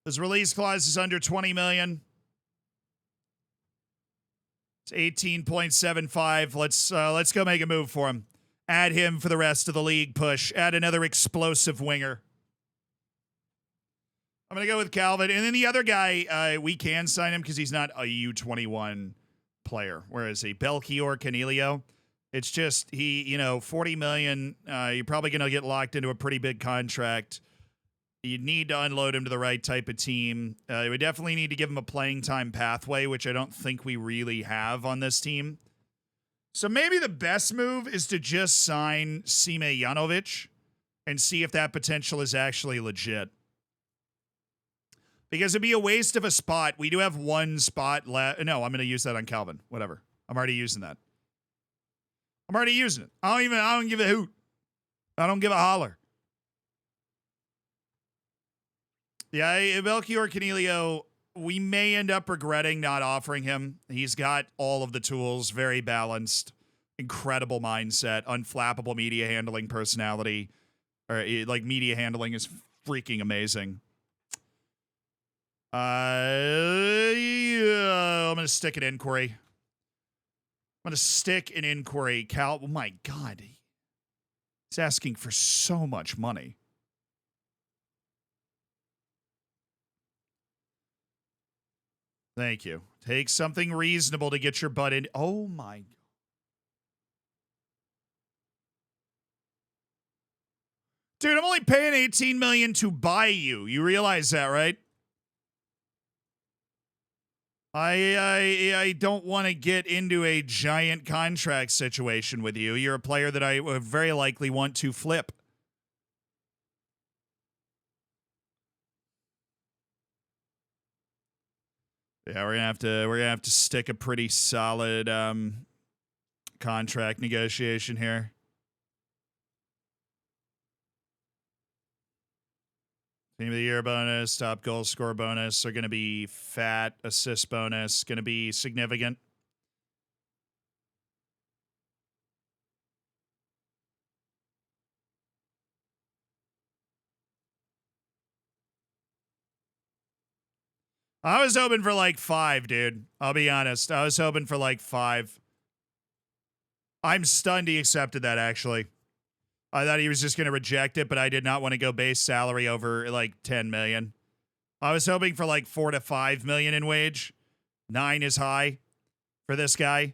His release clause is under 20 million. It's 18.75. Let's go make a move for him. Add him for the rest of the league push. Add another explosive winger. I'm going to go with Calvin. And then the other guy, we can sign him because he's not a U21 player. Whereas a Belchior Canelio, it's just, he, $40 million. You're probably going to get locked into a pretty big contract. You need to unload him to the right type of team. We definitely need to give him a playing time pathway, which I don't think we really have on this team. So maybe the best move is to just sign Sime Janovic and see if that potential is actually legit. Because it'd be a waste of a spot. We do have one spot left. No, I'm going to use that on Calvin. Whatever. I'm already using that. I'm already using it. I don't give a hoot. I don't give a holler. Yeah, Belchior Canelio, we may end up regretting not offering him. He's got all of the tools, very balanced, incredible mindset, unflappable media handling personality. Or like media handling is freaking amazing. I'm going to stick an inquiry. Cal, oh my God. He's asking for so much money. Thank you. Take something reasonable to get your butt in. Oh my. Dude, I'm only paying $18 million to buy you. You realize that, right? I don't want to get into a giant contract situation with you. You're a player that I would very likely want to flip. Yeah, we're gonna have to stick a pretty solid contract negotiation here. Team of the year bonus, top goal score bonus are going to be fat. Assist bonus going to be significant. I was hoping for like 5, dude. I'll be honest. I was hoping for like 5. I'm stunned he accepted that, actually. I thought he was just going to reject it, but I did not want to go base salary over like 10 million. I was hoping for like 4 to 5 million in wage. 9 is high for this guy.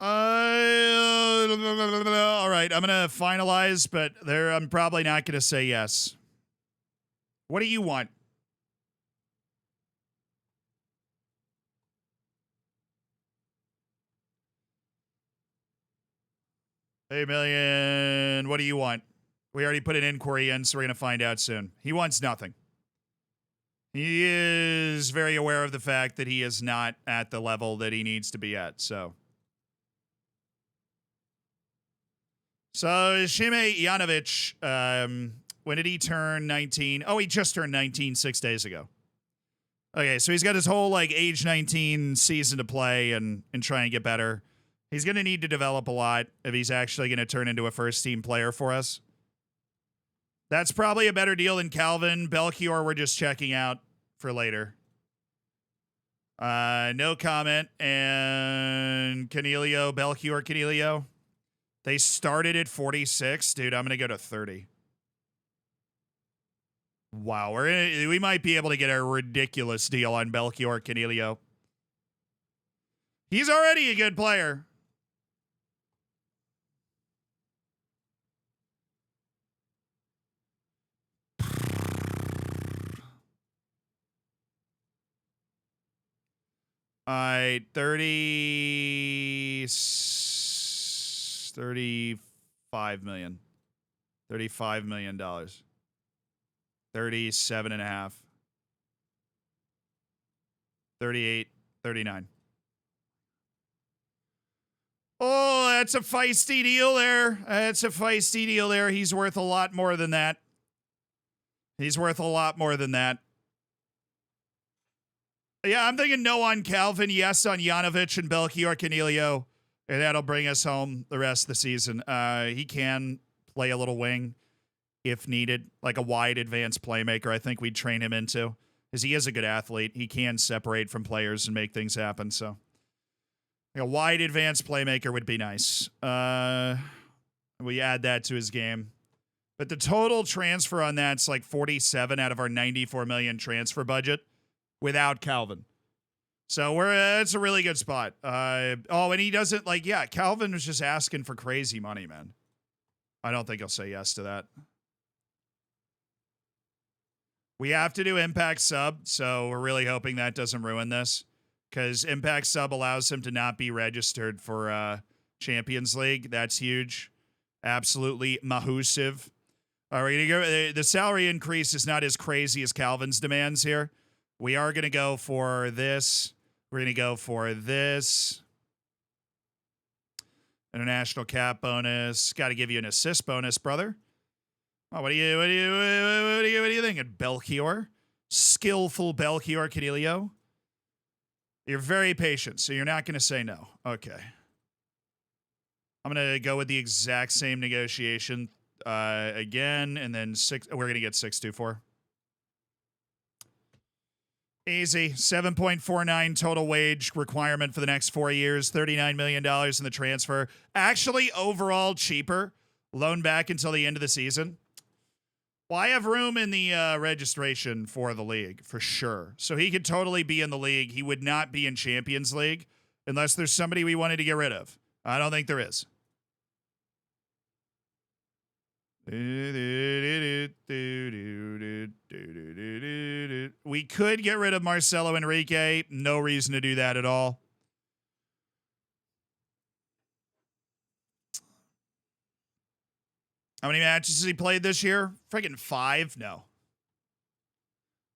All right, I'm gonna finalize, but I'm probably not gonna say yes. What do you want? $8 million. What do you want? We already put an inquiry in, so we're gonna find out soon. He wants nothing. He is very aware of the fact that he is not at the level that he needs to be at, so. So, Sime Janovic, when did he turn 19? Oh, he just turned 19 6 days ago. Okay, so he's got his whole, like, age 19 season to play and try and get better. He's going to need to develop a lot if he's actually going to turn into a first-team player for us. That's probably a better deal than Calvin. Belchior, we're just checking out for later. No comment. And Canelio, Belchior Canelio. They started at 46. Dude, I'm going to go to 30. Wow, we might be able to get a ridiculous deal on Belchior Canelio. He's already a good player. All right, 35 million. $35 million. 37 and a half. 38, 39. Oh, that's a feisty deal there. That's a feisty deal there. He's worth a lot more than that. He's worth a lot more than that. Yeah, I'm thinking no on Calvin, yes on Janovic and Belchior Canelio, and that'll bring us home the rest of the season. He can play a little wing if needed, like a wide advanced playmaker. I think we'd train him into, because he is a good athlete. He can separate from players and make things happen. So a wide advanced playmaker would be nice. We add that to his game. But the total transfer on that's like 47 out of our 94 million transfer budget without Calvin. So it's a really good spot. And he doesn't Calvin was just asking for crazy money, man. I don't think he'll say yes to that. We have to do Impact Sub, so we're really hoping that doesn't ruin this, because Impact Sub allows him to not be registered for Champions League. That's huge. Absolutely mahusive. All right, we're gonna go. The salary increase is not as crazy as Calvin's demands here. We are going to go for this. We're going to go for this. International cap bonus. Got to give you an assist bonus, brother. Oh, what do you think? Belchior? Skillful Belchior Canelio? You're very patient, so you're not going to say no. Okay. I'm going to go with the exact same negotiation again, and then we're going to get 624. Easy. 7.49 total wage requirement for the next 4 years. $39 million in the transfer. Actually, overall cheaper. Loan back until the end of the season. Well, I have room in the registration for the league, for sure. So he could totally be in the league. He would not be in Champions League unless there's somebody we wanted to get rid of. I don't think there is. We could get rid of Marcelo Enrique. No reason to do that at all. How many matches has he played this year? Freaking 5? No.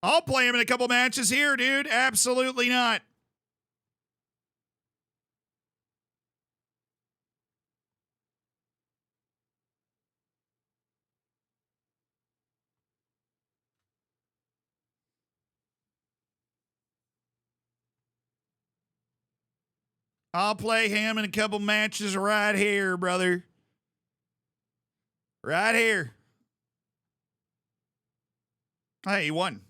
I'll play him in a couple matches here, dude. Absolutely not. I'll play him in a couple matches right here, brother. Right here. Hey, he won.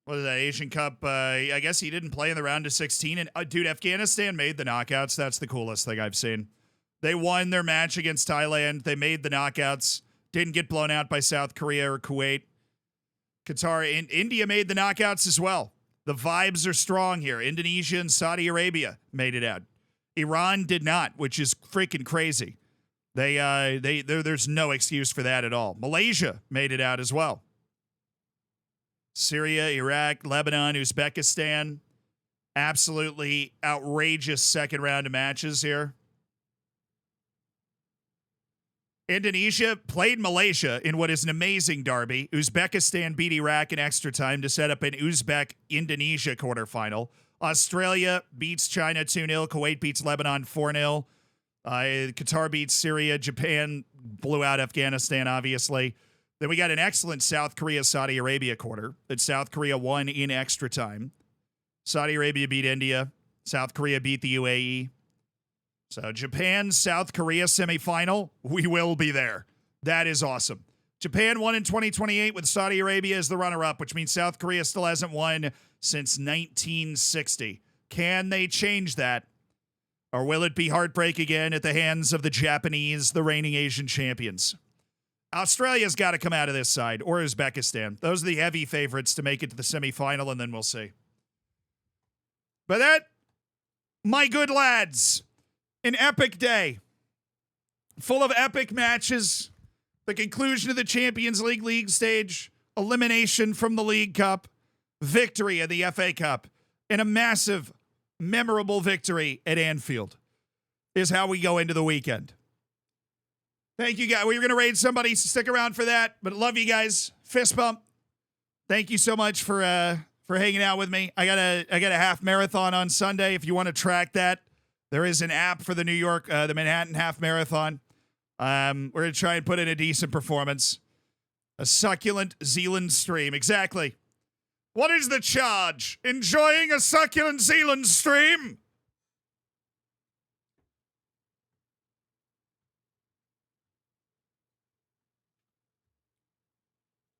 What is that, Asian Cup? I guess he didn't play in the round of 16. And dude, Afghanistan made the knockouts. That's the coolest thing I've seen. They won their match against Thailand. They made the knockouts. Didn't get blown out by South Korea or Kuwait. Qatar and India made the knockouts as well. The vibes are strong here. Indonesia and Saudi Arabia made it out. Iran did not, which is freaking crazy. There's no excuse for that at all. Malaysia made it out as well. Syria, Iraq, Lebanon, Uzbekistan. Absolutely outrageous second round of matches here. Indonesia played Malaysia in what is an amazing derby. Uzbekistan beat Iraq in extra time to set up an Uzbek-Indonesia quarterfinal. Australia beats China 2-0. Kuwait beats Lebanon 4-0. Qatar beats Syria. Japan blew out Afghanistan, obviously. Then we got an excellent South Korea-Saudi Arabia quarter that South Korea won in extra time. Saudi Arabia beat India. South Korea beat the UAE. So Japan, South Korea semifinal, we will be there. That is awesome. Japan won in 2028 with Saudi Arabia as the runner-up, which means South Korea still hasn't won since 1960. Can they change that? Or will it be heartbreak again at the hands of the Japanese, the reigning Asian champions? Australia's got to come out of this side, or Uzbekistan. Those are the heavy favorites to make it to the semifinal, and then we'll see. But that, my good lads, an epic day. Full of epic matches. The conclusion of the Champions League stage. Elimination from the League Cup. Victory of the FA Cup. And a massive, memorable victory at Anfield is how we go into the weekend. Thank you, guys. We were going to raid somebody. Stick around for that. But love you guys. Fist bump. Thank you so much for hanging out with me. I got a half marathon on Sunday. If you want to track that, there is an app for the the Manhattan Half Marathon. We're going to try and put in a decent performance. A succulent Zealand stream. Exactly. What is the charge? Enjoying a succulent Zealand stream?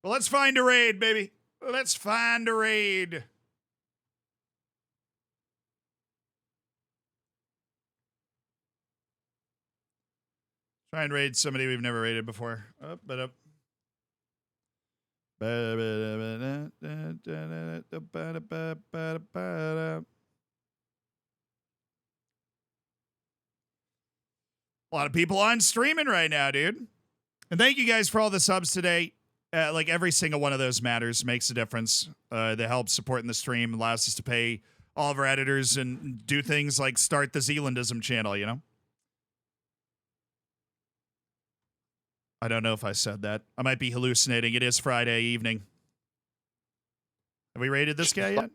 Well, let's find a raid, baby. Let's find a raid. Try and raid somebody we've never raided before. Up, but up. A lot of people on streaming right now, dude. And thank you guys for all the subs today. Like every single one of those matters, makes a difference. They help supporting the stream, allows us to pay all of our editors and do things like start the Zealandism channel, you know? I don't know if I said that. I might be hallucinating. It is Friday evening. Have we rated this guy yet?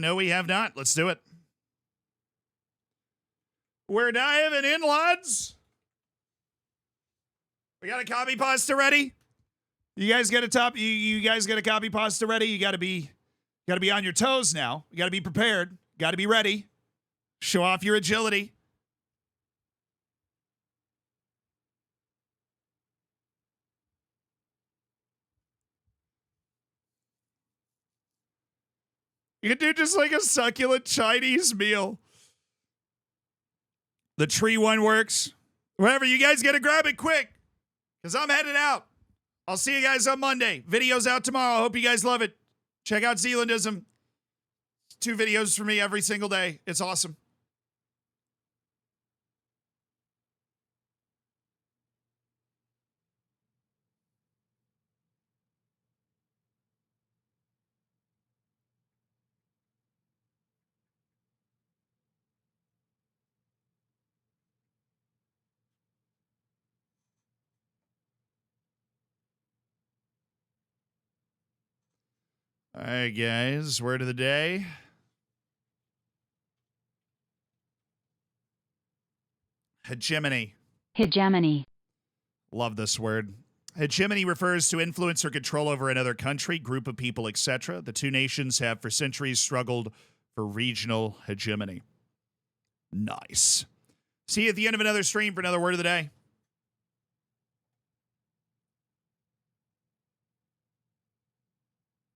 No, we have not. Let's do it. We're diving in, lads. We got a copy pasta ready. You guys get a top. You guys get a copy pasta ready. You got to be on your toes now. You got to be prepared. Got to be ready. Show off your agility. You could do just like a succulent Chinese meal. The tree one works. Whatever, you guys got to grab it quick because I'm headed out. I'll see you guys on Monday. Videos out tomorrow. I hope you guys love it. Check out Zealandism. 2 videos for me every single day. It's awesome. All right, guys. Word of the day. Hegemony. Hegemony. Love this word. Hegemony refers to influence or control over another country, group of people, etc. The two nations have for centuries struggled for regional hegemony. Nice. See you at the end of another stream for another word of the day.